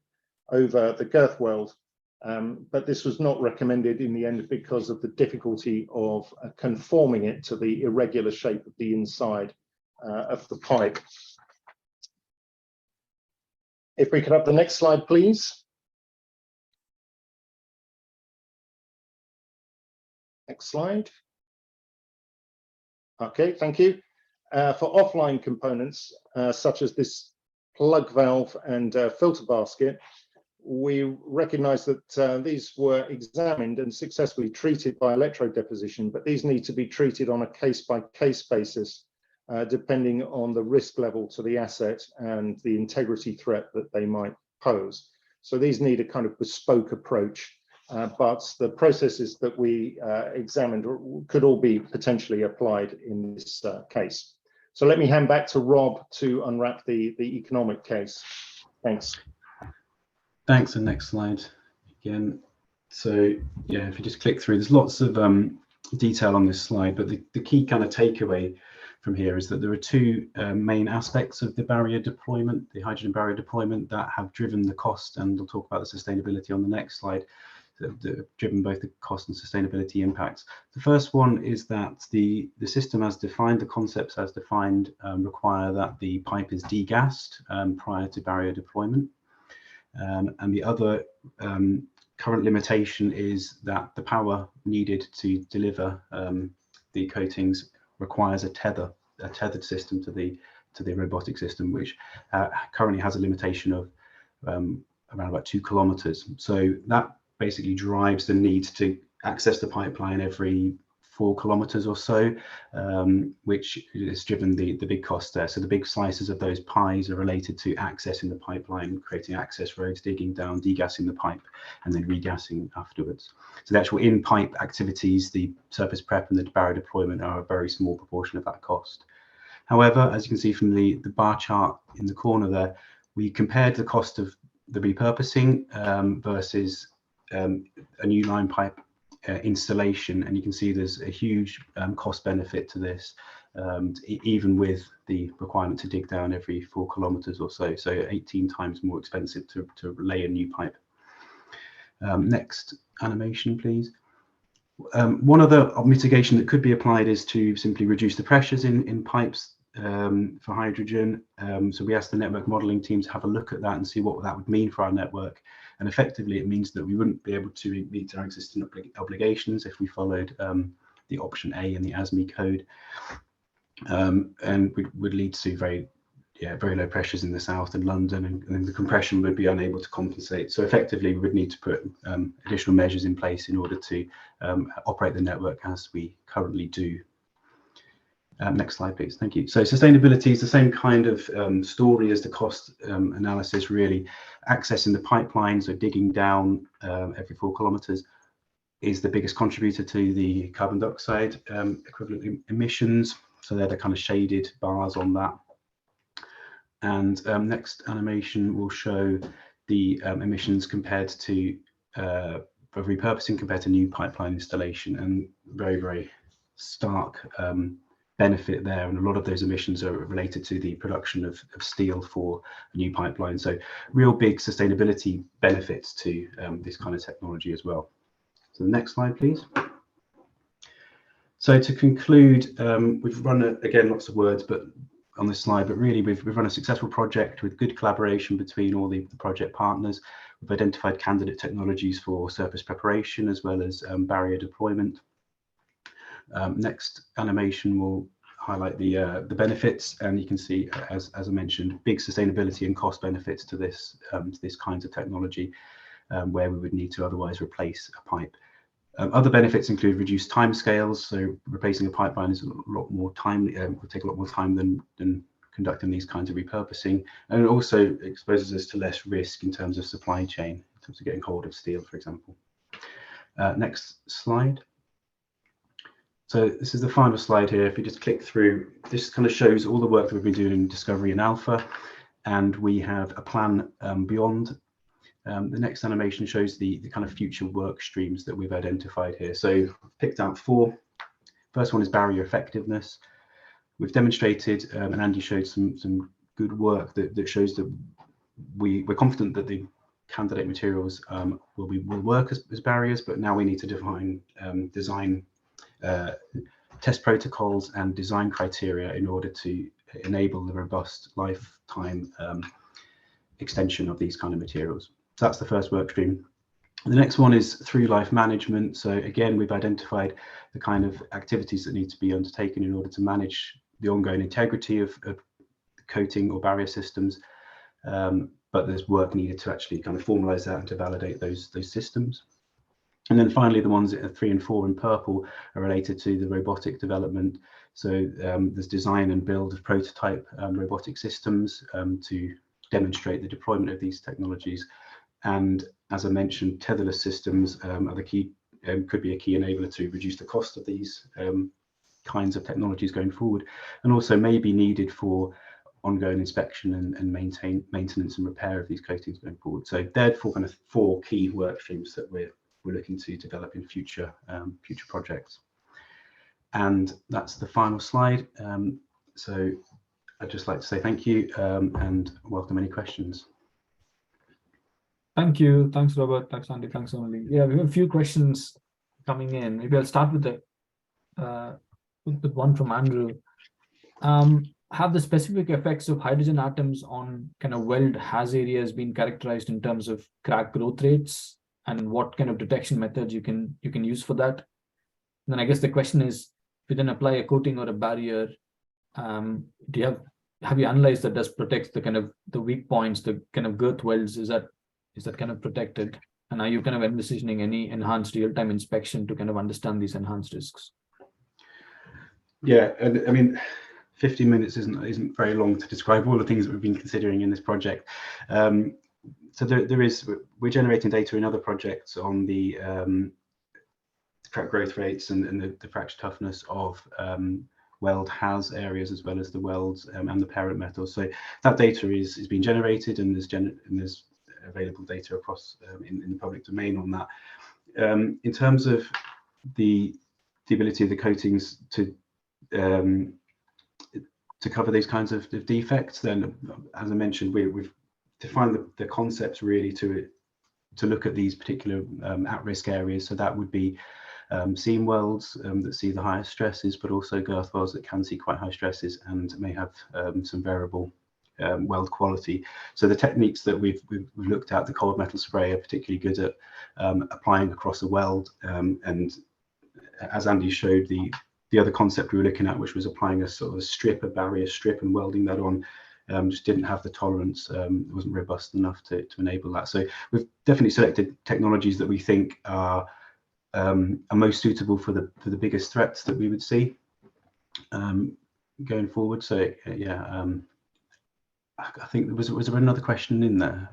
over the girth weld. But this was not recommended in the end because of the difficulty of conforming it to the irregular shape of the inside of the pipe. If we could have the next slide, please. Next slide. Okay, thank you. For offline components, such as this plug valve and filter basket, we recognize that these were examined and successfully treated by electrode deposition, but these need to be treated on a case-by-case basis, depending on the risk level to the asset and the integrity threat that they might pose. So these need a kind of bespoke approach, but the processes that we examined could all be potentially applied in this case. So let me hand back to Rob to unwrap the economic case. Thanks. Thanks, and next slide again. So yeah, if you just click through, there's lots of detail on this slide, but the key kind of takeaway from here is that there are two main aspects of the barrier deployment, the hydrogen barrier deployment, that have driven the cost, and we'll talk about the sustainability on the next slide, that have driven both the cost and sustainability impacts. The first one is that the system as defined, the concepts as defined, require that the pipe is degassed prior to barrier deployment. And the other current limitation is that the power needed to deliver the coatings requires a tethered system to the robotic system, which currently has a limitation of around about 2 kilometers. So that basically drives the need to access the pipeline every 4 kilometers or so, which has driven the big cost there. So the big slices of those pies are related to accessing the pipeline, creating access roads, digging down, degassing the pipe, and then regassing afterwards. So the actual in-pipe activities, the surface prep and the barrier deployment, are a very small proportion of that cost. However, as you can see from the bar chart in the corner there, we compared the cost of the repurposing versus a new line pipe installation, and you can see there's a huge cost benefit to this, even with the requirement to dig down every 4 kilometers or so, so 18 times more expensive to lay a new pipe. Next animation, please. One other mitigation that could be applied is to simply reduce the pressures in pipes for hydrogen. So we asked the network modeling team to have a look at that and see what that would mean for our network. And effectively, it means that we wouldn't be able to meet our existing obligations if we followed the option A in the ASME code, and would lead to very low pressures in the south and London, and then the compression would be unable to compensate. So effectively, we would need to put additional measures in place in order to operate the network as we currently do. Next slide, please. Thank you. So sustainability is the same kind of story as the cost analysis, really. Accessing the pipeline, so digging down every 4 kilometers, is the biggest contributor to the carbon dioxide equivalent emissions. So they're the kind of shaded bars on that. And next animation will show the emissions compared to of repurposing compared to new pipeline installation, and very, very stark benefit there, and a lot of those emissions are related to the production of steel for a new pipeline. So real big sustainability benefits to this kind of technology as well. So the next slide, please. So to conclude, we've run again lots of words but on this slide, but really we've run a successful project with good collaboration between all the project partners. We've identified candidate technologies for surface preparation as well as barrier deployment. Next animation will highlight the benefits, and you can see, as I mentioned, big sustainability and cost benefits to this kind of technology, where we would need to otherwise replace a pipe. Other benefits include reduced timescales, so replacing a pipeline is a lot more time, will take a lot more time than conducting these kinds of repurposing, and it also exposes us to less risk in terms of supply chain, in terms of getting hold of steel, for example. Next slide. So this is the final slide here. If you just click through, this kind of shows all the work that we've been doing in Discovery and Alpha, and we have a plan beyond. The next animation shows the kind of future work streams that we've identified here. So I've picked out 4. First one is barrier effectiveness. We've demonstrated, and Andy showed some good work that shows that we're confident that the candidate materials will work as barriers, but now we need to design test protocols and design criteria in order to enable the robust lifetime extension of these kind of materials. So that's the first work stream. The next one is through life management. So again, we've identified the kind of activities that need to be undertaken in order to manage the ongoing integrity of coating or barrier systems. But there's work needed to actually kind of formalize that and to validate those systems. And then finally, the ones at 3 and 4 in purple are related to the robotic development. So there's design and build of prototype robotic systems to demonstrate the deployment of these technologies. And as I mentioned, tetherless systems are the key, could be a key enabler to reduce the cost of these kinds of technologies going forward, and also may be needed for ongoing inspection and maintenance and repair of these coatings going forward. So they're kind of 4 key work streams that we're looking to develop in future projects. And that's the final slide. So I'd just like to say thank you and welcome any questions. Thank you. Thanks, Robert. Thanks, Andy. Thanks, Emily. Yeah, we have a few questions coming in. Maybe I'll start with one from Andrew. Have the specific effects of hydrogen atoms on kind of weld has areas been characterized in terms of crack growth rates, and what kind of detection methods you can use for that? And then I guess the question is, if you then apply a coating or a barrier, have you analyzed that does protect the kind of the weak points, the kind of girth welds? Is that kind of protected? And are you kind of envisioning any enhanced real-time inspection to kind of understand these enhanced risks? Yeah, and I mean, 15 minutes isn't very long to describe all the things that we've been considering in this project. So we're generating data in other projects on the crack growth rates and the fracture toughness of weld has areas, as well as the welds and the parent metals. So that data is being generated, and there's available data across in the public domain on that. In terms of the ability of the coatings to cover these kinds of defects, then as I mentioned, we've defined the concepts really to look at these particular at-risk areas. So that would be seam welds that see the highest stresses, but also girth welds that can see quite high stresses and may have some variable weld quality. So the techniques that we've looked at, the cold metal spray, are particularly good at applying across a weld. And as Andy showed, the other concept we were looking at, which was applying a sort of a strip, a barrier strip, and welding that on, just didn't have the tolerance, it wasn't robust enough to enable that. So we've definitely selected technologies that we think are most suitable for the biggest threats that we would see going forward. So yeah, I think was there another question in there?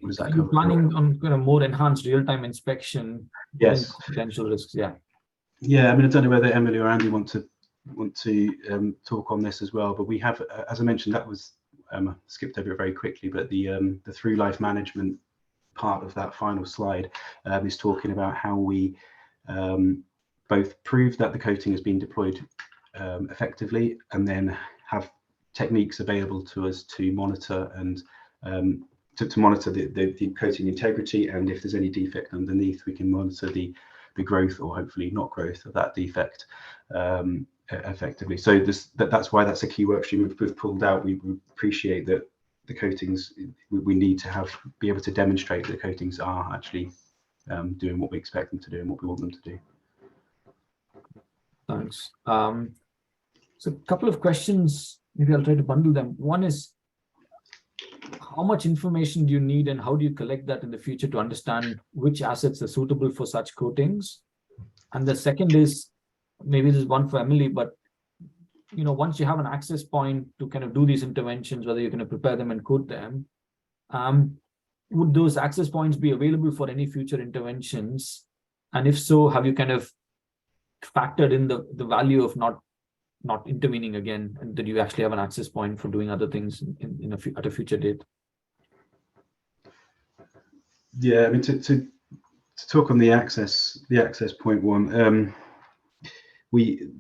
Was that you're planning on kind of more enhanced real-time inspection? Yes. Potential risks. Yeah. Yeah, I mean, I don't know whether Emily or Andy want to talk on this as well, but we have, as I mentioned, that was skipped over it very quickly, but the through life management part of that final slide is talking about how we both prove that the coating has been deployed effectively, and then have techniques available to us to monitor and to monitor the coating integrity, and if there's any defect underneath, we can monitor the growth, or hopefully not growth, of that defect effectively. So that's why that's a key work stream we've pulled out. We appreciate that the coatings, we need to be able to demonstrate that the coatings are actually doing what we expect them to do and what we want them to do. Thanks. So a couple of questions, maybe I'll try to bundle them. One is, how much information do you need, and how do you collect that in the future to understand which assets are suitable for such coatings? And the second is, maybe this is one for Emily, but once you have an access point to kind of do these interventions, whether you're going to prepare them and coat them, would those access points be available for any future interventions? And if so, have you kind of factored in the value of not intervening again, and did you actually have an access point for doing other things at a future date? Yeah, I mean, to talk on the access point one, we've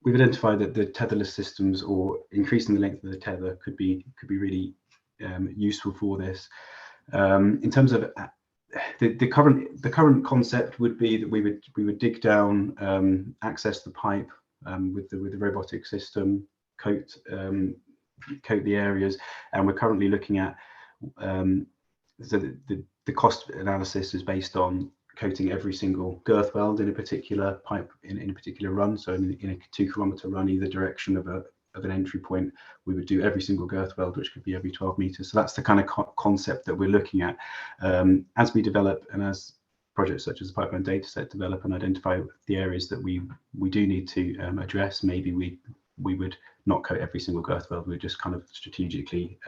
identified that the tetherless systems, or increasing the length of the tether, could be really useful for this. In terms of the current concept would be that we would dig down, access the pipe with the robotic system, coat the areas, and we're currently looking at the the cost analysis is based on coating every single girth weld in a particular pipe in a particular run. So in a 2 kilometer run either direction of an entry point, we would do every single girth weld, which could be every 12 meters. So that's the kind of concept that we're looking at. As we develop and as projects such as the pipeline dataset develop and identify the areas that we do need to address, maybe we would not coat every single girth weld. We just kind of strategically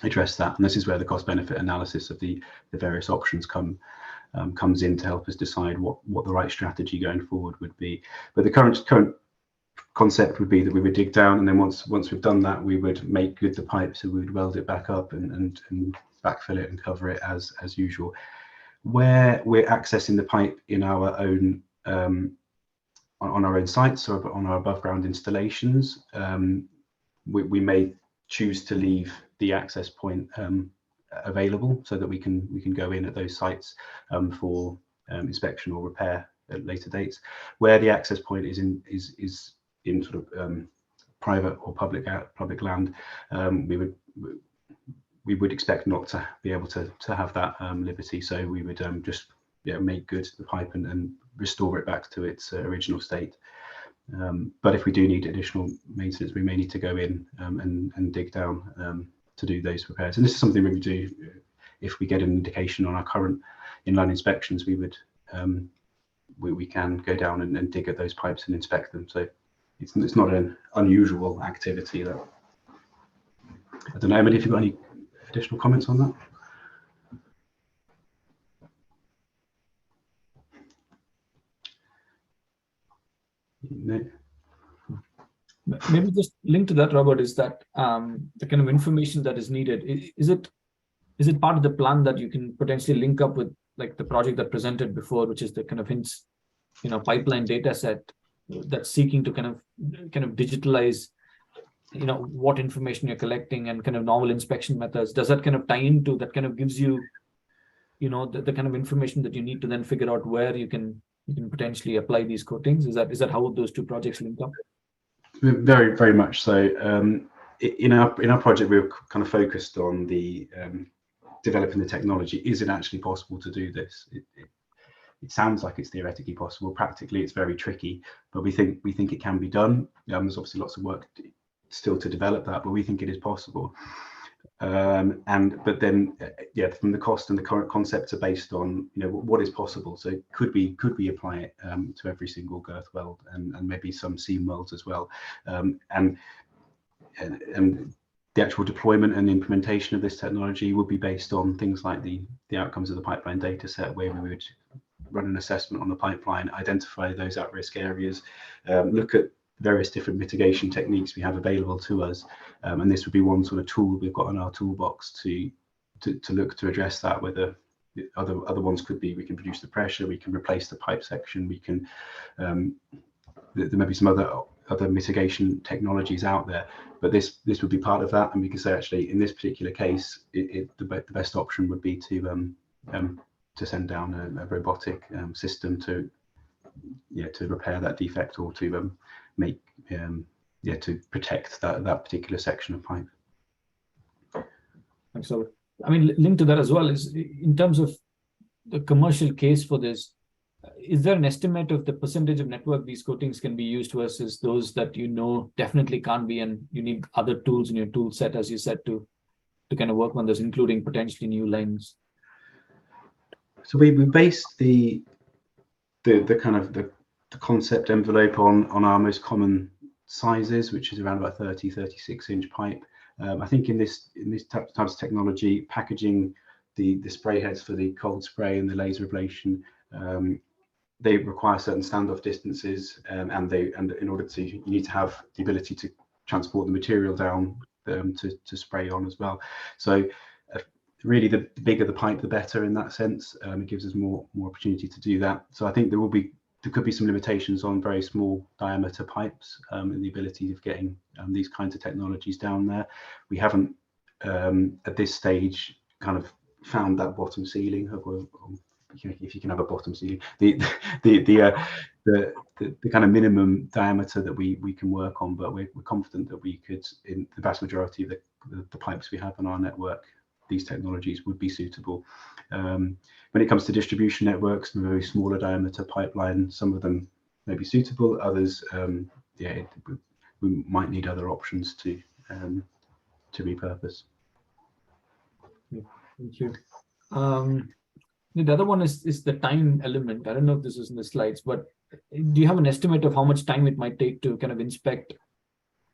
address that. And this is where the cost benefit analysis of the various options comes in to help us decide what the right strategy going forward would be. But the current concept would be that we would dig down, and then once we've done that, we would make good the pipe, so we would weld it back up and backfill it and cover it as usual. Where we're accessing the pipe in our own on our own sites or on our above ground installations, we may choose to leave the access point available so that we can go in at those sites for inspection or repair at later dates. Where the access point is in sort of private or public land, we would expect not to be able to have that liberty. So we would just make good the pipe and restore it back to its original state. But if we do need additional maintenance, we may need to go in and dig down to do those repairs. And this is something we would do if we get an indication on our current inline inspections. We would we can go down and dig at those pipes and inspect them. So it's not an unusual activity. That I don't know, Emily, if you've got any additional comments on that? No. Maybe just linked to that, Robert, is that the kind of information that is needed, is it part of the plan that you can potentially link up with like the project that presented before, which is the kind of HyNTS, pipeline data set that's seeking to kind of digitalize, what information you're collecting and kind of novel inspection methods? Does that kind of tie into that, kind of gives you, the kind of information that you need to then figure out where you can potentially apply these coatings? Is that how those two projects link up? Very, very much so. In our project, we were kind of focused on the developing the technology. Is it actually possible to do this? It sounds like it's theoretically possible. Practically, it's very tricky, but we think it can be done. There's obviously lots of work still to develop that, but we think it is possible. But then from the cost and the current concepts are based on what is possible. So could we apply it to every single girth weld and maybe some seam welds as well, and the actual deployment and implementation of this technology would be based on things like the outcomes of the pipeline data set, where we would run an assessment on the pipeline, identify those at-risk areas, look at various different mitigation techniques we have available to us, and this would be one sort of tool we've got in our toolbox to look to address that. Whether other ones could be, we can reduce the pressure, we can replace the pipe section, we can there may be some other mitigation technologies out there, but this would be part of that. And we can say, actually, in this particular case, the best option would be to send down a robotic system to repair that defect, or to make to protect that particular section of pipe. Thanks, Robert. I mean, linked to that as well is, in terms of the commercial case for this, is there an estimate of the percentage of network these coatings can be used versus those that definitely can't be, and you need other tools in your tool set, as you said, to kind of work on this, including potentially new lines? So we based the kind of the concept envelope on our most common sizes, which is around about 36 inch pipe. I think in this types of technology, packaging the spray heads for the cold spray and the laser ablation, they require certain standoff distances, and in order to, you need to have the ability to transport the material down to spray on as well. So really, the bigger the pipe, the better in that sense. It gives us more opportunity to do that. So I think there could be some limitations on very small diameter pipes, and the ability of getting these kinds of technologies down there. We haven't at this stage kind of found that bottom ceiling, if you can have a bottom ceiling, the kind of minimum diameter that we can work on, but we're confident that we could, in the vast majority of the pipes we have on our network, these technologies would be suitable. When it comes to distribution networks and very smaller diameter pipeline, some of them may be suitable, others, yeah, we might need other options to repurpose. Yeah, thank you. The other one is the time element. I don't know if this is in the slides, but do you have an estimate of how much time it might take to kind of inspect,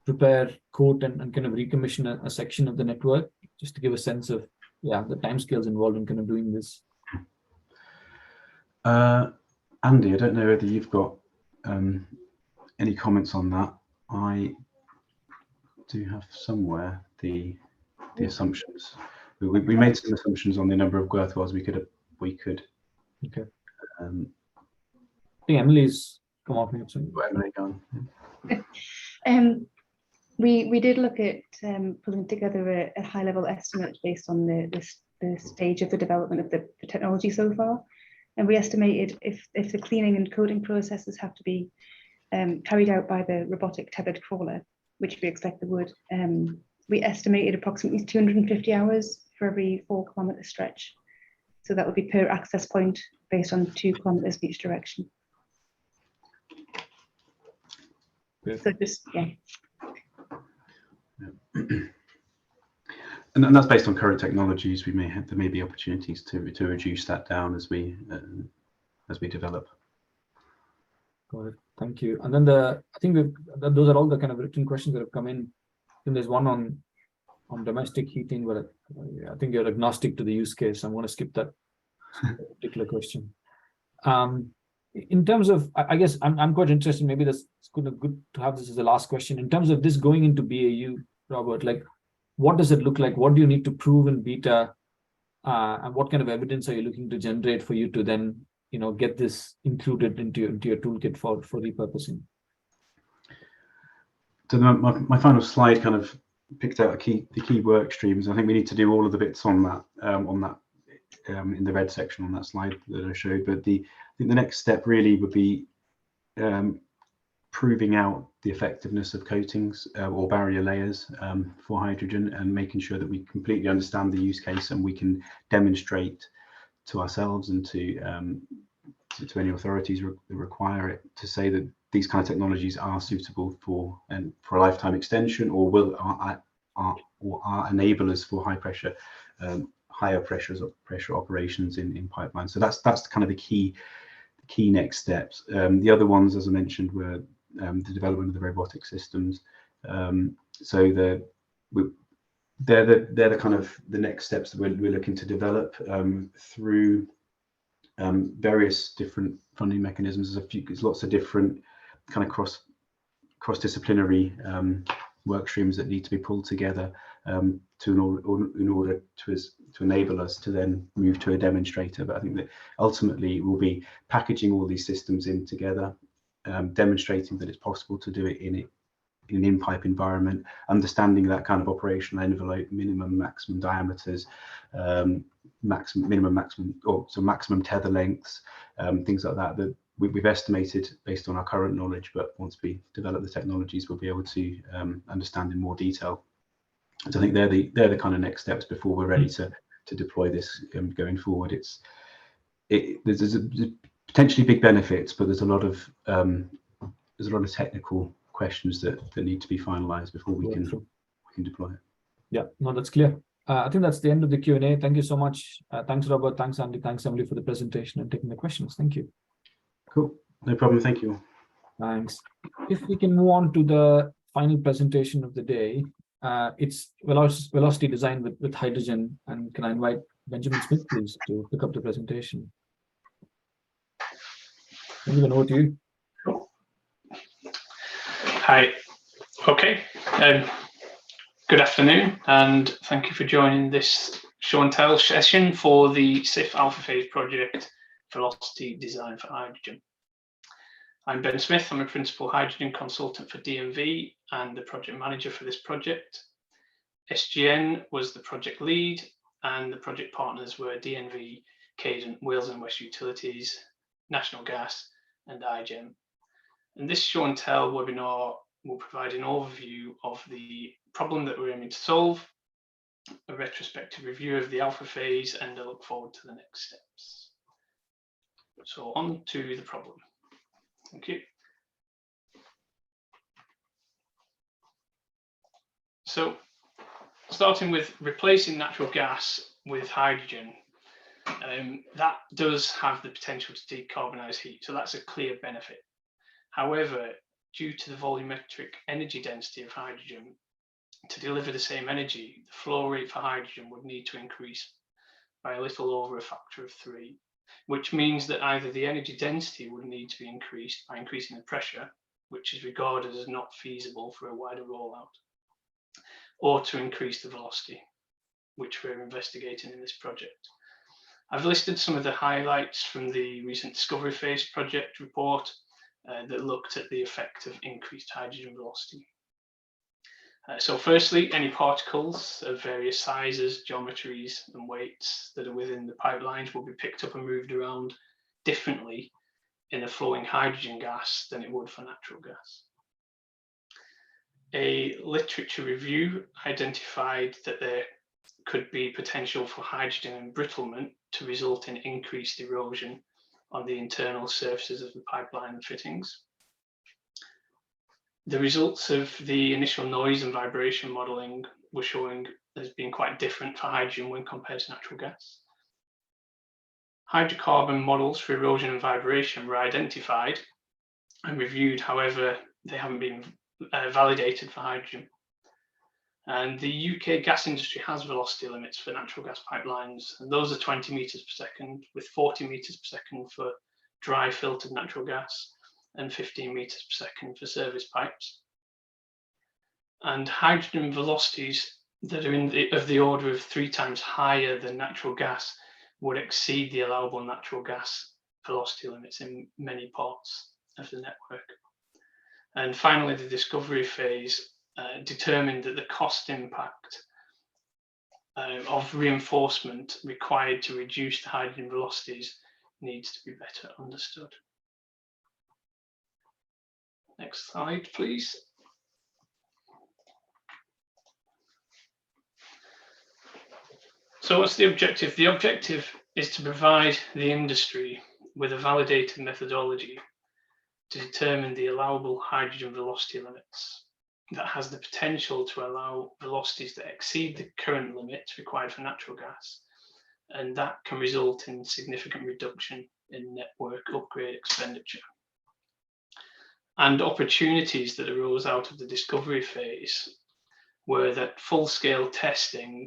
prepare, quote, and kind of recommission a section of the network, just to give a sense of, yeah, the timescales involved in kind of doing this? Andy, I don't know whether you've got any comments on that. I do have somewhere the assumptions. We made some assumptions on the number of girth wells we could. Okay. I think Emily's come off mute. Emily, go on. We did look at pulling together a high-level estimate based on the stage of the development of the technology so far, and we estimated if the cleaning and coating processes have to be carried out by the robotic tethered crawler, which we expect they would, we estimated approximately 250 hours for every 4 kilometre stretch. So that would be per access point based on 2 kilometres in each direction. Good. So just, yeah. And that's based on current technologies. There may be opportunities to reduce that down as we develop. Got it. Thank you. And then I think those are all the kind of written questions that have come in. And there's one on domestic heating, but I think you're agnostic to the use case. I'm going to skip that particular question. In terms of, I guess I'm quite interested. Maybe that's good to have this as the last question. In terms of this going into BAU, Robert, like, what does it look like? What do you need to prove in beta, and what kind of evidence are you looking to generate for you to then, get this included into your toolkit for repurposing? So my final slide kind of picked out the key work streams. I think we need to do all of the bits on that in the red section on that slide that I showed. But I think the next step really would be proving out the effectiveness of coatings or barrier layers for hydrogen, and making sure that we completely understand the use case and we can demonstrate to ourselves and to any authorities that require it, to say that these kind of technologies are suitable for a lifetime extension, or are enablers for higher pressure operations in pipelines. So that's kind of the key next steps. The other ones, as I mentioned, were the development of the robotic systems. So they're the kind of the next steps that we're looking to develop through various different funding mechanisms. There's lots of different kind of cross-disciplinary work streams that need to be pulled together in order to enable us to then move to a demonstrator. But I think that ultimately we'll be packaging all these systems in together, demonstrating that it's possible to do it in an in-pipe environment, understanding that kind of operational envelope, minimum, maximum diameters, maximum tether lengths, things like that, that we've estimated based on our current knowledge. But once we develop the technologies, we'll be able to understand in more detail. So I think they're the kind of next steps before we're ready to deploy this going forward. There's potentially big benefits, but there's a lot of technical questions that need to be finalized before we can deploy it. Yeah, no, that's clear. I think that's the end of the Q&A. Thank you so much. Thanks, Robert. Thanks, Andy. Thanks, Emily, for the presentation and taking the questions. Thank you. Cool. No problem. Thank you. Thanks. If we can move on to the final presentation of the day, it's velocity design with hydrogen. And can I invite Benjamin Smith, please, to pick up the presentation? Benjamin, over to you. Hi. Okay. Good afternoon, and thank you for joining this show and tell session for the SIF Alpha Phase project, Velocity Design for Hydrogen. I'm Ben Smith. I'm a principal hydrogen consultant for DNV and the project manager for this project. SGN was the project lead, and the project partners were DNV, Cadent, Wales and West Utilities, National Gas, and IGEM. And this show and tell webinar will provide an overview of the problem that we're aiming to solve, a retrospective review of the alpha phase, and I look forward to the next steps. So on to the problem. Thank you. So starting with replacing natural gas with hydrogen, that does have the potential to decarbonize heat, so that's a clear benefit. However, due to the volumetric energy density of hydrogen, to deliver the same energy, the flow rate for hydrogen would need to increase by a little over a factor of 3, which means that either the energy density would need to be increased by increasing the pressure, which is regarded as not feasible for a wider rollout, or to increase the velocity, which we're investigating in this project. I've listed some of the highlights from the recent Discovery Phase project report that looked at the effect of increased hydrogen velocity. So firstly, any particles of various sizes, geometries and weights that are within the pipelines will be picked up and moved around differently in a flowing hydrogen gas than it would for natural gas. A literature review identified that there could be potential for hydrogen embrittlement to result in increased erosion on the internal surfaces of the pipeline fittings. The results of the initial noise and vibration modelling were showing as being quite different for hydrogen when compared to natural gas. Hydrocarbon models for erosion and vibration were identified and reviewed, however, they haven't been validated for hydrogen. And the UK gas industry has velocity limits for natural gas pipelines, and those are 20 metres per second, with 40 metres per second for dry filtered natural gas and 15 metres per second for service pipes. And hydrogen velocities that are of the order of 3 times higher than natural gas would exceed the allowable natural gas velocity limits in many parts of the network. And finally, the discovery phase determined that the cost impact of reinforcement required to reduce the hydrogen velocities needs to be better understood. Next slide, please. So what's the objective? The objective is to provide the industry with a validated methodology to determine the allowable hydrogen velocity limits that has the potential to allow velocities that exceed the current limits required for natural gas, and that can result in significant reduction in network upgrade expenditure. And opportunities that arose out of the discovery phase were that full-scale testing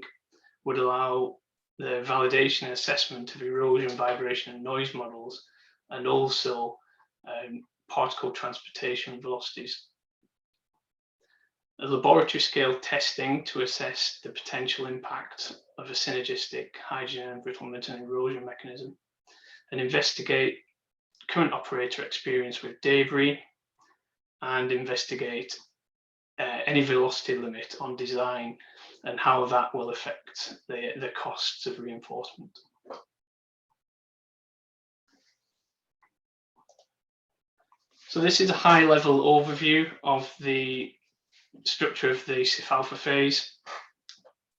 would allow the validation and assessment of erosion, vibration and noise models, and also particle transportation velocities. A laboratory scale testing to assess the potential impact of a synergistic hydrogen embrittlement and erosion mechanism, and investigate current operator experience with debris, and investigate any velocity limit on design and how that will affect the costs of reinforcement. So this is a high-level overview of the structure of the SIF alpha phase.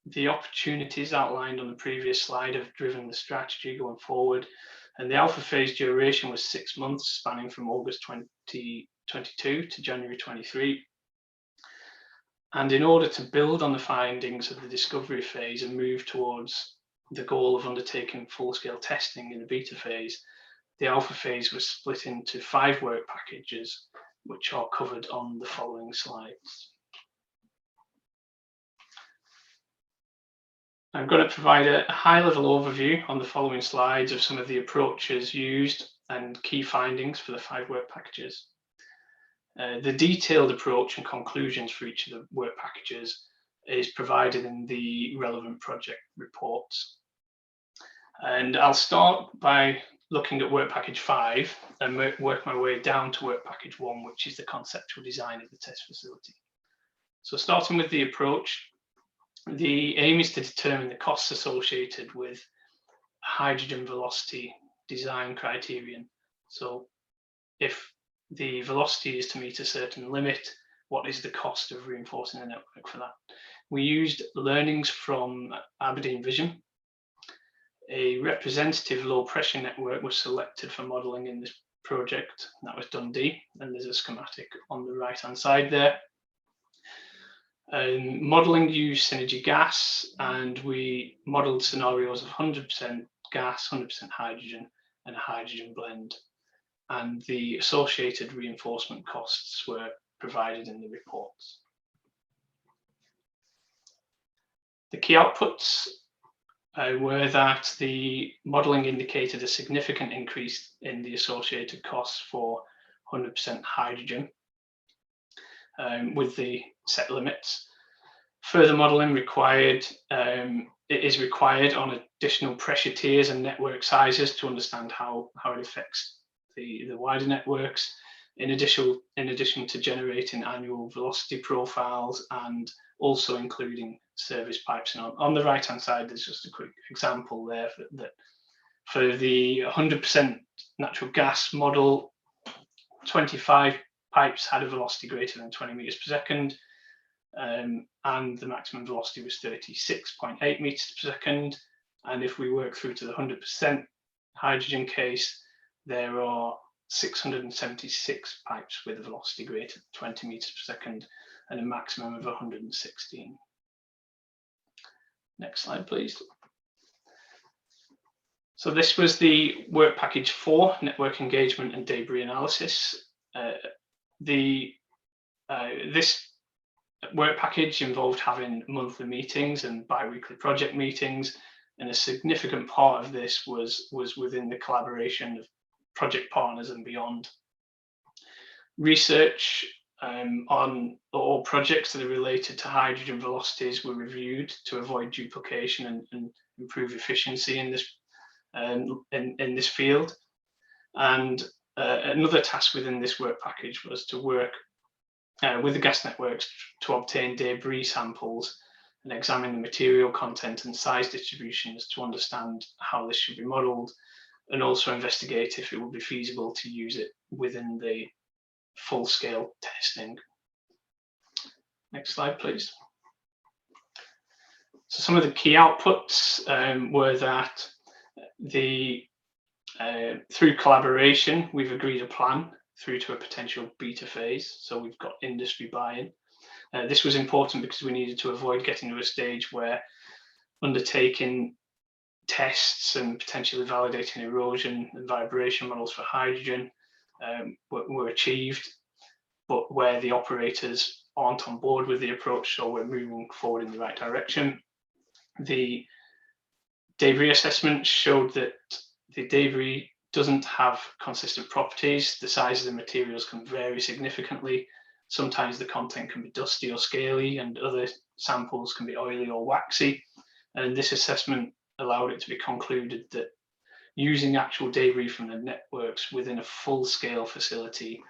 The opportunities outlined on the previous slide have driven the strategy going forward, and the alpha phase duration was 6 months, spanning from August 2022 to January 23. And in order to build on the findings of the discovery phase and move towards the goal of undertaking full-scale testing in the beta phase, the alpha phase was split into 5 work packages, which are covered on the following slides. I'm going to provide a high-level overview on the following slides of some of the approaches used and key findings for the 5 work packages. The detailed approach and conclusions for each of the work packages is provided in the relevant project reports. And I'll start by looking at work package 5 and work my way down to work package 1, which is the conceptual design of the test facility. So starting with the approach, the aim is to determine the costs associated with hydrogen velocity design criterion. So if the velocity is to meet a certain limit, what is the cost of reinforcing the network for that? we used learnings from Aberdeen Vision. A representative low pressure network was selected for modelling in this project. That was Dundee, and there's a schematic on the right hand side there. Modelling used synergy gas, and we modelled scenarios of 100% gas, 100% hydrogen, and a hydrogen blend. And the associated reinforcement costs were provided in the reports. The key outputs were that the modelling indicated a significant increase in the associated costs for 100% hydrogen with the set limits. Further modelling is required on additional pressure tiers and network sizes to understand how it affects the wider networks, in addition to generating annual velocity profiles and also including service pipes. And on the right hand side, there's just a quick example there that for the 100% natural gas model, 25 pipes had a velocity greater than 20 meters per second, and the maximum velocity was 36.8 meters per second. And if we work through to the 100% hydrogen case, there are 676 pipes with a velocity greater than 20 meters per second and a maximum of 116. Next slide, please. So this was the work package 4, network engagement and debris analysis. This work package involved having monthly meetings and bi-weekly project meetings, and a significant part of this was within the collaboration of project partners and beyond. Research on all projects that are related to hydrogen velocities were reviewed to avoid duplication and improve efficiency in this field. And another task within this work package was to work with the gas networks to obtain debris samples and examine the material content and size distributions to understand how this should be modelled, and also investigate if it would be feasible to use it within the full-scale testing. Next slide, please. So some of the key outputs were that through collaboration, we've agreed a plan through to a potential beta phase. So we've got industry buy-in. This was important because we needed to avoid getting to a stage where undertaking tests and potentially validating erosion and vibration models for hydrogen were achieved, but where the operators aren't on board with the approach, so we're moving forward in the right direction. The debris assessment showed that the debris doesn't have consistent properties. The size of the materials can vary significantly. Sometimes the content can be dusty or scaly, and other samples can be oily or waxy. And this assessment allowed it to be concluded that using actual debris from the networks within a full-scale facility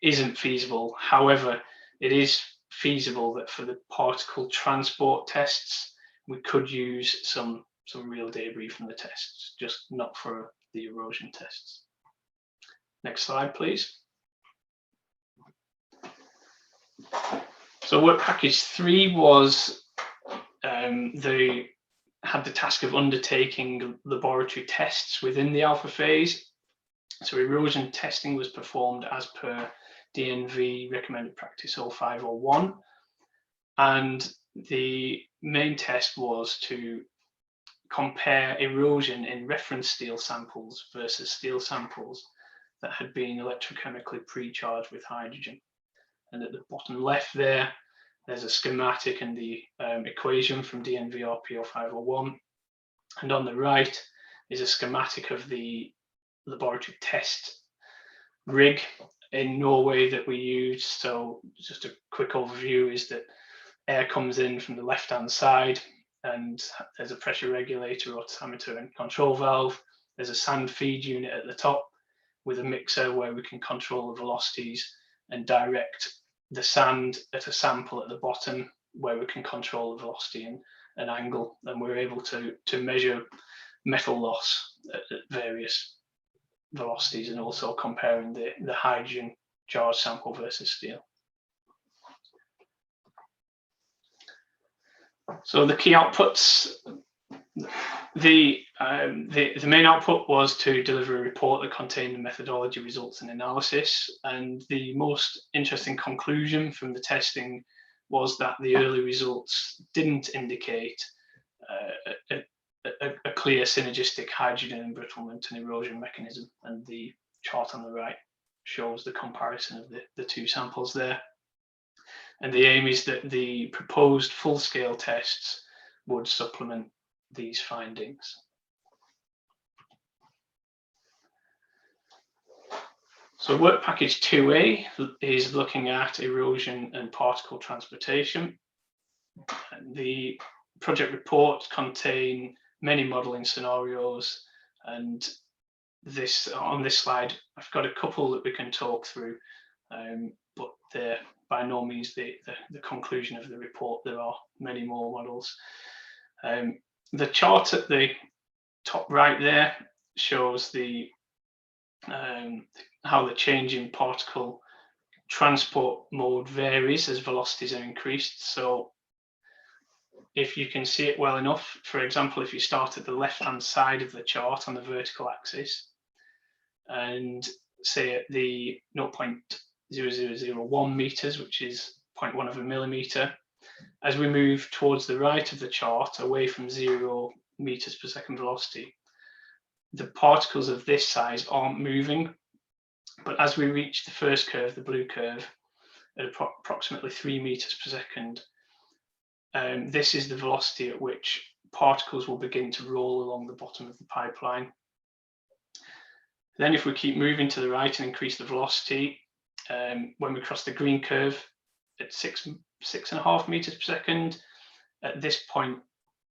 isn't feasible. However, it is feasible that for the particle transport tests, we could use some real debris from the tests, just not for the erosion tests. Next slide, please. So work package 3 was had the task of undertaking laboratory tests within the alpha phase. So erosion testing was performed as per DNV recommended practice 0501, and the main test was to compare erosion in reference steel samples versus steel samples that had been electrochemically pre-charged with hydrogen. And at the bottom left there's a schematic and the equation from DNV RP 0501. And on the right is a schematic of the laboratory test rig in Norway that we use. So just a quick overview is that air comes in from the left-hand side, and there's a pressure regulator, rotameter and control valve. There's a sand feed unit at the top with a mixer where we can control the velocities and direct the sand at a sample at the bottom where we can control the velocity and angle, and we're able to measure metal loss at various velocities, and also comparing the hydrogen charge sample versus steel. So the key outputs, the main output was to deliver a report that contained the methodology, results and analysis. And the most interesting conclusion from the testing was that the early results didn't indicate a clear synergistic hydrogen embrittlement and erosion mechanism. And the chart on the right shows the comparison of the two samples there. And the aim is that the proposed full-scale tests would supplement these findings. So work package 2A is looking at erosion and particle transportation. The project report contain many modelling scenarios, and on this slide I've got a couple that we can talk through, but they're by no means the conclusion of the report. There are many more models. The chart at the top right there shows how the change in particle transport mode varies as velocities are increased. So if you can see it well enough, for example, if you start at the left-hand side of the chart on the vertical axis and say at the 0.0001 meters, which is 0.1 of a millimeter, as we move towards the right of the chart, away from 0 meters per second velocity, the particles of this size aren't moving. But as we reach the first curve, the blue curve, at approximately 3 meters per second, this is the velocity at which particles will begin to roll along the bottom of the pipeline. Then if we keep moving to the right and increase the velocity, when we cross the green curve at 6.5 meters per second, at this point,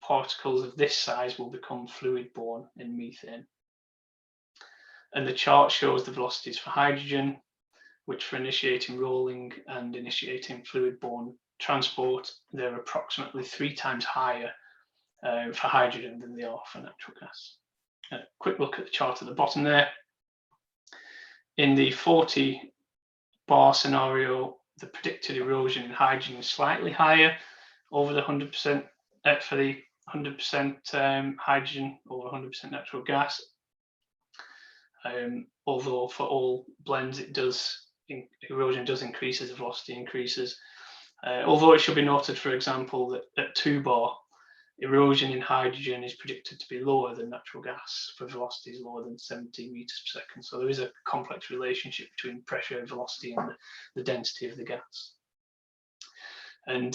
particles of this size will become fluid-borne in methane. And the chart shows the velocities for hydrogen, which for initiating rolling and initiating fluid-borne transport, they're approximately 3 times higher for hydrogen than they are for natural gas. A quick look at the chart at the bottom there. In the 40-bar scenario, the predicted erosion in hydrogen is slightly higher over the 100% for the 100% hydrogen over 100% natural gas. Although for all blends, erosion does increase as the velocity increases. Although it should be noted, for example, that at 2 bar, erosion in hydrogen is predicted to be lower than natural gas for velocities lower than 70 meters per second. So there is a complex relationship between pressure, velocity, and the density of the gas. And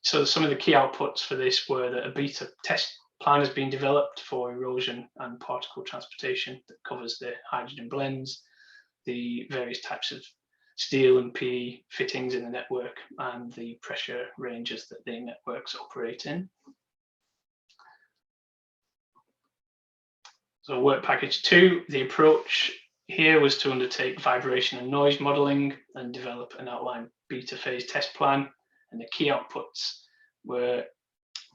some of the key outputs for this were that a beta test plan has been developed for erosion and particle transportation that covers the hydrogen blends, the various types of steel and PE fittings in the network, and the pressure ranges that the networks operate in. So work package 2, the approach here was to undertake vibration and noise modelling and develop an outline beta phase test plan. And the key outputs were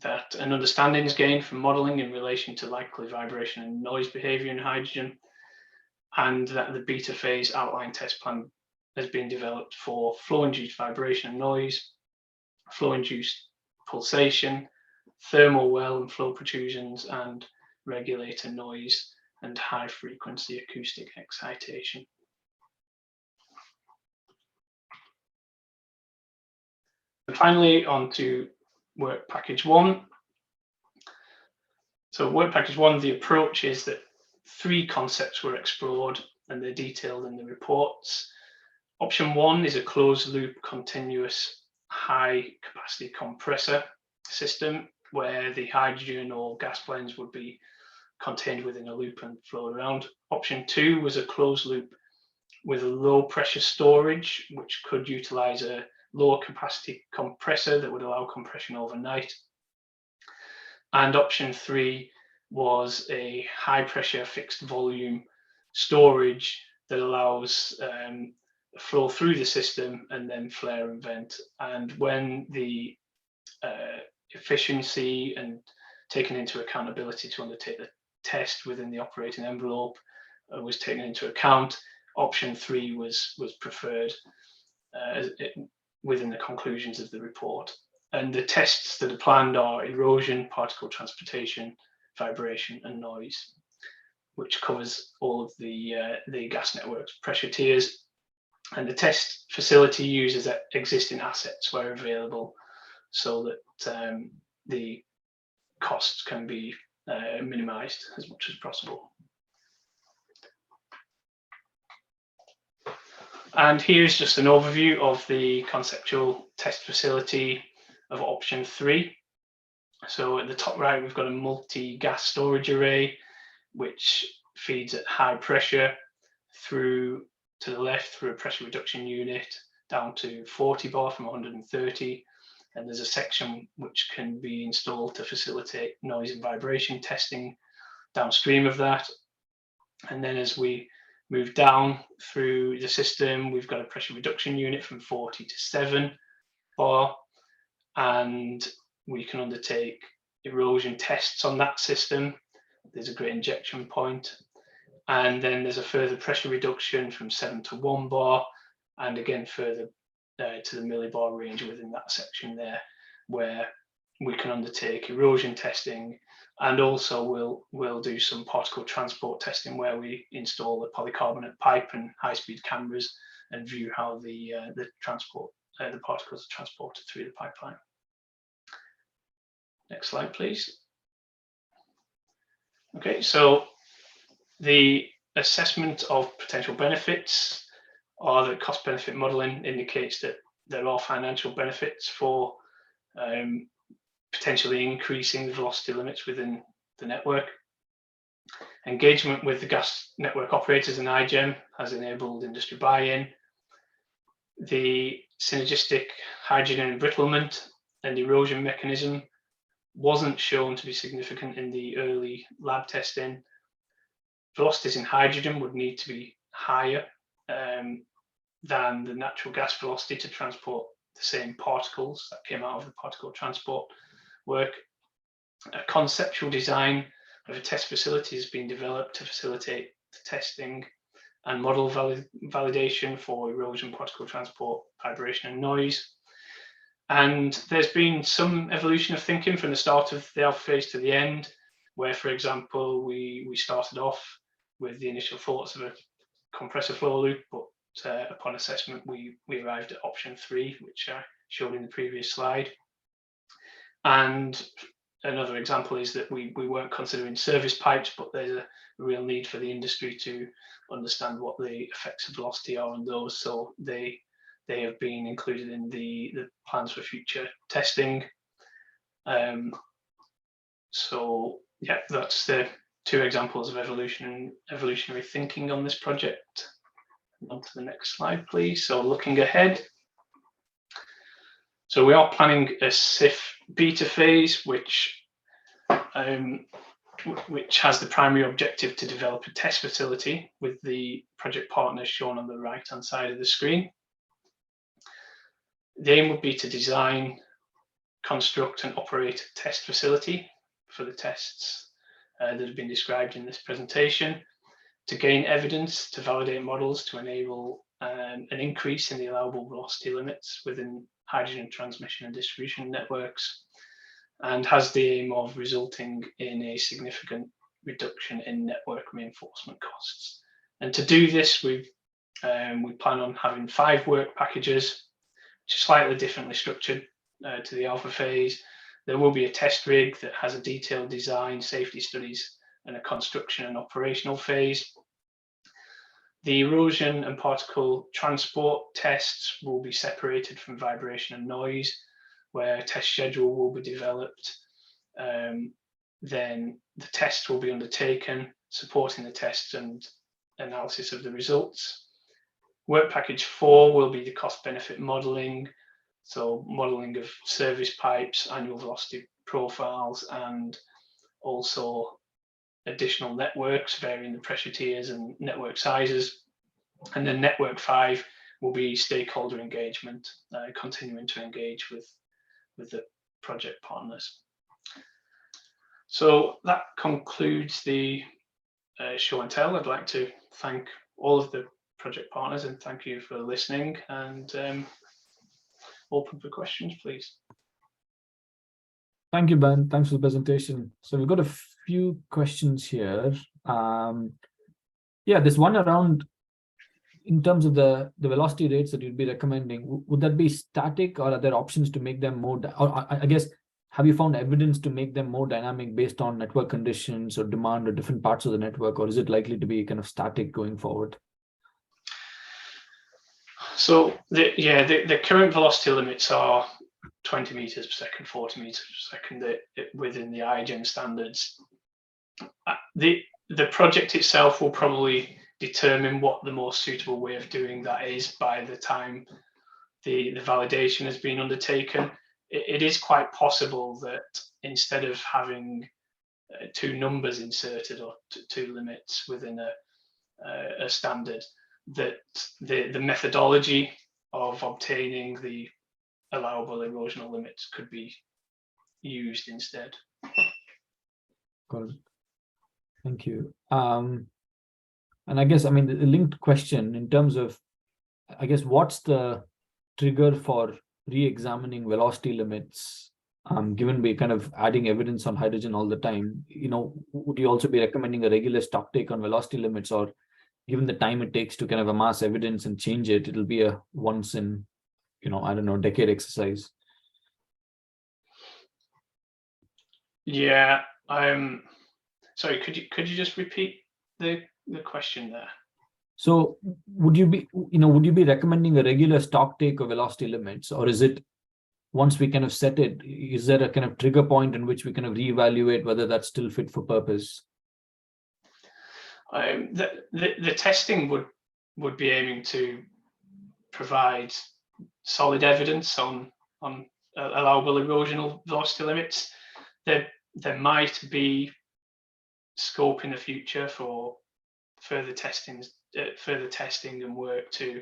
that an understanding is gained from modelling in relation to likely vibration and noise behaviour in hydrogen, and that the beta phase outline test plan has been developed for flow-induced vibration and noise, flow-induced pulsation, thermal well and flow protrusions, and regulator noise and high-frequency acoustic excitation. And finally, on to work package 1. So work package 1, the approach is that 3 concepts were explored and they're detailed in the reports. Option 1 is a closed loop continuous high capacity compressor system where the hydrogen or gas blends would be contained within a loop and flow around. Option 2 was a closed loop with a low pressure storage, which could utilize a lower capacity compressor that would allow compression overnight. And option 3 was a high pressure fixed volume storage that allows flow through the system and then flare and vent. And when the efficiency and taken into accountability to undertake the test within the operating envelope was taken into account, option 3 was preferred within the conclusions of the report. And the tests that are planned are erosion, particle transportation, vibration, and noise, which covers all of the gas network's pressure tiers. And the test facility uses existing assets where available, so that the costs can be minimised as much as possible. And here's just an overview of the conceptual test facility of option 3. So at the top right, we've got a multi-gas storage array, which feeds at high pressure through to the left through a pressure reduction unit down to 40 bar from 130. And there's a section which can be installed to facilitate noise and vibration testing downstream of that. And then as we move down through the system, we've got a pressure reduction unit from 40 to 7 bar, and we can undertake erosion tests on that system. There's a grit injection point, and then there's a further pressure reduction from 7 to 1 bar, and again further to the millibar range within that section there, where we can undertake erosion testing, and also we'll do some particle transport testing where we install a polycarbonate pipe and high-speed cameras and view how the particles are transported through the pipeline. Next slide, please. Okay, so the assessment of potential benefits, or the cost benefit modelling, indicates that there are financial benefits for potentially increasing the velocity limits within the network. Engagement with the gas network operators and HyGEM has enabled industry buy-in. The synergistic hydrogen embrittlement and erosion mechanism wasn't shown to be significant in the early lab testing. Velocities in hydrogen would need to be higher than the natural gas velocity to transport the same particles that came out of the particle transport work. A conceptual design of a test facility has been developed to facilitate the testing and model validation for erosion, particle transport, vibration, and noise. And there's been some evolution of thinking from the start of the alpha phase to the end, where, for example, we started off with the initial thoughts of a compressor flow loop, but upon assessment, we arrived at option 3, which I showed in the previous slide. And another example is that we weren't considering service pipes, but there's a real need for the industry to understand what the effects of velocity are on those. So they have been included in the plans for future testing. So yeah, that's the 2 examples of evolutionary thinking on this project. On to the next slide, please. So looking ahead. So we are planning a SIF beta phase, which has the primary objective to develop a test facility with the project partners shown on the right-hand side of the screen. The aim would be to design, construct, and operate a test facility for the tests that have been described in this presentation, to gain evidence, to validate models, to enable an increase in the allowable velocity limits within hydrogen transmission and distribution networks, and has the aim of resulting in a significant reduction in network reinforcement costs. And to do this, we plan on having 5 work packages, which are slightly differently structured to the alpha phase. There will be a test rig that has a detailed design, safety studies, and a construction and operational phase. The erosion and particle transport tests will be separated from vibration and noise, where a test schedule will be developed. Then the tests will be undertaken, supporting the tests and analysis of the results. Work package 4 will be the cost benefit modelling, so modelling of service pipes, annual velocity profiles, and also additional networks varying the pressure tiers and network sizes. And then network 5 will be stakeholder engagement, continuing to engage with the project partners. So that concludes the show and tell. I'd like to thank all of the project partners and thank you for listening, and open for questions, please. Thank you, Ben. Thanks for the presentation. So we've got a few questions here. Yeah, there's one around in terms of the velocity rates that you'd be recommending. Would that be static, or are there options to make them more, or I guess, have you found evidence to make them more dynamic based on network conditions or demand or different parts of the network, or is it likely to be kind of static going forward? So the current velocity limits are 20 meters per second, 40 meters per second within the HyGen standards. The project itself will probably determine what the most suitable way of doing that is by the time the validation has been undertaken. It is quite possible that instead of having two numbers inserted or two limits within a standard, that the methodology of obtaining the allowable erosional limits could be used instead. Got it. Thank you. And I guess, I mean, the linked question in terms of, I guess, what's the trigger for re-examining velocity limits, given we're kind of adding evidence on hydrogen all the time? You know, would you also be recommending a regular stock take on velocity limits, or given the time it takes to kind of amass evidence and change it, it'll be a once in, you know, I don't know, decade exercise? Yeah. Sorry, could you just repeat the question there? So would you be recommending a regular stock take of velocity limits, or is it once we kind of set it, is there a kind of trigger point in which we kind of reevaluate whether that's still fit for purpose? The testing would be aiming to provide solid evidence on allowable erosional velocity limits. There might be scope in the future for further testing and work to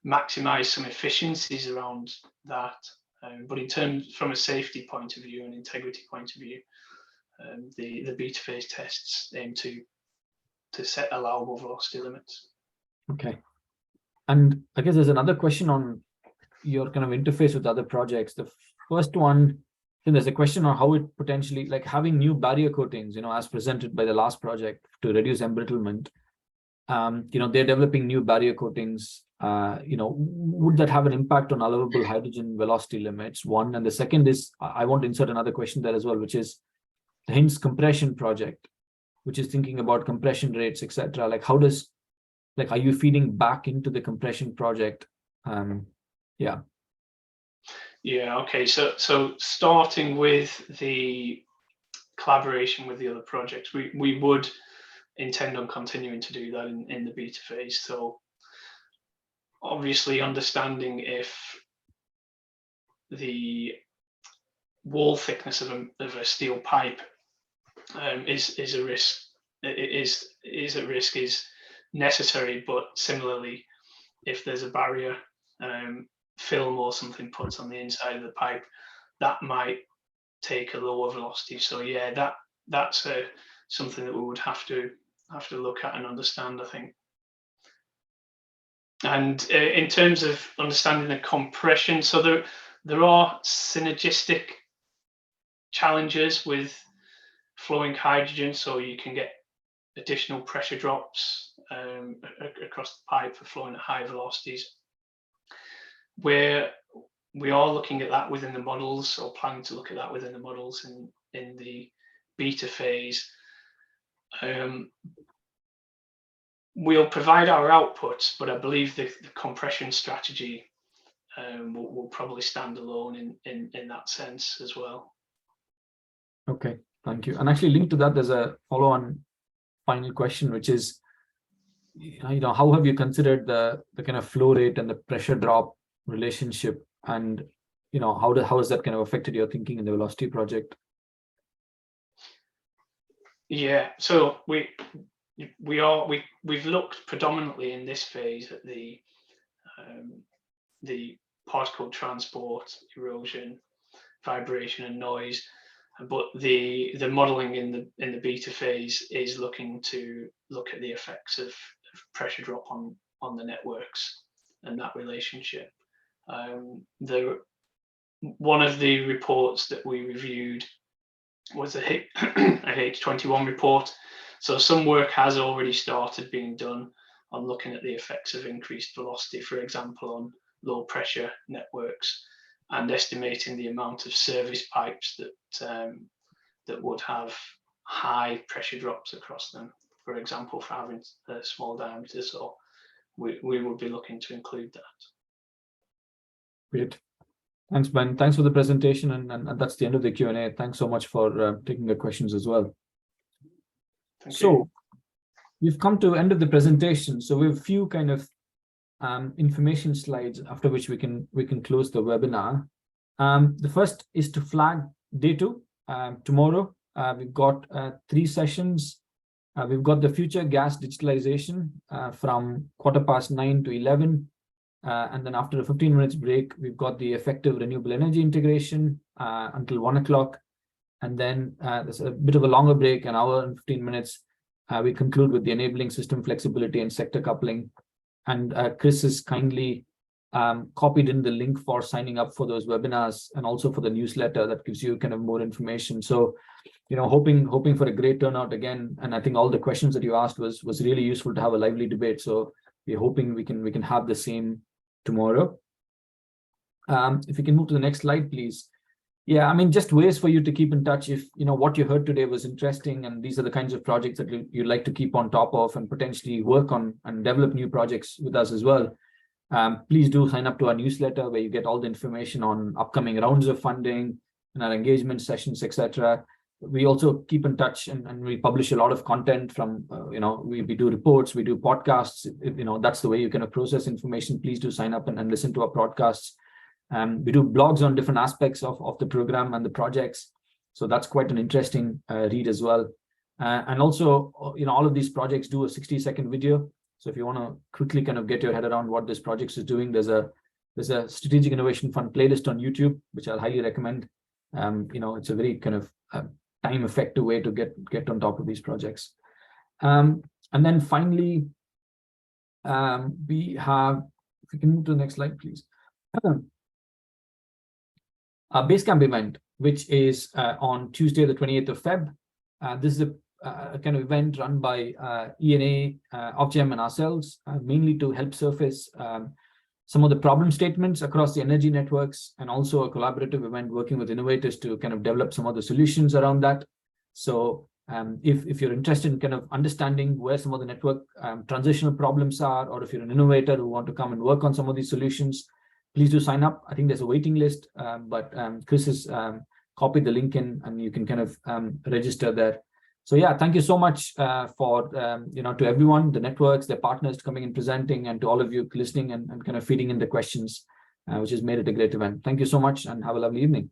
maximize some efficiencies around that. But in terms from a safety point of view and integrity point of view, the beta phase tests aim to set allowable velocity limits. Okay. And I guess there's another question on your kind of interface with other projects. The first one, then there's a question on how it potentially, like having new barrier coatings, you know, as presented by the last project to reduce embrittlement. You know, they're developing new barrier coatings. You know, would that have an impact on allowable hydrogen velocity limits? One, and the second is, I want to insert another question there as well, which is the HyNTS Compression project, which is thinking about compression rates, etc. Like, how does, like, are you feeding back into the compression project? Yeah. Yeah. Okay. So starting with the collaboration with the other projects, we would intend on continuing to do that in the beta phase. So obviously understanding if the wall thickness of a steel pipe is a risk, is at risk, is necessary, but similarly, if there's a barrier film or something put on the inside of the pipe, that might take a lower velocity. So yeah, that's something that we would have to look at and understand, I think. And in terms of understanding the compression, so there are synergistic challenges with flowing hydrogen, so you can get additional pressure drops across the pipe for flowing at high velocities. Where we are looking at that within the models, or planning to look at that within the models in the beta phase. We'll provide our outputs, but I believe the compression strategy will probably stand alone in that sense as well. Okay, thank you. And actually linked to that, there's a follow-on final question, which is, you know, how have you considered the kind of flow rate and the pressure drop relationship, and you know, how has that kind of affected your thinking in the velocity project? Yeah, so we've looked predominantly in this phase at the particle transport, erosion, vibration, and noise. But the modeling in the beta phase is looking to look at the effects of pressure drop on the networks and that relationship. one of the reports that we reviewed was a H21 report. So some work has already started being done on looking at the effects of increased velocity, for example, on low pressure networks, and estimating the amount of service pipes that would have high pressure drops across them, for example, for having a small diameter. So we will be looking to include that. Great. Thanks, Ben. Thanks for the presentation, and that's the end of the Q&A. Thanks so much for taking the questions as well. Thank you. We've come to end of the presentation. So we have a few kind of information slides, after which we can close the webinar. The first is to flag day 2. Tomorrow, we've got 3 sessions. We've got the future gas digitalization from 9:15 to 11. And then after a 15 minutes break, we've got the effective renewable energy integration until 1 o'clock. And then there's a bit of a longer break, an hour and 15 minutes. We conclude with the enabling system flexibility and sector coupling. And Chris has kindly copied in the link for signing up for those webinars, and also for the newsletter that gives you kind of more information. So, hoping for a great turnout again. And I think all the questions that you asked was really useful to have a lively debate. So we're hoping we can have the same tomorrow. If you can move to the next slide, please. Yeah, I mean, just ways for you to keep in touch if what you heard today was interesting, and these are the kinds of projects that you'd like to keep on top of and potentially work on and develop new projects with us as well. Please do sign up to our newsletter, where you get all the information on upcoming rounds of funding and our engagement sessions, etc. We also keep in touch, and we publish a lot of content from, we do reports, we do podcasts. That's the way you can process information. Please do sign up and listen to our podcasts. We do blogs on different aspects of the program and the projects. So that's quite an interesting read as well. And also, all of these projects do a 60-second video. So if you want to quickly kind of get your head around what this project is doing, there's a Strategic Innovation Fund playlist on YouTube, which I'll highly recommend. It's a very kind of time-effective way to get on top of these projects. And then finally, we have, if we can move to the next slide, please. Our Basecamp event, which is on Tuesday, the 28th of Feb. This is a kind of event run by ENA, Ofgem, and ourselves, mainly to help surface some of the problem statements across the energy networks, and also a collaborative event working with innovators to kind of develop some of the solutions around that. So if you're interested in kind of understanding where some of the network transitional problems are, or if you're an innovator who want to come and work on some of these solutions, please do sign up. I think there's a waiting list, but Chris has copied the link in, and you can kind of register there. So yeah, thank you so much for to everyone, the networks, their partners coming and presenting, and to all of you listening and kind of feeding in the questions, which has made it a great event. Thank you so much, and have a lovely evening.